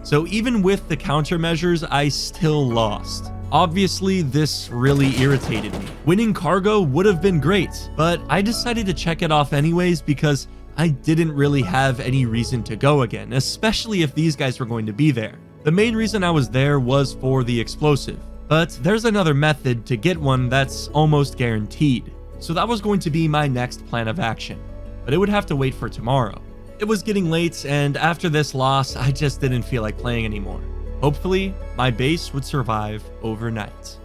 So even with the countermeasures, I still lost. Obviously, this really irritated me. Winning cargo would have been great, but I decided to check it off anyways because I didn't really have any reason to go again, especially if these guys were going to be there. The main reason I was there was for the explosive, but there's another method to get one that's almost guaranteed. So that was going to be my next plan of action, but it would have to wait for tomorrow. It was getting late, and after this loss, I just didn't feel like playing anymore. Hopefully, my base would survive overnight.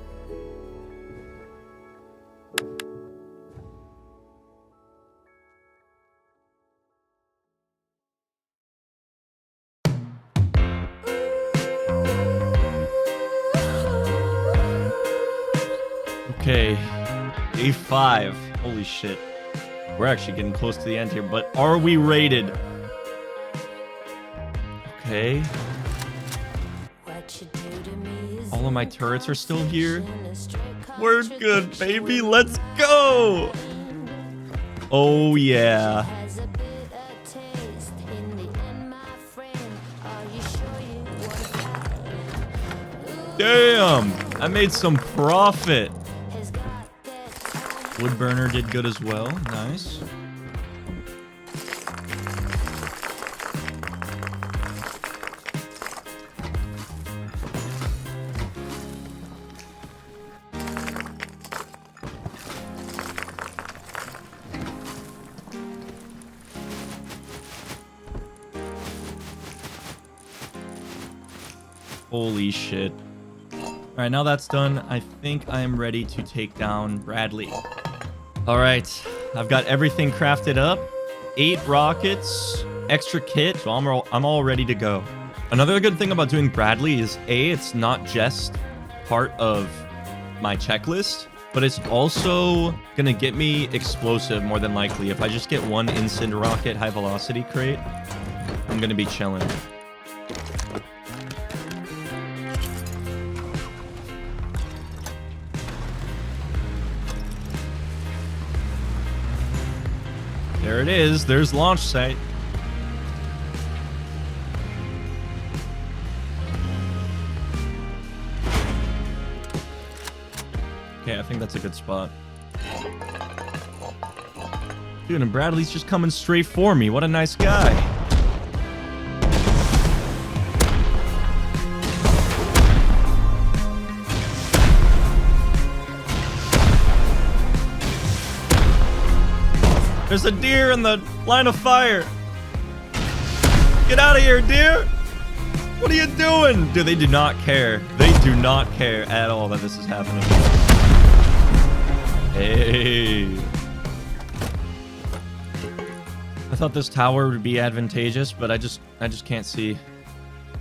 Okay, day 5. Holy shit. We're actually getting close to the end here, but are we rated? Okay. All of my turrets are still here. We're good, baby. Let's go. Oh, yeah. Damn. I made some profit. Wood burner did good as well. Nice. Holy shit. All right, now that's done, I think I am ready to take down Bradley. All right, I've got everything crafted up. 8 rockets, extra kit, so I'm all ready to go. Another good thing about doing Bradley is A, it's not just part of my checklist, but it's also gonna get me explosive more than likely. If I just get 1 instant rocket high velocity crate, I'm gonna be chilling. There it is. There's launch site. Okay, I think that's a good spot. Dude, and Bradley's just coming straight for me. What a nice guy. There's a deer in the line of fire. Get out of here, deer. What are you doing? Dude, they do not care. They do not care at all that this is happening. Hey. I thought this tower would be advantageous, but I just can't see.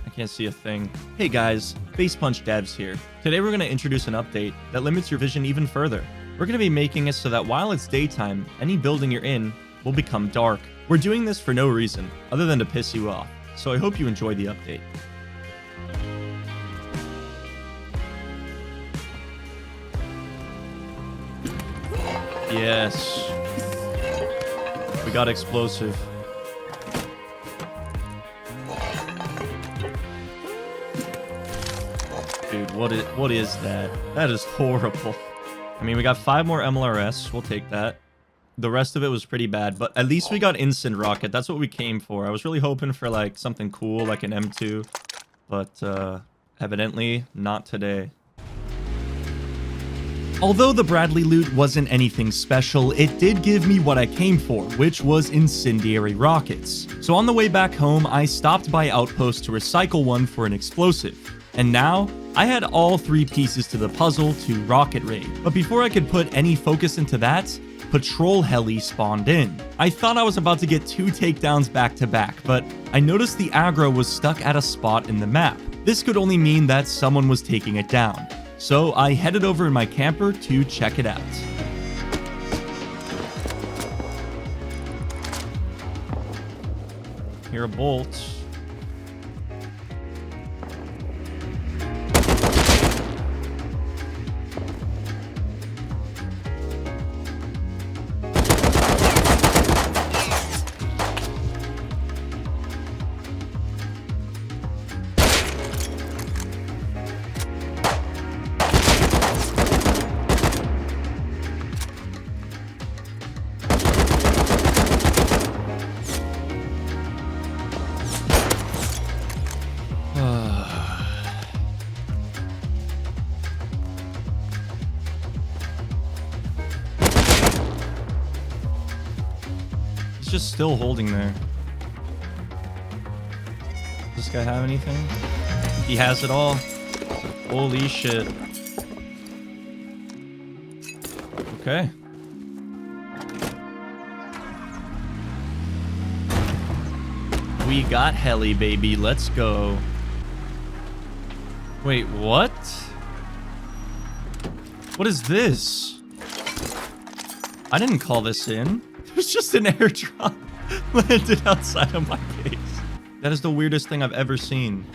I can't see a thing. Hey guys, Face Punch Devs here. Today we're going to introduce an update that limits your vision even further. We're going to be making it so that while it's daytime, any building you're in will become dark. We're doing this for no reason, other than to piss you off. So I hope you enjoy the update. Yes. We got explosive. Dude, what is that? That is horrible. I mean, we got 5 more MLRS. We'll take that. The rest of it was pretty bad, but at least we got instant rocket. That's what we came for. I was really hoping for like something cool, like an M2, but evidently not today. Although the Bradley loot wasn't anything special, it did give me what I came for, which was incendiary rockets. So on the way back home, I stopped by Outpost to recycle one for an explosive. And now, I had all 3 pieces to the puzzle to rocket raid. But before I could put any focus into that, patrol heli spawned in. I thought I was about to get 2 takedowns back to back, but I noticed the aggro was stuck at a spot in the map. This could only mean that someone was taking it down. So I headed over in my camper to check it out. Hear a bolt. Just still holding there. this guy have anything? He has it all. Holy shit. Okay. We got heli, baby. Let's go. Wait, what? What is this? I didn't call this in. There's just an airdrop landed outside of my base. That is the weirdest thing I've ever seen.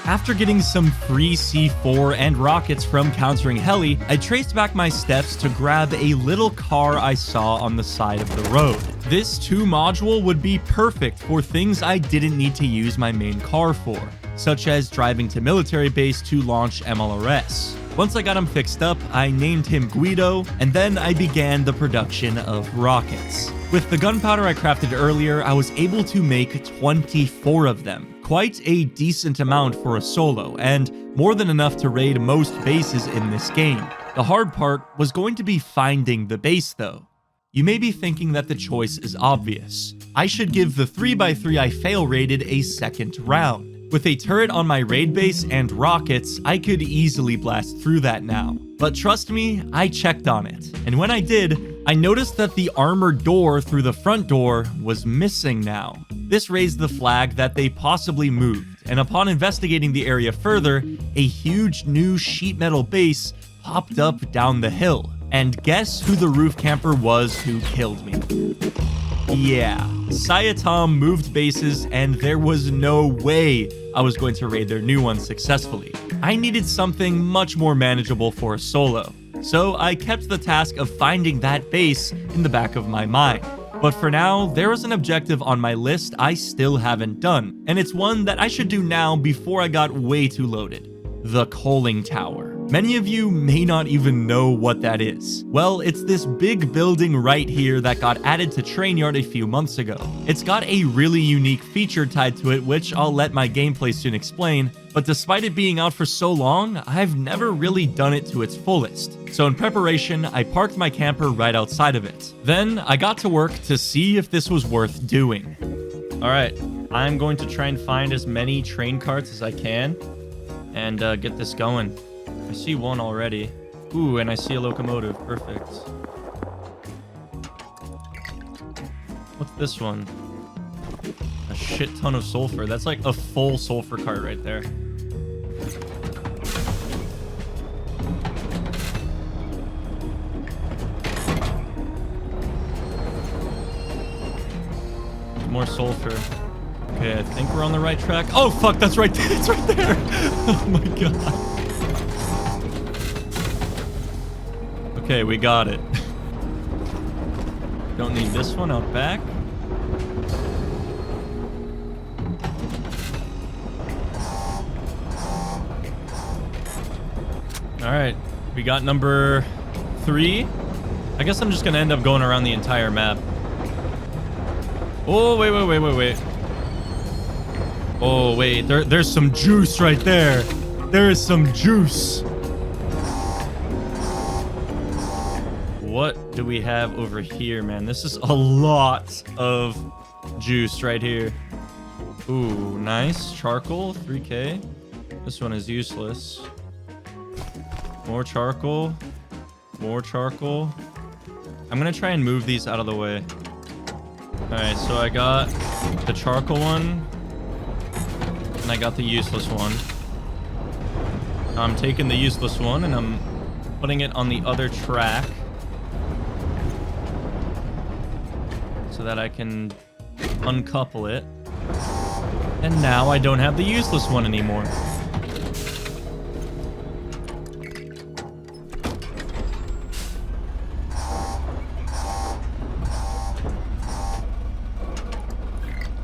After getting some free C4 and rockets from countering heli, I traced back my steps to grab a little car I saw on the side of the road. This 2-module would be perfect for things I didn't need to use my main car for, such as driving to military base to launch MLRS. Once I got him fixed up, I named him Guido, and then I began the production of rockets. With the gunpowder I crafted earlier, I was able to make 24 of them. Quite a decent amount for a solo, and more than enough to raid most bases in this game. The hard part was going to be finding the base though. You may be thinking that the choice is obvious. I should give the 3x3 I fail raided a second round. With a turret on my raid base and rockets, I could easily blast through that now. But trust me, I checked on it. And when I did, I noticed that the armored door through the front door was missing now. This raised the flag that they possibly moved, and upon investigating the area further, a huge new sheet metal base popped up down the hill. And guess who the roof camper was who killed me? Yeah, Sayatom moved bases, and there was no way I was going to raid their new one successfully. I needed something much more manageable for a solo, so I kept the task of finding that base in the back of my mind. But for now, there is an objective on my list I still haven't done, and it's one that I should do now before I got way too loaded. The coaling tower. Many of you may not even know what that is. Well, it's this big building right here that got added to Trainyard a few months ago. It's got a really unique feature tied to it, which I'll let my gameplay soon explain, but despite it being out for so long, I've never really done it to its fullest. So in preparation, I parked my camper right outside of it. Then I got to work to see if this was worth doing. All right, I'm going to try and find as many train carts as I can and get this going. I see one already. Ooh, and I see a locomotive. Perfect. What's this one? A shit ton of sulfur. That's like a full sulfur cart right there. More sulfur. Okay, I think we're on the right track. Oh, fuck, that's right there. It's right there. Oh, my God. Okay, we got it. Don't need this one out back. All right, we got number 3. I guess I'm just gonna end up going around the entire map. Oh, wait. Oh, wait, there's some juice right there. There is some juice. What do we have over here, man? This is a lot of juice right here. Ooh, nice. Charcoal, 3K. This one is useless. More charcoal. More charcoal. I'm gonna try and move these out of the way. Alright, so I got the charcoal one. And I got the useless one. I'm taking the useless one and I'm putting it on the other track. So that I can uncouple it. And now I don't have the useless one anymore.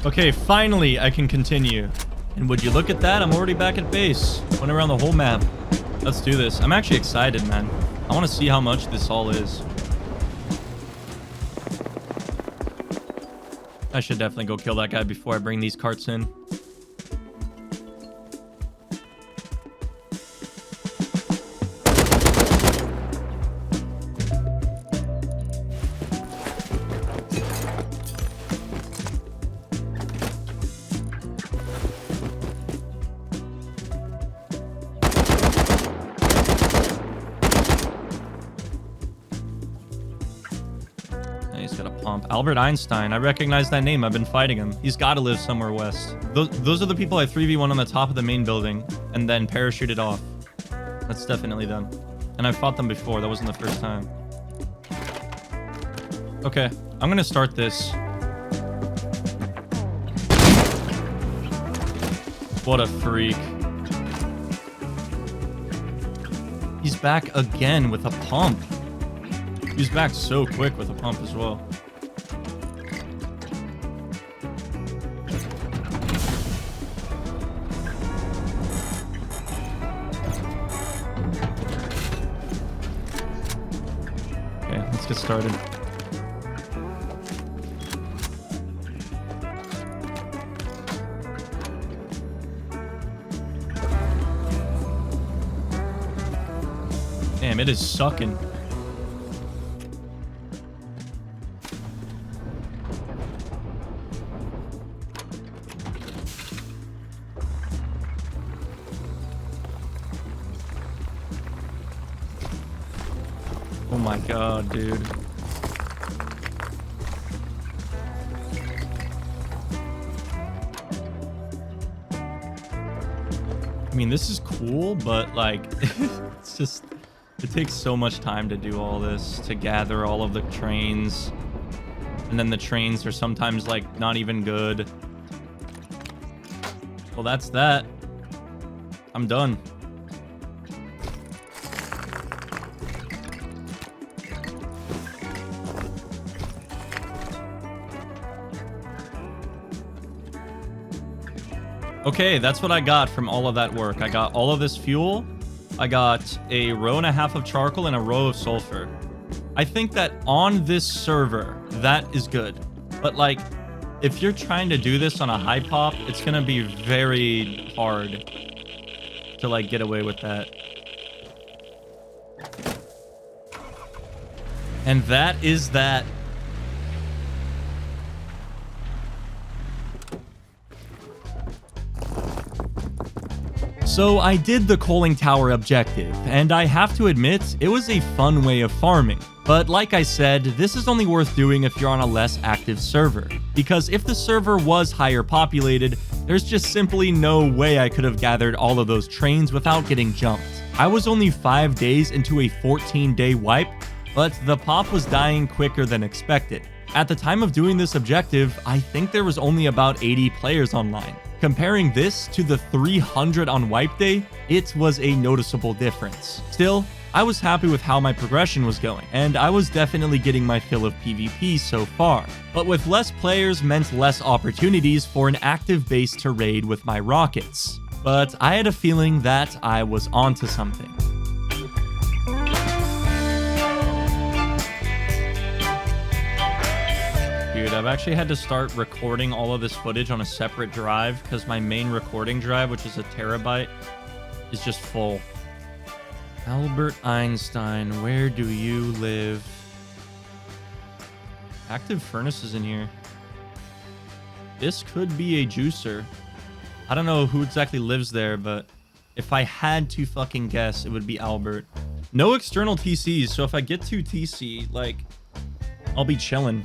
Okay, finally I can continue. And would you look at that? I'm already back at base. Went around the whole map. Let's do this. I'm actually excited, man. I want to see how much this all is. I should definitely go kill that guy before I bring these carts in. he's got a pump. Albert Einstein. I recognize that name. I've been fighting him. He's got to live somewhere west. Those are the people I 3v1 on the top of the main building and then parachuted off. That's definitely them. And I fought them before. That wasn't the first time. Okay, I'm gonna start this. What a freak. He's back again with a pump. He's back so quick with a pump as well. Okay, let's get started. Damn, it is sucking. Oh my god, dude. I mean, this is cool, but like, it's just, it takes so much time to do all this, to gather all of the trains. And then the trains are sometimes like not even good. Well, that's that. I'm done. Okay, that's what I got from all of that work. I got all of this fuel. I got a row and a half of charcoal and a row of sulfur. I think that on this server, that is good. But like, if you're trying to do this on a high pop, it's gonna be very hard to like get away with that. And that is that. So I did the coaling tower objective, and I have to admit, it was a fun way of farming. But like I said, this is only worth doing if you're on a less active server. Because if the server was higher populated, there's just simply no way I could have gathered all of those trains without getting jumped. I was only 5 days into a 14-day wipe, but the pop was dying quicker than expected. At the time of doing this objective, I think there was only about 80 players online. Comparing this to the 300 on wipe day, it was a noticeable difference. Still, I was happy with how my progression was going, and I was definitely getting my fill of PvP so far. But with less players meant less opportunities for an active base to raid with my rockets. But I had a feeling that I was onto something. Dude, I've actually had to start recording all of this footage on a separate drive because my main recording drive, which is a terabyte, is just full. Albert Einstein, where do you live? Active furnaces in here. This could be a juicer. I don't know who exactly lives there, but if I had to fucking guess, it would be Albert. No external TCs, so if I get to TC, like, I'll be chilling.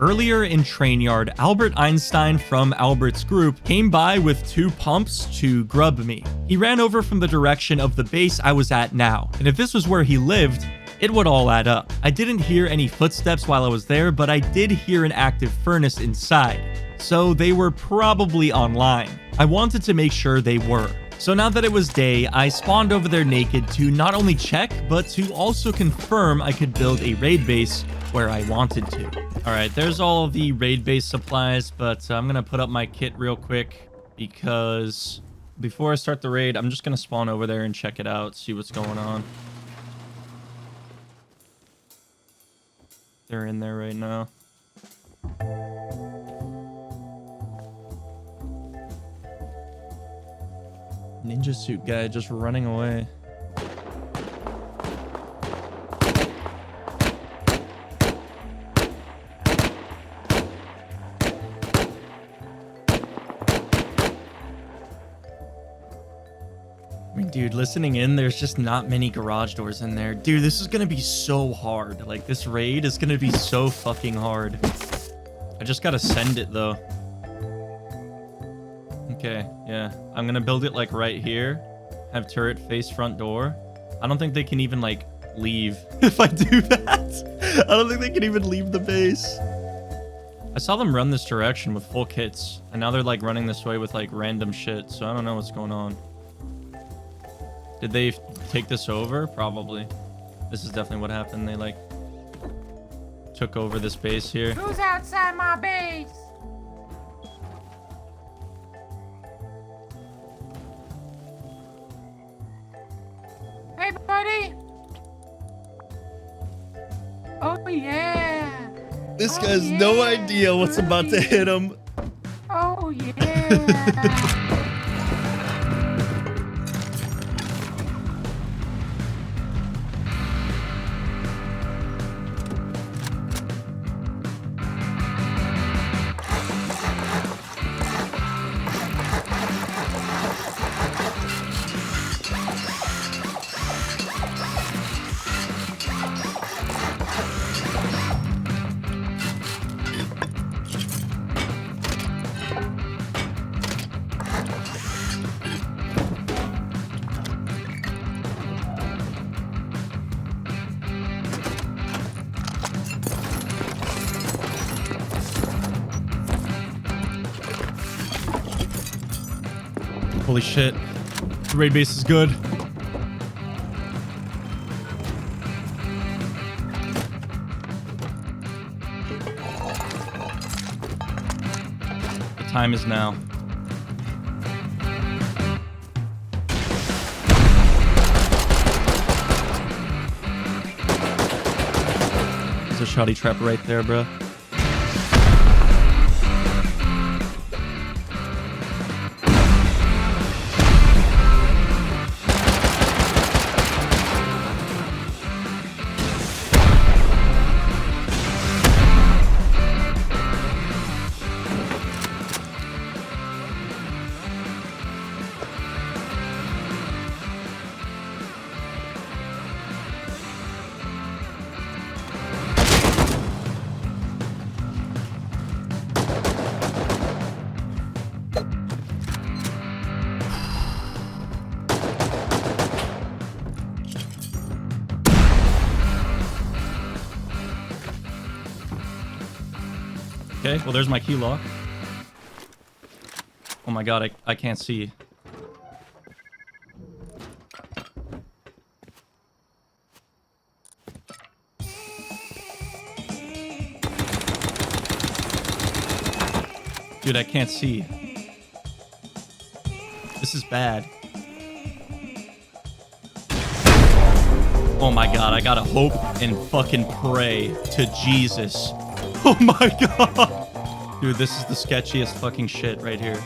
Earlier in Trainyard, Albert Einstein from Albert's group came by with 2 pumps to grub me. He ran over from the direction of the base I was at now, and if this was where he lived, it would all add up. I didn't hear any footsteps while I was there, but I did hear an active furnace inside, so they were probably online. I wanted to make sure they were. So now that it was day, I spawned over there naked to not only check, but to also confirm I could build a raid base where I wanted to. All right, there's all of the raid base supplies, but I'm gonna put up my kit real quick because before I start the raid, I'm just gonna spawn over there and check it out, see what's going on. They're in there right now. Ninja suit guy just running away. I mean, Dude, listening in, there's just not many garage doors in there. Dude, this is gonna be so hard. Like, this raid is gonna be so fucking hard. I just gotta send it, though. Okay, yeah. I'm gonna build it, like, right here. Have turret face front door. I don't think they can even, like, leave if I do that. I don't think they can even leave the base. I saw them run this direction with full kits, and now they're, like, running this way with, like, random shit, so I don't know what's going on. Did they take this over? Probably. This is definitely what happened. They, like, took over this base here. Who's outside my base? Hey, buddy. Oh, yeah. This guy's no idea what's about to hit him. Oh, yeah. Holy shit. The raid base is good. The time is now. There's a shoddy trap right there, bro. Okay, well, there's my key lock. Oh my god, I can't see. Dude, I can't see. This is bad. Oh my god, I gotta hope and fucking pray to Jesus. Oh my god! Dude, this is the sketchiest fucking shit right here.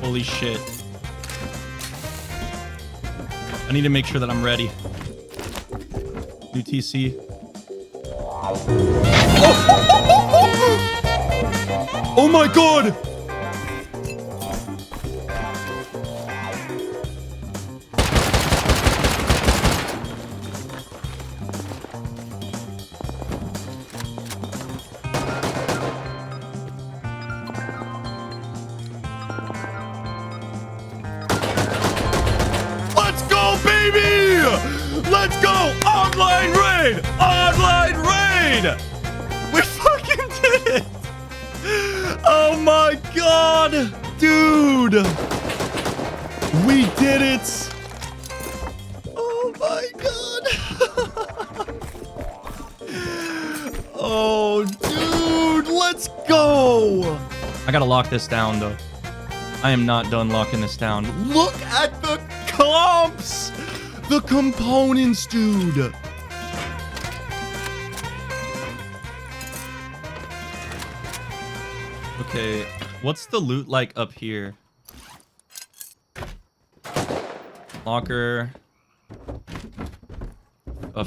Holy shit. I need to make sure that I'm ready. UTC. Oh my god! Let's go! Online raid! Online raid! We fucking did it! Oh my god! Dude! We did it! Oh my god! Oh, dude! Let's go! I gotta lock this down, though. I am not done locking this down. Look at the clumps! The components, dude. Okay, what's the loot like up here? Locker.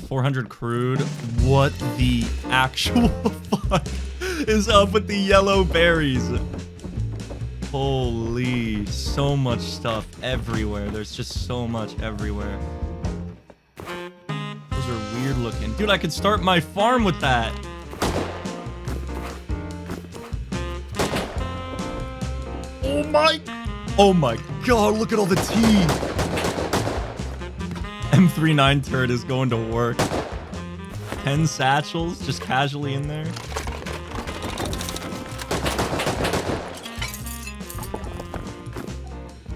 400 crude. What the actual fuck is up with the yellow berries? Holy, so much stuff everywhere. There's just so much everywhere. Those are weird looking. Dude, I could start my farm with that. Oh my god, look at all the tea. M39 turret is going to work. 10 satchels just casually in there.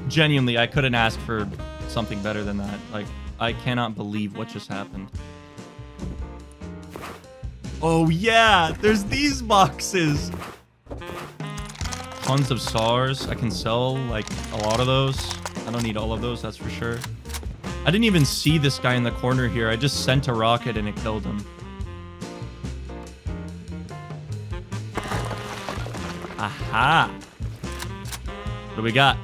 Genuinely, I couldn't ask for something better than that. Like, I cannot believe what just happened. Oh yeah, there's these boxes. Tons of SARs. I can sell like a lot of those. I don't need all of those, that's for sure. I didn't even see this guy in the corner here. I just sent a rocket and it killed him. Aha. What do we got?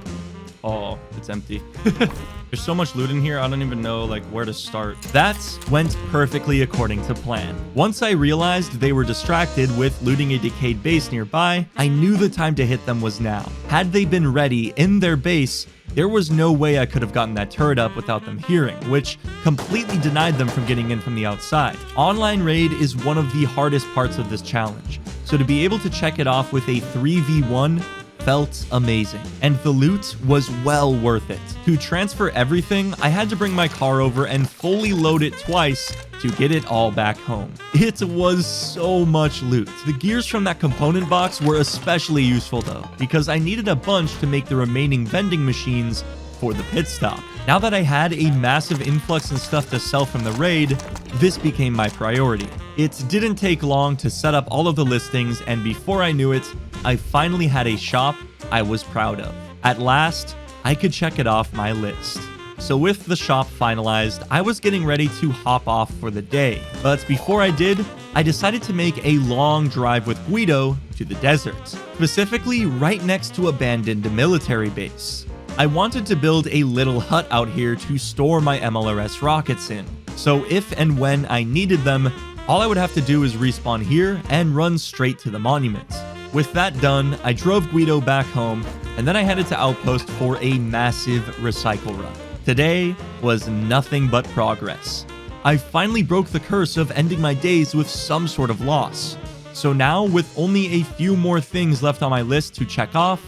Oh, it's empty. There's so much loot in here, I don't even know like where to start. That went perfectly according to plan. Once I realized they were distracted with looting a decayed base nearby, I knew the time to hit them was now. Had they been ready in their base, there was no way I could have gotten that turret up without them hearing, which completely denied them from getting in from the outside. Online raid is one of the hardest parts of this challenge, so to be able to check it off with a 3v1 felt amazing, and the loot was well worth it. To transfer everything, I had to bring my car over and fully load it twice to get it all back home. It was so much loot. The gears from that component box were especially useful though, because I needed a bunch to make the remaining vending machines for the pit stop. Now that I had a massive influx in stuff to sell from the raid, this became my priority. It didn't take long to set up all of the listings, and before I knew it, I finally had a shop I was proud of. At last, I could check it off my list. So with the shop finalized, I was getting ready to hop off for the day. But before I did, I decided to make a long drive with Guido to the desert, specifically right next to abandoned military base. I wanted to build a little hut out here to store my MLRS rockets in. So if and when I needed them, all I would have to do is respawn here and run straight to the monument. With that done, I drove Guido back home, and then I headed to Outpost for a massive recycle run. Today was nothing but progress. I finally broke the curse of ending my days with some sort of loss. So now, with only a few more things left on my list to check off,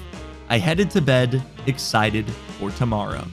I headed to bed, excited for tomorrow.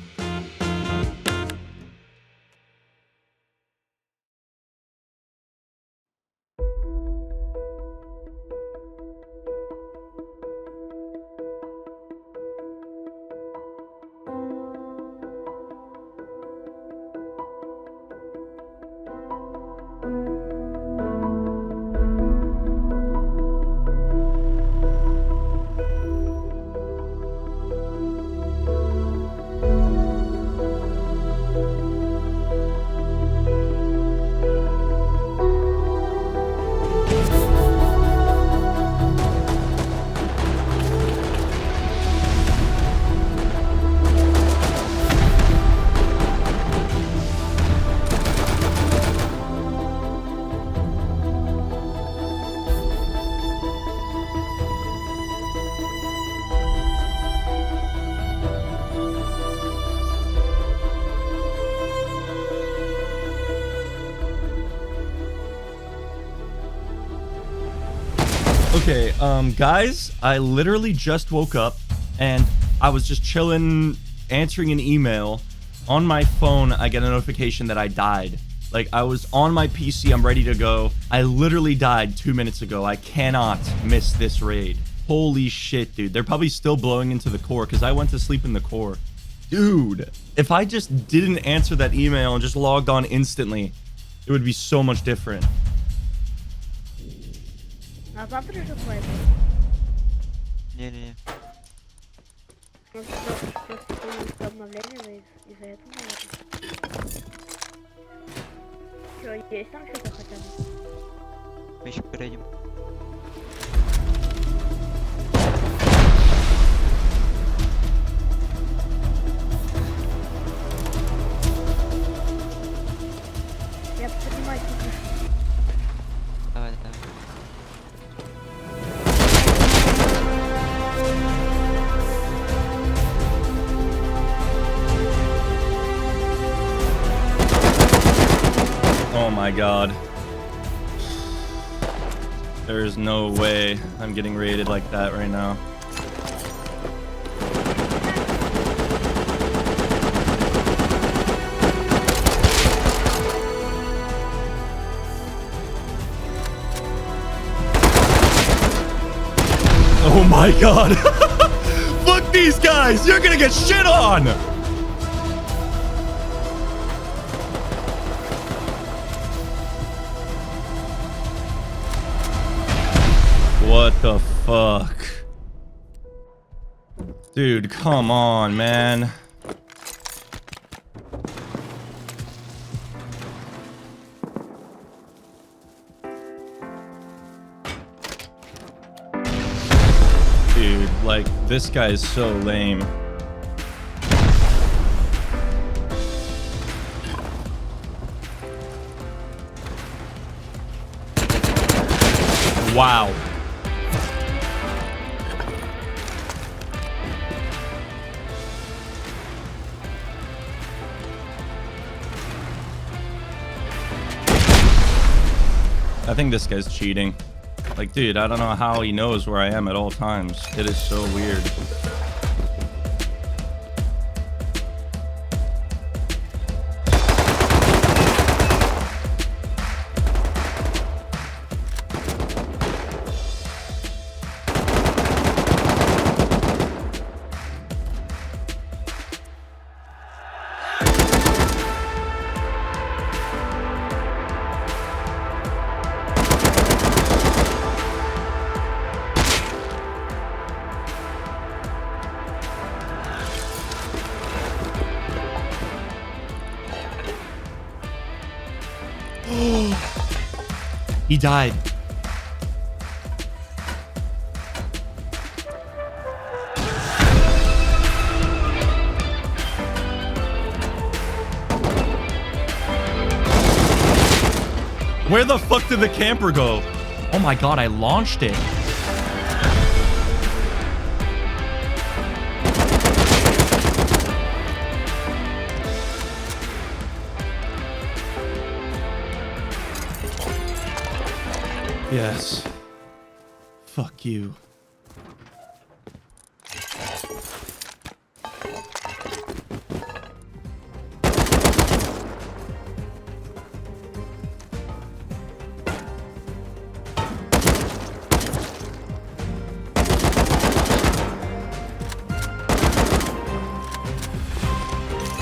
Okay, guys, I literally just woke up and I was just chilling, answering an email. On my phone, I get a notification that I died. Like, I was on my PC, I'm ready to go. I literally died 2 minutes ago. I cannot miss this raid. Holy shit, dude. They're probably still blowing into the core because I went to sleep in the core. Dude, if I just didn't answer that email and just logged on instantly, it would be so much different. A завтра же платят. Не-не. Просто обновление из-за этого, наверное. Чё, есть там что-то хотя бы? Мы еще перейдем. my god. There's no way I'm getting raided like that right now. Oh my god. Fuck these guys. You're gonna get shit on. What the fuck? Dude, come on, man. Dude, like, this guy is so lame. Wow. I think this guy's cheating. Like, dude, I don't know how he knows where I am at all times. It is so weird. He died. Where the fuck did the camper go? Oh my god, I launched it. Yes. Fuck you.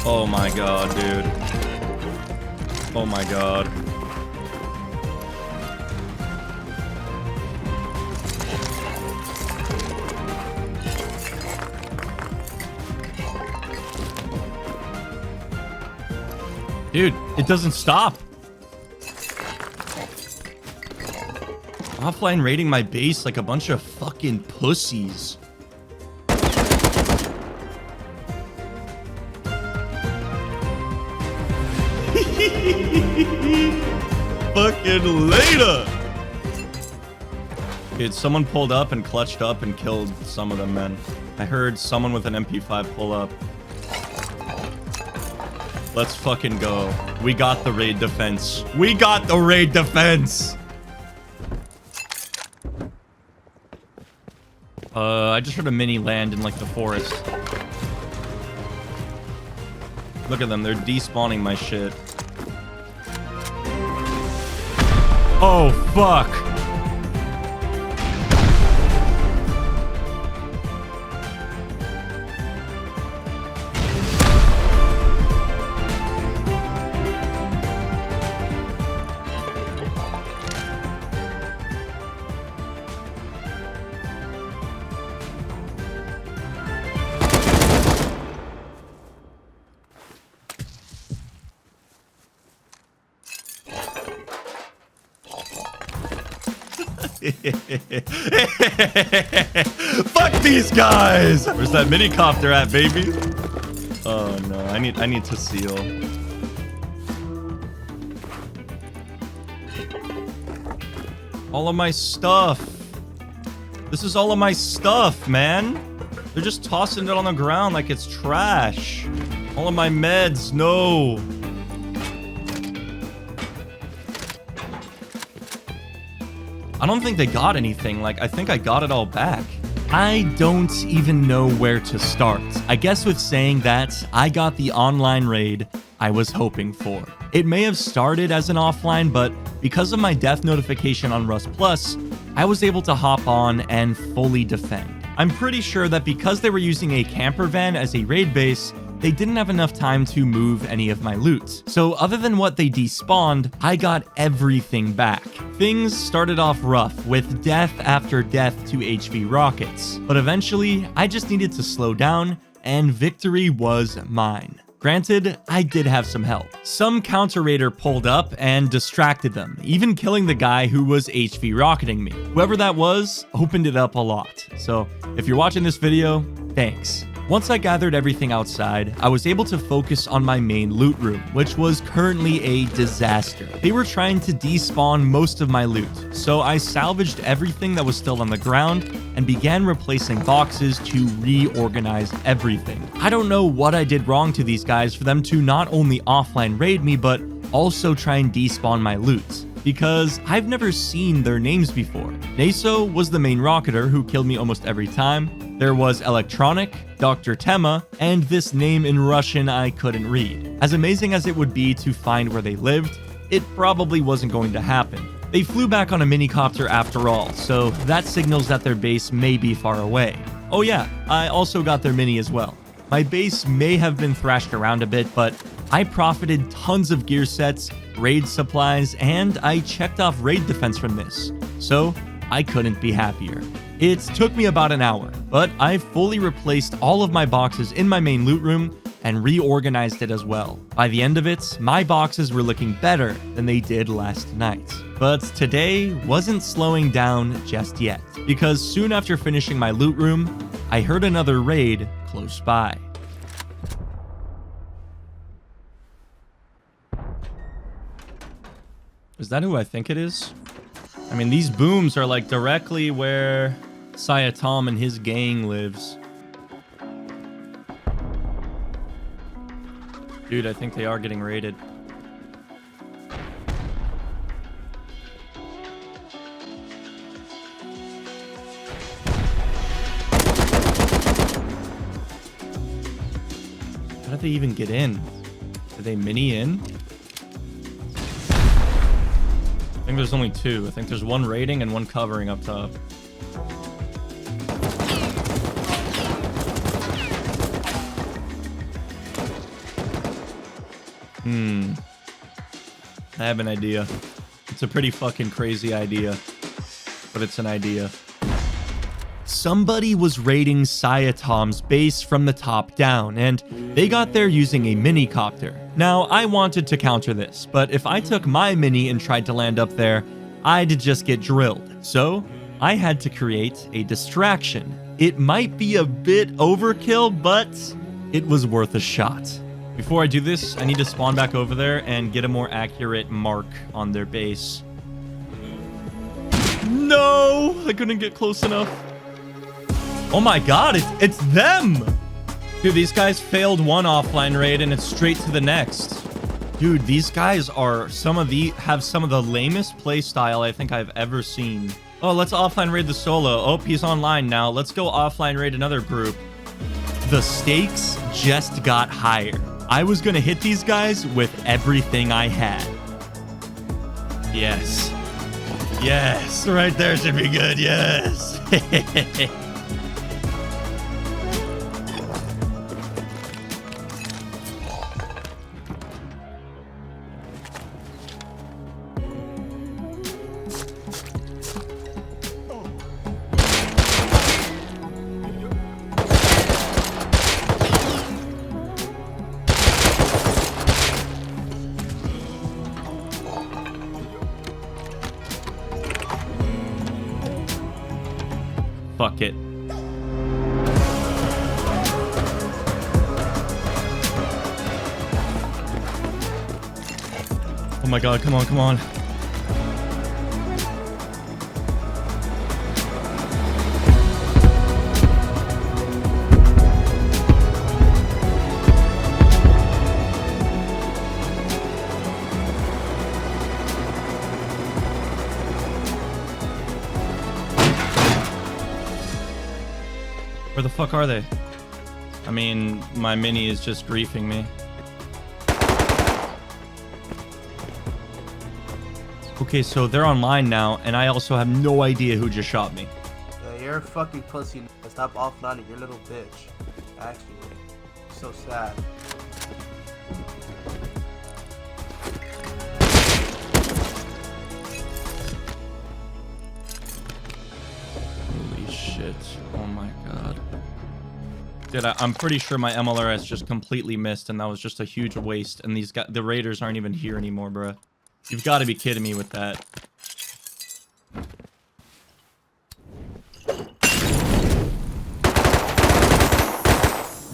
Oh my god, dude. Oh my god. Dude, it doesn't stop. Offline raiding my base like a bunch of fucking pussies. Fucking later. Dude, someone pulled up and clutched up and killed some of them, man. I heard someone with an MP5 pull up. Let's fucking go. We got the raid defense. We got the raid defense. I just heard a mini land in like the forest. Look at them. They're despawning my shit. Oh, fuck. Fuck these guys! Where's that mini copter at, baby? Oh no, I need to seal. All of my stuff. This is all of my stuff, man. They're just tossing it on the ground like it's trash. All of my meds, no. I don't think they got anything. Like, I think I got it all back. I don't even know where to start. I guess with saying that, I got the online raid I was hoping for. It may have started as an offline, but because of my death notification on Rust Plus, I was able to hop on and fully defend. I'm pretty sure that because they were using a camper van as a raid base, they didn't have enough time to move any of my loot. So other than what they despawned, I got everything back. Things started off rough with death after death to HV rockets, but eventually I just needed to slow down and victory was mine. Granted, I did have some help. Some counter raider pulled up and distracted them, even killing the guy who was HV rocketing me. Whoever that was opened it up a lot. So if you're watching this video, thanks. Once I gathered everything outside, I was able to focus on my main loot room, which was currently a disaster. They were trying to despawn most of my loot, so I salvaged everything that was still on the ground and began replacing boxes to reorganize everything. I don't know what I did wrong to these guys for them to not only offline raid me, but also try and despawn my loot, because I've never seen their names before. Naso was the main rocketer who killed me almost every time. There was Electronic, Dr. Tema, and this name in Russian I couldn't read. As amazing as it would be to find where they lived, it probably wasn't going to happen. They flew back on a minicopter after all, so that signals that their base may be far away. Oh yeah, I also got their mini as well. My base may have been thrashed around a bit, but I profited tons of gear sets, raid supplies, and I checked off raid defense from this, so I couldn't be happier. It took me about an hour, but I fully replaced all of my boxes in my main loot room and reorganized it as well. By the end of it, my boxes were looking better than they did last night. But today wasn't slowing down just yet, because soon after finishing my loot room, I heard another raid close by. Is that who I think it is? I mean, these booms are like directly where Sayatom and his gang lives. Dude, I think they are getting raided. How did they even get in? Did they mini in? I think there's only two. I think there's one raiding and one covering up top. I have an idea. It's a pretty fucking crazy idea, but it's an idea. Somebody was raiding Sayatom's base from the top down, and they got there using a minicopter. Now, I wanted to counter this, but if I took my mini and tried to land up there, I'd just get drilled. So, I had to create a distraction. It might be a bit overkill, but it was worth a shot. Before I do this, I need to spawn back over there and get a more accurate mark on their base. No! I couldn't get close enough. Oh my god, it's them! Dude, these guys failed one offline raid and it's straight to the next. Dude, these guys are have some of the lamest playstyle I think I've ever seen. Oh, let's offline raid the solo. Oh, he's online now. Let's go offline raid another group. The stakes just got higher. I was gonna hit these guys with everything I had. Yes. Yes, right there should be good, yes. Fuck it. Oh my god, come on, come on. Where the fuck are they? I mean, my mini is just griefing me. Okay, so they're online now, and I also have no idea who just shot me. Yeah, you're a fucking pussy. Stop offlining your little bitch. Actually, so sad. Holy shit. Oh my god. Dude, I'm pretty sure my MLRS just completely missed, and that was just a huge waste, and these guys, the raiders aren't even here anymore, bruh. You've got to be kidding me with that.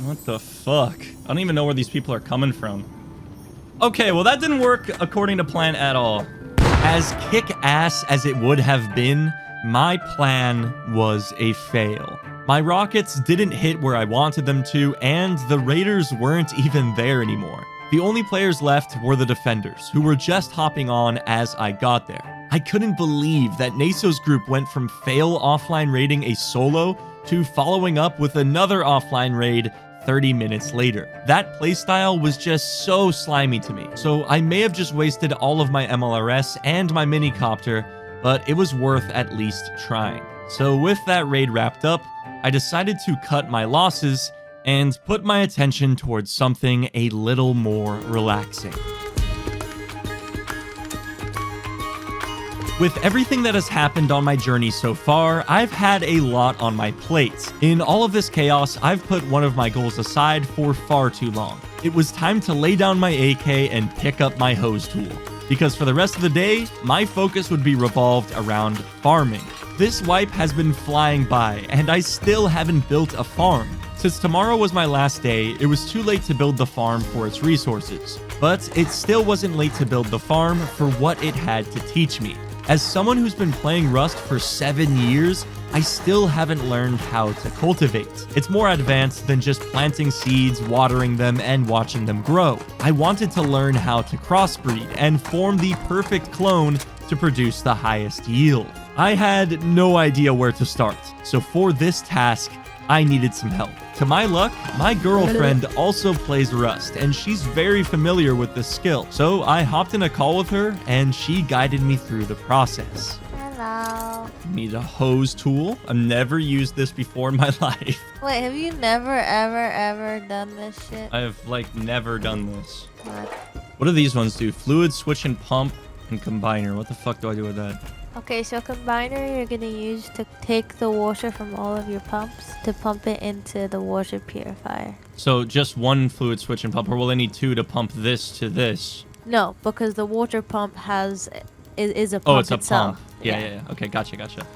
What the fuck? I don't even know where these people are coming from. Okay, well that didn't work according to plan at all. As kick-ass as it would have been, my plan was a fail. My rockets didn't hit where I wanted them to, and the raiders weren't even there anymore. The only players left were the defenders, who were just hopping on as I got there. I couldn't believe that Naso's group went from fail offline raiding a solo to following up with another offline raid 30 minutes later. That playstyle was just so slimy to me, so I may have just wasted all of my MLRS and my minicopter, but it was worth at least trying. So with that raid wrapped up, I decided to cut my losses and put my attention towards something a little more relaxing. With everything that has happened on my journey so far, I've had a lot on my plate. In all of this chaos, I've put one of my goals aside for far too long. It was time to lay down my AK and pick up my hose tool, because for the rest of the day, my focus would be revolved around farming. This wipe has been flying by, and I still haven't built a farm. Since tomorrow was my last day, it was too late to build the farm for its resources. But it still wasn't late to build the farm for what it had to teach me. As someone who's been playing Rust for 7 years, I still haven't learned how to cultivate. It's more advanced than just planting seeds, watering them, and watching them grow. I wanted to learn how to crossbreed and form the perfect clone to produce the highest yield. I had no idea where to start, so for this task, I needed some help. To my luck, my girlfriend also plays Rust, and she's very familiar with this skill. So I hopped in a call with her, and she guided me through the process. Hello. Need a hose tool. I've never used this before in my life. Wait, have you never, ever done this shit? I have, like, never done this. What? What do these ones do? Fluid, switch, and pump, and combiner. What the fuck do I do with that? Okay, so combiner you're gonna use to take the water from all of your pumps to pump it into the water purifier. So just one fluid switch and pump, or will I need two to pump this to this? No, because the water pump is a pump Oh, it's a itself. pump. Yeah. Okay, gotcha.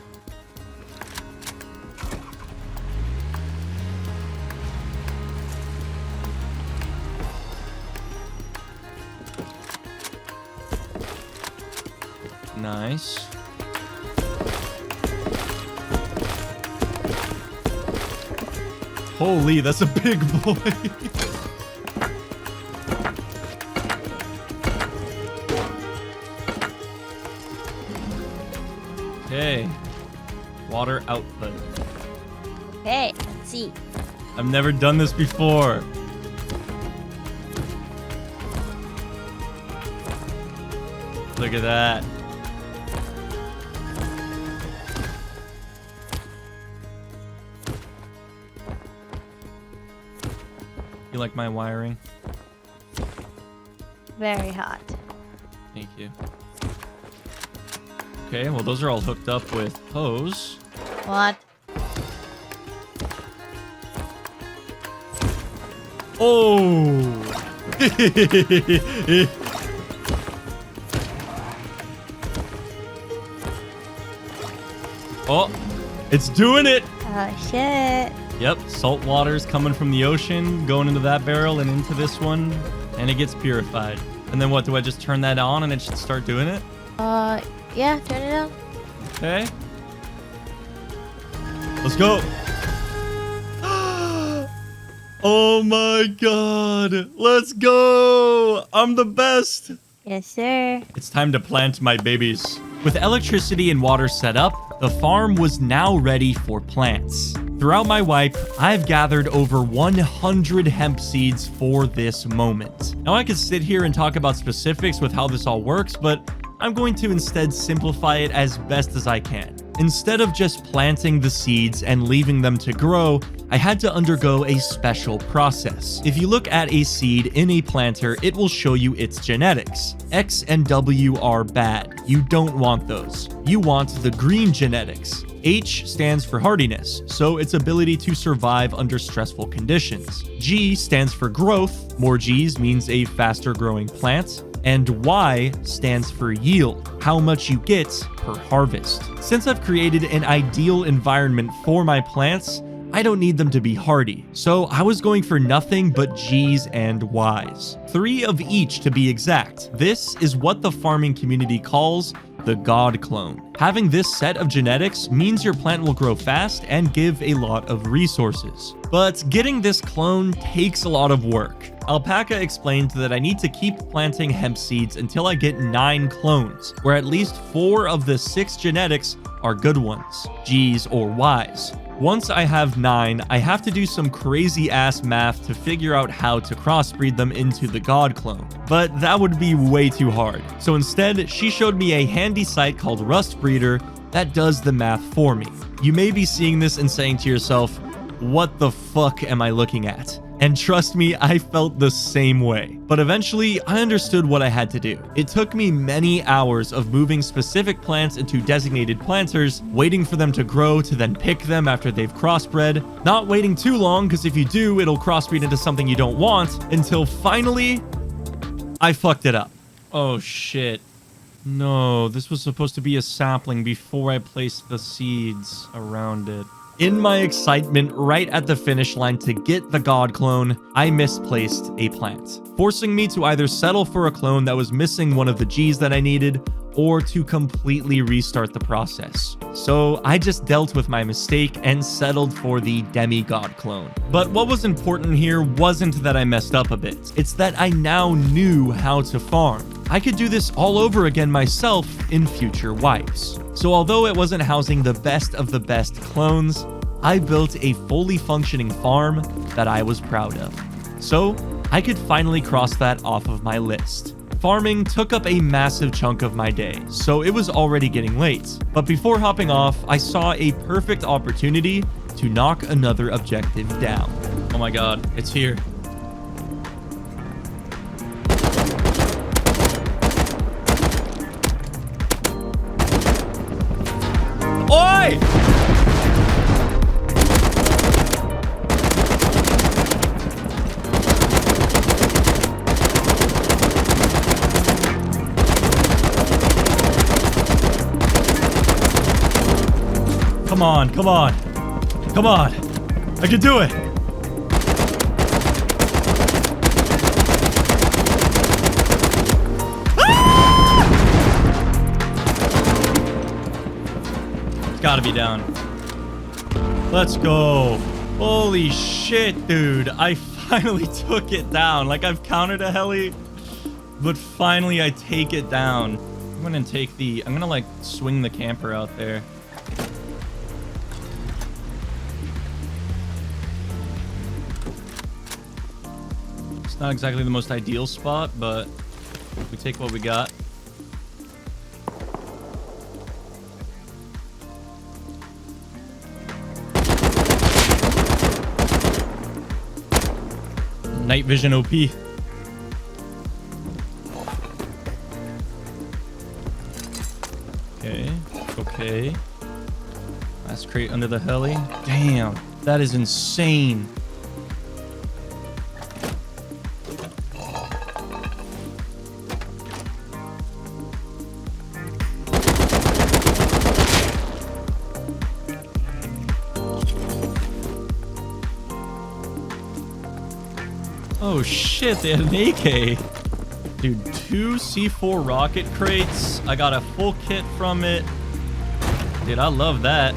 Nice. Holy, that's a big boy. Okay. Water output. Okay, let's see. I've never done this before. Look at that. You like my wiring? Very hot. Thank you. Okay, well those are all hooked up with hose. What? Oh! Oh, it's doing it! Oh shit. Yep, salt water's coming from the ocean, going into that barrel and into this one, and it gets purified. And then what, do I just turn that on and it should start doing it? Yeah, turn it on. Okay. Let's go. Oh my god. Let's go. I'm the best. Yes, sir. It's time to plant my babies. With electricity and water set up, the farm was now ready for plants. Throughout my wipe, I've gathered over 100 hemp seeds for this moment. Now I could sit here and talk about specifics with how this all works, but I'm going to instead simplify it as best as I can. Instead of just planting the seeds and leaving them to grow, I had to undergo a special process. If you look at a seed in a planter, it will show you its genetics. X and W are bad. You don't want those. You want the green genetics. H stands for hardiness, so its ability to survive under stressful conditions. G stands for growth. More G's means a faster growing plant. And Y stands for yield, how much you get per harvest. Since I've created an ideal environment for my plants, I don't need them to be hardy, so I was going for nothing but G's and Y's. 3 of each to be exact. This is what the farming community calls the God clone. Having this set of genetics means your plant will grow fast and give a lot of resources. But getting this clone takes a lot of work. Alpaca explained that I need to keep planting hemp seeds until I get 9 clones, where at least 4 of the 6 genetics are good ones, G's or Y's. Once I have 9, I have to do some crazy ass math to figure out how to crossbreed them into the God clone. But that would be way too hard. So instead, she showed me a handy site called Rustbreeder that does the math for me. You may be seeing this and saying to yourself, what the fuck am I looking at? And trust me, I felt the same way. But eventually, I understood what I had to do. It took me many hours of moving specific plants into designated planters, waiting for them to grow to then pick them after they've crossbred, not waiting too long because if you do, it'll crossbreed into something you don't want, until finally, I fucked it up. Oh shit. No, this was supposed to be a sapling before I placed the seeds around it. In my excitement right at the finish line to get the God clone, I misplaced a plant, forcing me to either settle for a clone that was missing one of the G's that I needed, or to completely restart the process. So I just dealt with my mistake and settled for the demigod clone. But what was important here wasn't that I messed up a bit, it's that I now knew how to farm. I could do this all over again myself in future wipes. So although it wasn't housing the best of the best clones, I built a fully functioning farm that I was proud of. So I could finally cross that off of my list. Farming took up a massive chunk of my day, so it was already getting late. But before hopping off, I saw a perfect opportunity to knock another objective down. Oh my god, it's here. Oi! Come on, come on. Come on. I can do it. It's gotta be down. Let's go. Holy shit, dude. I finally took it down. Like, I've countered a heli, but finally I take it down. I'm gonna take the... I'm gonna, like, swing the camper out there. It's not exactly the most ideal spot, but we take what we got. Night vision OP. Okay, okay. Last crate under the heli. Damn, that is insane. Oh shit, they had an AK. Dude, 2 C4 rocket crates. I got a full kit from it. Dude, I love that.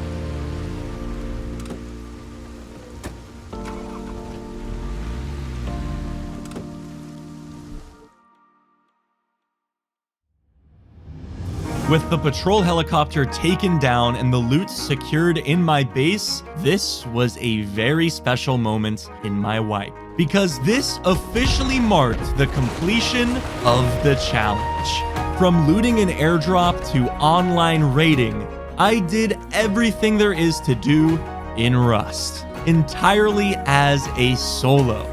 With the patrol helicopter taken down and the loot secured in my base, this was a very special moment in my wipe, because this officially marked the completion of the challenge. From looting an airdrop to online raiding, I did everything there is to do in Rust, entirely as a solo.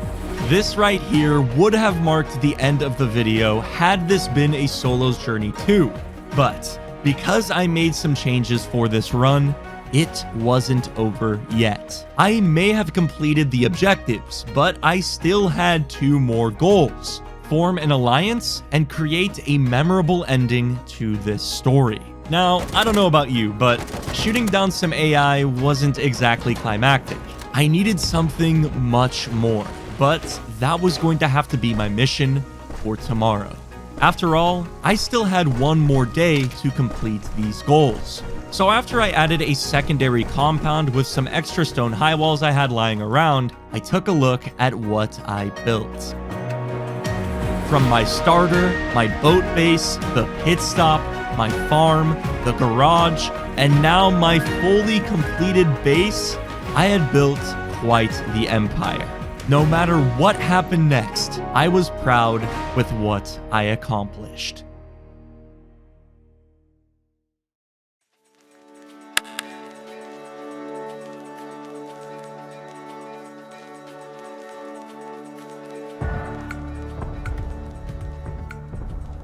This right here would have marked the end of the video had this been a solo's journey too. But because I made some changes for this run, it wasn't over yet. I may have completed the objectives, but I still had 2 more goals: form an alliance and create a memorable ending to this story. Now, I don't know about you, but shooting down some AI wasn't exactly climactic. I needed something much more, but that was going to have to be my mission for tomorrow. After all, I still had 1 more day to complete these goals. So after I added a secondary compound with some extra stone high walls I had lying around, I took a look at what I built. From my starter, my boat base, the pit stop, my farm, the garage, and now my fully completed base, I had built quite the empire. No matter what happened next, I was proud with what I accomplished.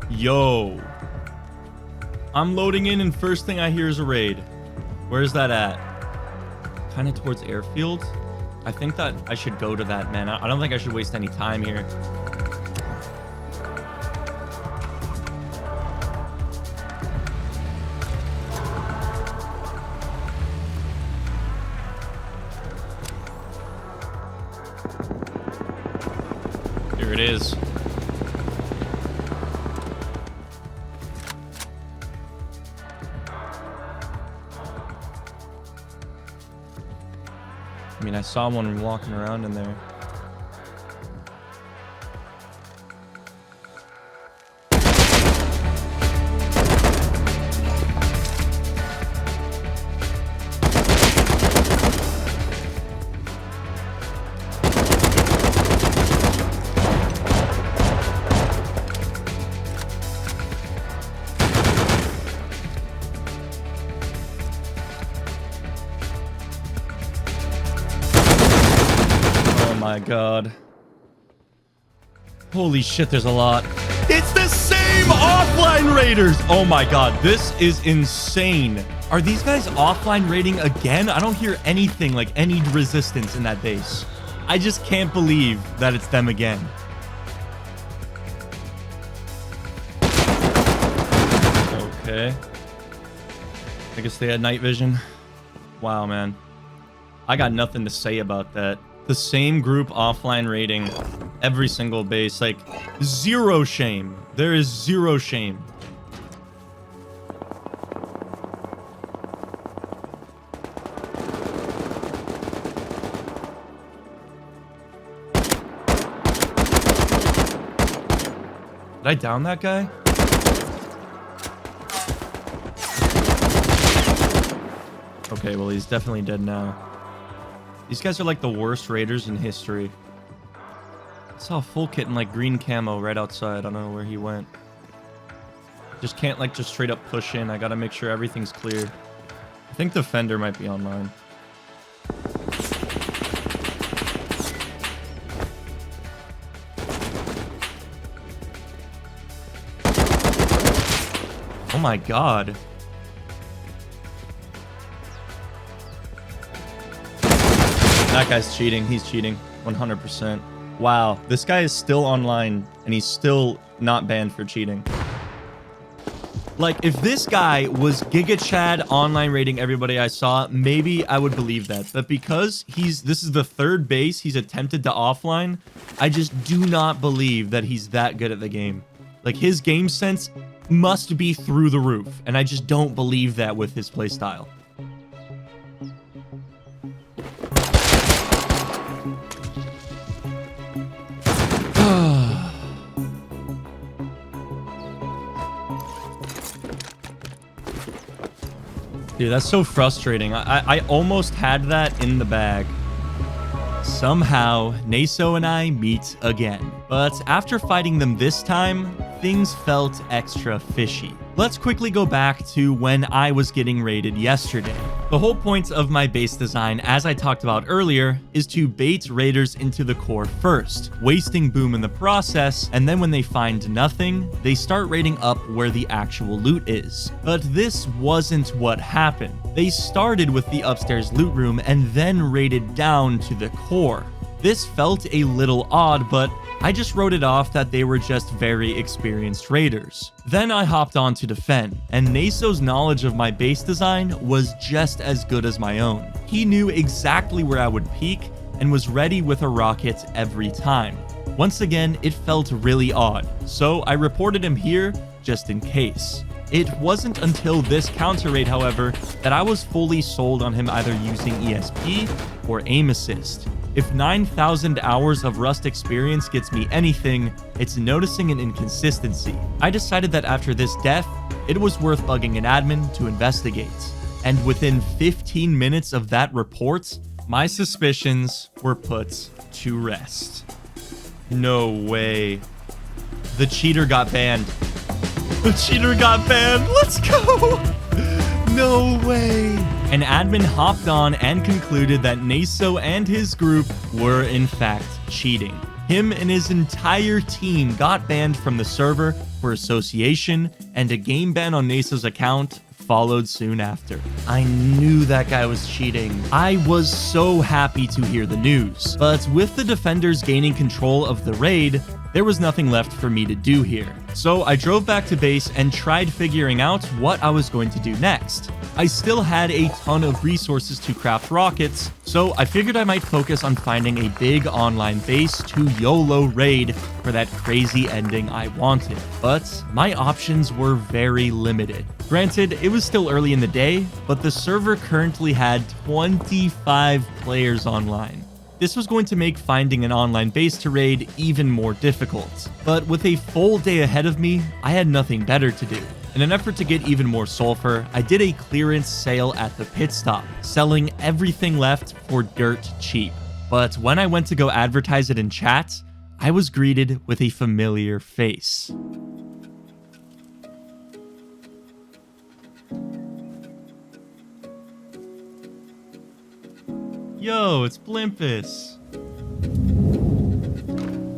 Yo. I'm loading in and first thing I hear is a raid. Where's that at? Kind of towards airfield. I think that I should go to that, man. I don't think I should waste any time here. Here it is. I mean, I saw one walking around in there. My God. Holy shit, there's a lot. It's the same offline raiders! Oh my God, this is insane. Are these guys offline raiding again? I don't hear anything like any resistance in that base. I just can't believe that it's them again. Okay. I guess they had night vision. Wow, man. I got nothing to say about that. The same group offline raiding every single base. Like, zero shame. There is zero shame. Did I down that guy? Okay, well, he's definitely dead now. These guys are like the worst raiders in history. I saw a full kit in like green camo right outside. I don't know where he went. Just can't like just straight up push in. I gotta make sure everything's clear. I think Defender might be online. Oh my God. That guy's cheating. He's cheating. 100%. Wow. This guy is still online and he's still not banned for cheating. Like, if this guy was Giga Chad online raiding everybody I saw, maybe I would believe that. But because this is the 3rd base he's attempted to offline, I just do not believe that he's that good at the game. Like, his game sense must be through the roof. And I just don't believe that with his playstyle. Dude, that's so frustrating. I almost had that in the bag. Somehow, Naso and I meet again. But after fighting them this time, things felt extra fishy. Let's quickly go back to when I was getting raided yesterday. The whole point of my base design, as I talked about earlier, is to bait raiders into the core first, wasting boom in the process, and then when they find nothing, they start raiding up where the actual loot is. But this wasn't what happened. They started with the upstairs loot room and then raided down to the core. This felt a little odd, but I just wrote it off that they were just very experienced raiders. Then I hopped on to defend, and Naso's knowledge of my base design was just as good as my own. He knew exactly where I would peek and was ready with a rocket every time. Once again, it felt really odd, so I reported him here just in case. It wasn't until this counter raid, however, that I was fully sold on him either using ESP or aim assist. If 9,000 hours of Rust experience gets me anything, it's noticing an inconsistency. I decided that after this death, it was worth bugging an admin to investigate. And within 15 minutes of that report, my suspicions were put to rest. No way. The cheater got banned. The cheater got banned. Let's go. No way. An admin hopped on and concluded that Naso and his group were in fact cheating. Him and his entire team got banned from the server for association, and a game ban on Naso's account followed soon after. I knew that guy was cheating. I was so happy to hear the news, but with the defenders gaining control of the raid, there was nothing left for me to do here. So I drove back to base and tried figuring out what I was going to do next. I still had a ton of resources to craft rockets, so I figured I might focus on finding a big online base to YOLO raid for that crazy ending I wanted. But my options were very limited. Granted, it was still early in the day, but the server currently had 25 players online. This was going to make finding an online base to raid even more difficult. But with a full day ahead of me, I had nothing better to do. In an effort to get even more sulfur, I did a clearance sale at the pit stop, selling everything left for dirt cheap. But when I went to go advertise it in chat, I was greeted with a familiar face. Yo, it's Blimpus.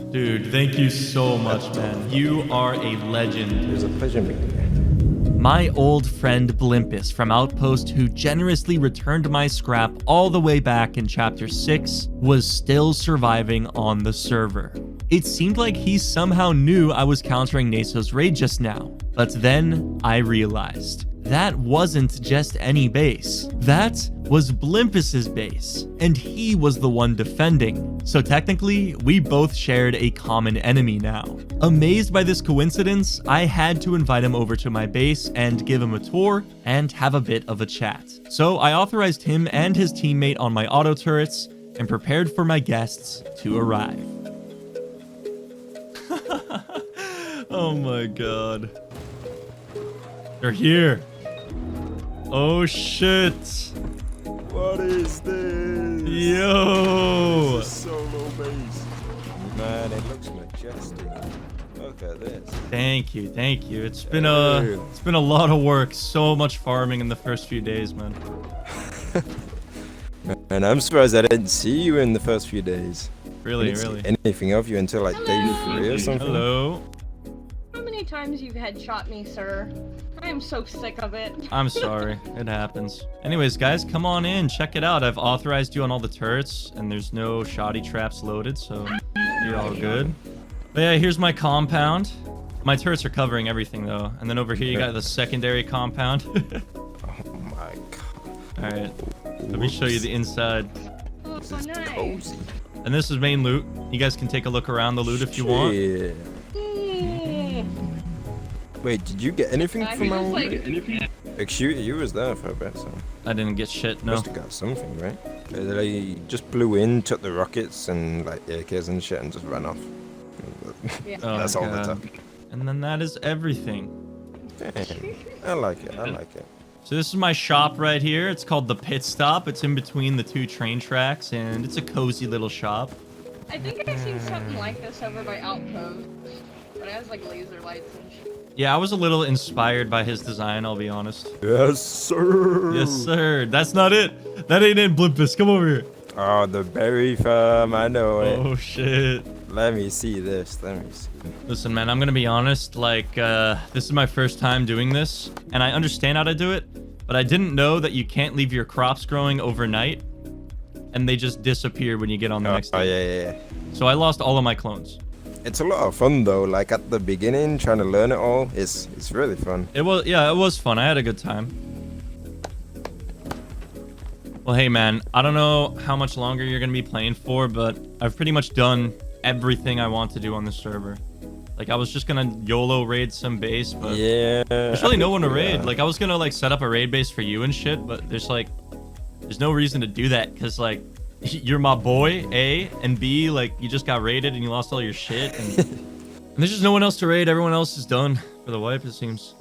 Dude, thank you so much, man. You are a legend. It was a pleasure meeting you. My old friend Blimpus from Outpost, who generously returned my scrap all the way back in Chapter 6, was still surviving on the server. It seemed like he somehow knew I was countering Naso's raid just now, but then I realized that wasn't just any base. That was Blimpus's base, and he was the one defending. So technically, we both shared a common enemy now. Amazed by this coincidence, I had to invite him over to my base and give him a tour and have a bit of a chat. So I authorized him and his teammate on my auto turrets and prepared for my guests to arrive. Oh my god. They're here. Oh shit. What is this? Yo. This is a solo base. Man, it looks majestic. Look at this. Thank you, thank you. It's been a lot of work. So much farming in the first few days, man. And I'm surprised I didn't see you in the first few days. Really, I didn't really. see anything of you until like day 3 or something. Hello. How many times you've headshot me, sir? I am so sick of it. I'm sorry. It happens. Anyways, guys, come on in. Check it out. I've authorized you on all the turrets, and there's no shoddy traps loaded, so you're all good. But yeah, here's my compound. My turrets are covering everything, though. And then over here, you got the secondary compound. Oh my god. All right. Let me show you the inside. Oh, This is nice. cozy. And this is main loot. You guys can take a look around the loot if you want. Yeah. Wait, did you get anything from our raid? Excuse you was there for a bit, so I didn't get shit, no. must have got something, right? They just blew in, took the rockets and like AKs and shit, and just ran off. Yeah. That's all the God. time. And then that is everything. Dang, I like it. I like it. So this is my shop right here. It's called the Pit Stop. It's in between the 2 train tracks, and it's a cozy little shop. I think I've seen something like this over by Outpost, but it has like laser lights and shit. Yeah, I was a little inspired by his design, I'll be honest. Yes, sir. Yes, sir. That's not it. That ain't it, Blimpus. Come over here. Oh, the berry farm. I know it. Oh, shit. Let me see this. Let me see. Listen, man, I'm gonna be honest. Like, this is my first time doing this, and I understand how to do it, but I didn't know that you can't leave your crops growing overnight, and they just disappear when you get on the next day. Yeah. So I lost all of my clones. It's a lot of fun though. Like at the beginning, trying to learn it all, it's really fun. It was fun. I had a good time. Well, hey, man, I don't know how much longer you're gonna be playing for, but I've pretty much done everything I want to do on this server. Like, I was just gonna YOLO raid some base, but yeah, there's really no one to raid. Like, I was gonna like set up a raid base for you and shit, but there's no reason to do that, because like you're my boy, A, and B, like you just got raided and you lost all your shit, and there's just no one else to raid. Everyone else is done for the wipe, it seems.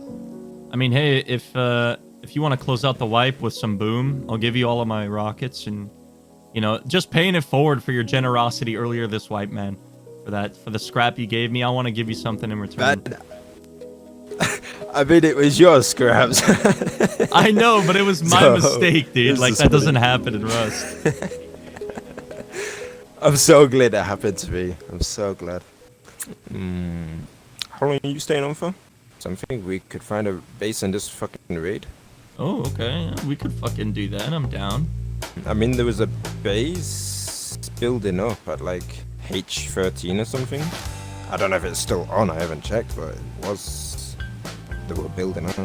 I mean, hey, if you want to close out the wipe with some boom, I'll give you all of my rockets, and you know, just paying it forward for your generosity earlier this wipe, man. For the scrap you gave me, I want to give you something in return. I mean, it was your scraps. I know, but it was my mistake, dude. Like, that doesn't happen in Rust. I'm so glad that happened to me. I'm so glad. How long are you staying on for? Something we could find a base in this fucking raid. Oh, okay. Yeah, we could fucking do that. I'm down. I mean, there was a base building up at like H13 or something. I don't know if it's still on. I haven't checked, but it was. They were building up.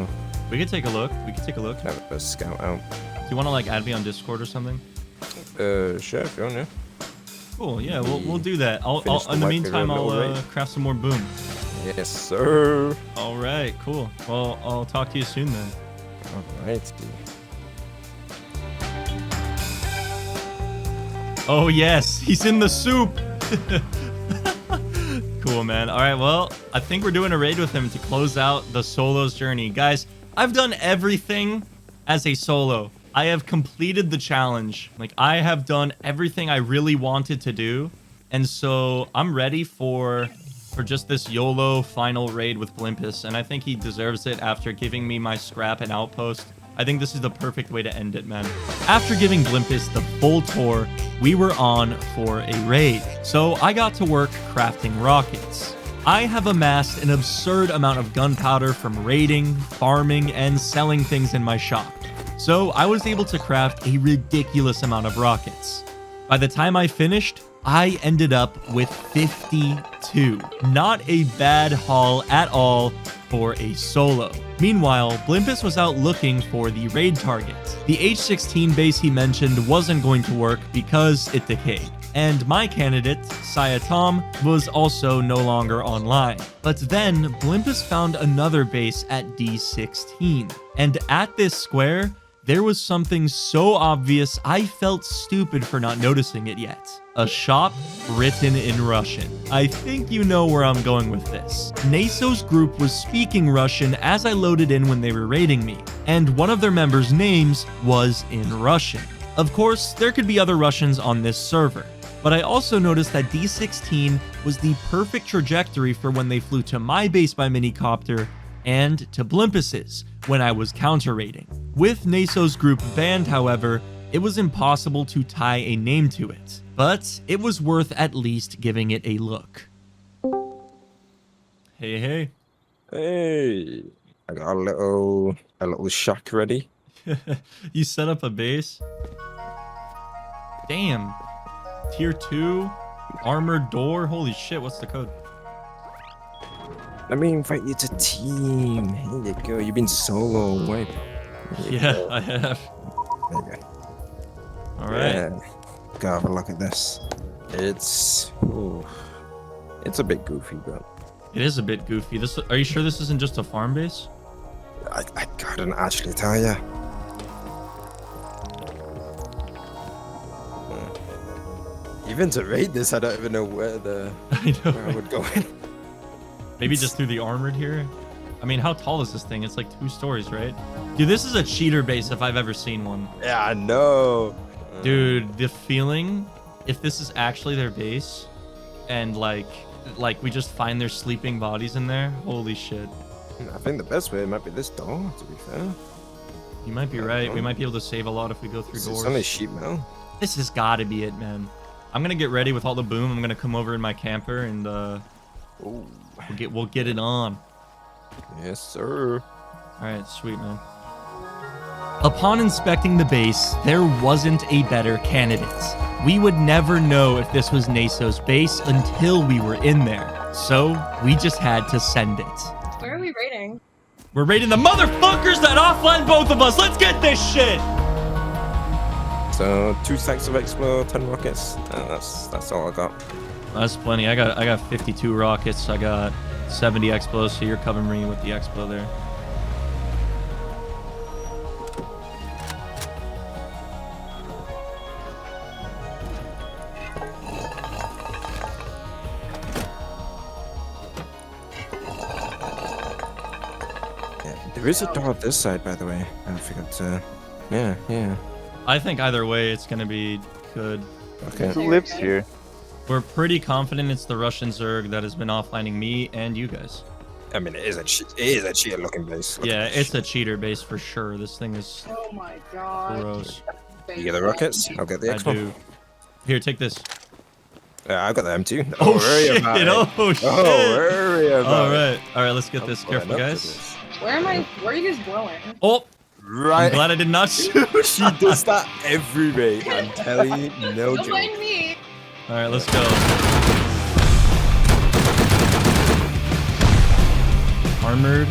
We could take a look. Have a scout out. Do you want to like add me on Discord or something? Sure, if you want to. Cool. Yeah, we'll do that. In the meantime, I'll craft some more boom. Yes, sir. All right. Cool. Well, I'll talk to you soon then. All right. Oh yes, he's in the soup. Cool, man. All right, well, I think we're doing a raid with him to close out the solos journey. Guys, I've done everything as a solo. I have completed the challenge. Like, I have done everything I really wanted to do. And so I'm ready for just this YOLO final raid with Blimpus. And I think he deserves it after giving me my scrap and outpost. I think this is the perfect way to end it, man. After giving Blimpus the full tour, we were on for a raid. So I got to work crafting rockets. I have amassed an absurd amount of gunpowder from raiding, farming, and selling things in my shop. So I was able to craft a ridiculous amount of rockets. By the time I finished, I ended up with 52. Not a bad haul at all for a solo. Meanwhile, Blimpus was out looking for the raid target. The H16 base he mentioned wasn't going to work because it decayed. And my candidate, Saya Tom, was also no longer online. But then, Blimpus found another base at D16. And at this square, there was something so obvious I felt stupid for not noticing it yet. A shop written in Russian. I think you know where I'm going with this. Naso's group was speaking Russian as I loaded in when they were raiding me, and one of their members' names was in Russian. Of course, there could be other Russians on this server, but I also noticed that D16 was the perfect trajectory for when they flew to my base by minicopter and to Blimpus's when I was counter-raiding. With Naso's group banned, however, it was impossible to tie a name to it, but it was worth at least giving it a look. Hey. Hey, I got a little shack ready. You set up a base? Damn. Tier 2, armored door. Holy shit, what's the code? Let me invite you to team. Here you go. You've been solo. Wait. Yeah, I have. There you go. All right. Yeah. Go have a look at this. It's a bit goofy, but it is a bit goofy. Are you sure this isn't just a farm base? I couldn't actually tell you. Even to raid this, I don't even know where I would go in. Maybe just through the armored here. I mean, how tall is this thing? It's like 2 stories, right? Dude, this is a cheater base if I've ever seen one. Yeah, I know. Dude, the feeling, if this is actually their base, and like we just find their sleeping bodies in there, holy shit. I think the best way might be this door, to be fair. You might be right. We might be able to save a lot if we go through doors. It's only sheet metal. This has got to be it, man. I'm gonna get ready with all the boom. I'm gonna come over in my camper and we'll get it on. Yes, sir. All right, sweet, man. Upon inspecting the base, there wasn't a better candidate. We would never know if this was Naso's base until we were in there. So we just had to send it. Where are we raiding? We're raiding the motherfuckers that offline both of us. Let's get this shit. So 2 stacks of Explore, 10 rockets. That's all I got. That's plenty. I got 52 rockets. I got 70 explos. So you're covering me with the expo there. There is a door this side, by the way. I forgot to... Yeah. I think either way, it's going to be good. Okay. Who lives here? We're pretty confident it's the Russian Zerg that has been offlining me and you guys. I mean, it is a cheater looking base. Yeah, it's a cheater base for sure. This thing is Oh my god. gross. You get the rockets? I'll get the I Expo. do. Here, take this. I got them too. Oh, worry shit. about it. Oh, shit. Oh, worry about it. All right, let's get this. Careful, guys. Where are you guys blowing? Oh, right. I'm glad I did not shoot. She does that every raid. I'm telling you, no Don't joke. mind me. All right, let's go. Armored.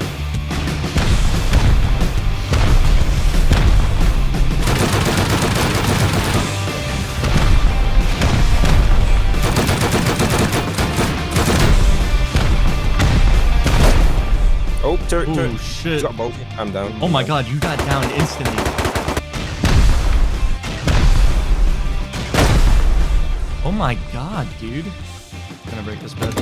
Oh, turret. Oh, shit. He's got both. I'm down. Oh my god, you got down instantly. Oh my god, dude. I'm gonna break this bed.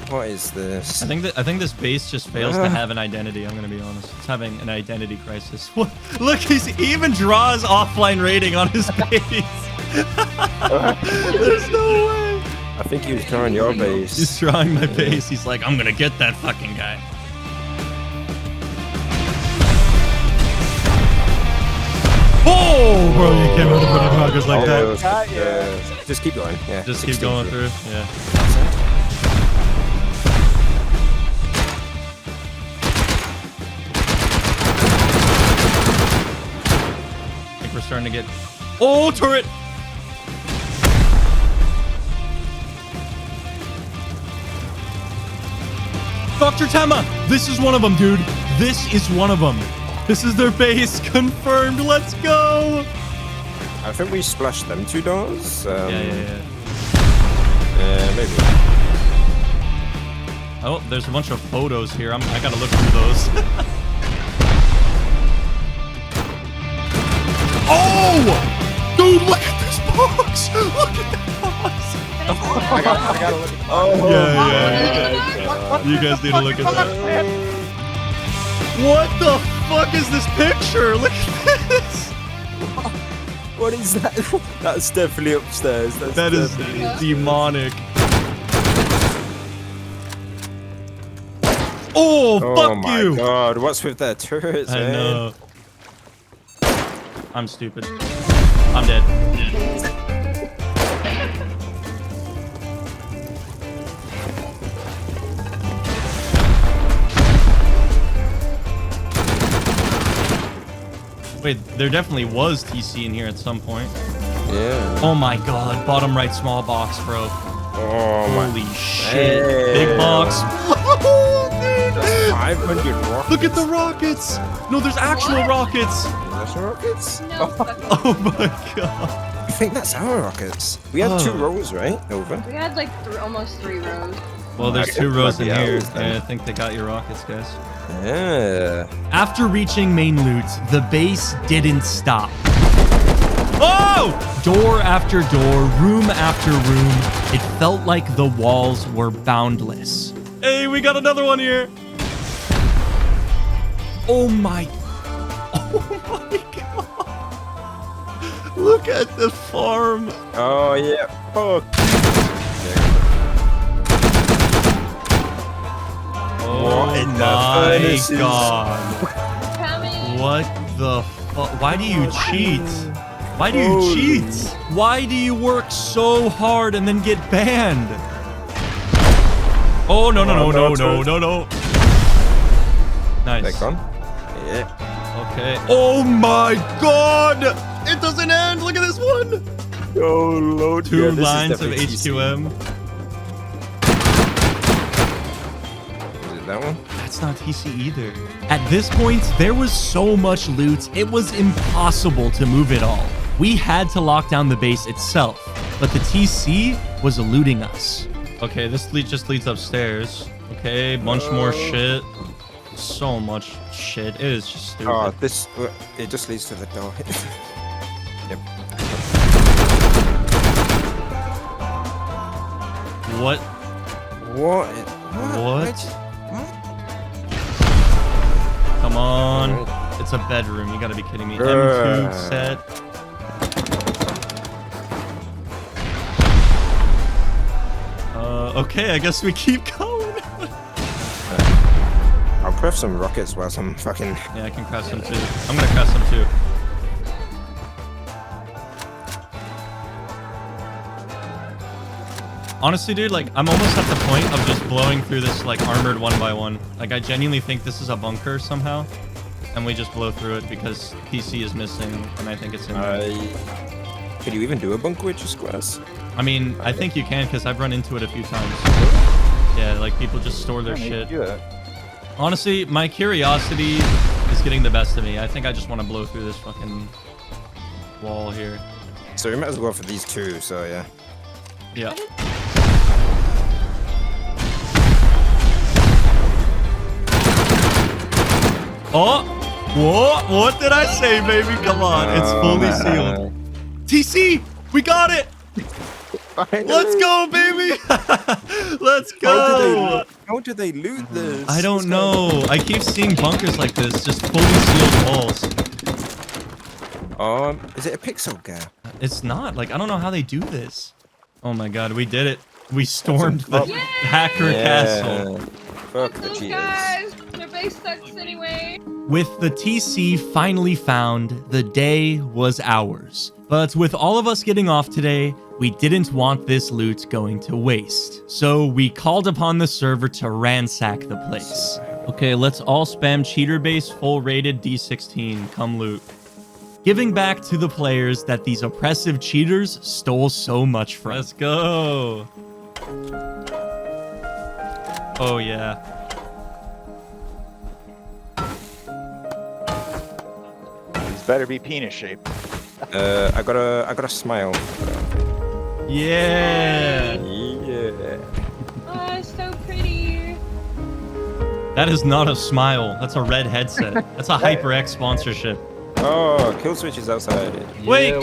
What is this? I think this base just fails to have an identity. I'm gonna be honest. It's having an identity crisis. What? Look, he even draws offline rating on his base. There's no way. I think he was drawing your base. He's drawing my base. He's like, I'm gonna get that fucking guy. Oh, bro, you can't really put in rockets like that. Just keep going. Yeah. Just keep going through. Yeah. I think we're starting to get. Oh, turret! Dr. Tema! This is one of them, dude. This is one of them. This is their base. Confirmed. Let's go. I think we splashed them 2 doors. Yeah. Maybe. Oh, there's a bunch of photos here. I gotta look through those. Oh! Dude, look at this box! Look at that box! I gotta look at Oh, Yeah. You guys need to look at that. What the fuck is this picture? Look at this! What is that? That's definitely upstairs. That is demonic. Oh, fuck my you! god, what's with their turrets, I man? know. I'm stupid. I'm dead. Wait, there definitely was TC in here at some point. Yeah. Oh my god, bottom right small box, bro. Oh Holy shit. Big box. Oh, dude. 500 rockets. Look at the rockets. No, there's actual rockets. That's rockets? No. Oh my god. I think that's our rockets. We had 2 rows, right? Over. We had like almost 3 rows. Well, there's Okay, 2 rows in might be here. ours then. And I think they got your rockets, guys. Yeah. After reaching main loot, the base didn't stop. Oh! Door after door, room after room. It felt like the walls were boundless. Hey, we got another one here. Oh my god. Look at the farm. Oh yeah. Fuck. Oh in the my furnaces? god. What the fuck? Why do you cheat? Why do you cheat? Why do you work so hard and then get banned? Oh, no. Nice. Back on. Yeah. Okay. Oh my god! It doesn't end! Look at this one! Oh lord. Two lines of HQM. Is it that one? That's not TC either. At this point, there was so much loot, it was impossible to move it all. We had to lock down the base itself, but the TC was eluding us. Okay, this just leads upstairs. Okay, bunch more shit. So much shit. It is just stupid. Oh, it just leads to the door. Yep. What? What? Come on. It's a bedroom. You gotta be kidding me. M2 set. Okay, I guess we keep going. I'll craft some rockets while I'm fucking... Yeah, I can craft some too. I'm gonna craft some too. Honestly, dude, like, I'm almost at the point of just blowing through this, like, armored 1x1. Like, I genuinely think this is a bunker somehow. And we just blow through it because PC is missing, and I think it's in there. Could you even do a bunker with just glass? I mean, I think you can because I've run into it a few times. Yeah, like, people just store their shit. Honestly, my curiosity is getting the best of me. I think I just want to blow through this fucking wall here. So we might as well go for these two, so yeah. Yeah. Oh! Whoa! What did I say, baby? Come on. It's fully sealed. TC! We got it! Let's go, baby! Let's go! How do they loot this? I don't know. I keep seeing bunkers like this, just fully sealed walls. Is it a pixel gap? It's not. Like, I don't know how they do this. Oh my god, we did it. We stormed the hacker castle. Fuck the Those cheaters. guys, their base sucks anyway. With the TC finally found, the day was ours. But with all of us getting off today, we didn't want this loot going to waste. So we called upon the server to ransack the place. Okay, let's all spam cheater base full rated D16. Come loot. Giving back to the players that these oppressive cheaters stole so much from. Let's go. Oh yeah. This better be penis shaped. I got a smile. Yeah. Yeah. Oh, it's so pretty. That is not a smile. That's a red headset. That's a HyperX sponsorship. Oh, kill switch is outside. Wait,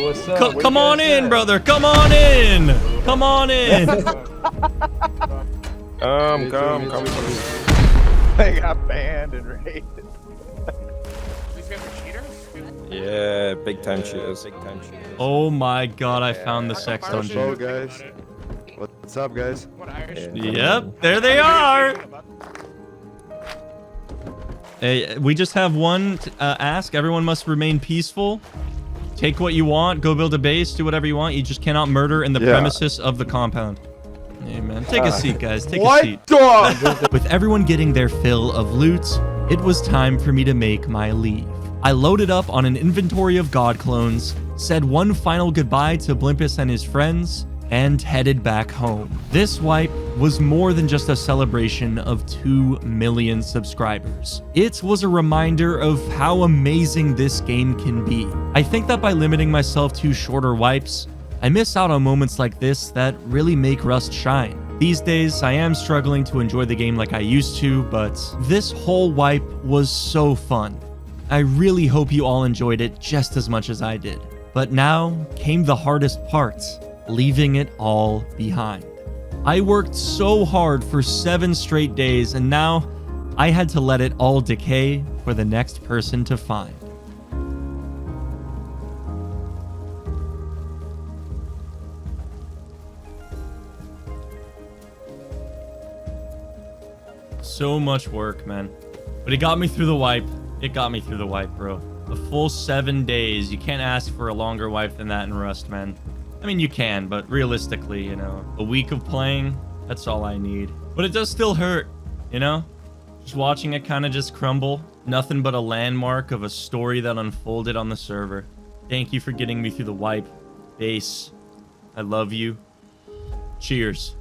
come on in, brother. Come on in. Come on in. Come. They got banned and raided. These guys are cheaters? Yeah, big time cheaters. Oh my god, I found the sex dungeon. guys. What's up, guys? Yep, there they are. Hey, we just have one ask. Everyone must remain peaceful. Take what you want. Go build a base. Do whatever you want. You just cannot murder in the premises of the compound. Hey, man. Take a seat, guys. Take a seat. With everyone getting their fill of loot, it was time for me to make my leave. I loaded up on an inventory of god clones, said one final goodbye to Blimpus and his friends, and headed back home. This wipe was more than just a celebration of 2 million subscribers. It was a reminder of how amazing this game can be. I think that by limiting myself to shorter wipes, I miss out on moments like this that really make Rust shine. These days, I am struggling to enjoy the game like I used to, but this whole wipe was so fun. I really hope you all enjoyed it just as much as I did. But now came the hardest part, leaving it all behind. I worked so hard for 7 straight days, and now I had to let it all decay for the next person to find. So much work, man. But it got me through the wipe. It got me through the wipe, bro. A full 7 days. You can't ask for a longer wipe than that in Rust, man. I mean, you can, but realistically, you know, a week of playing, that's all I need. But it does still hurt, you know? Just watching it kind of just crumble. Nothing but a landmark of a story that unfolded on the server. Thank you for getting me through the wipe. Base, I love you. Cheers.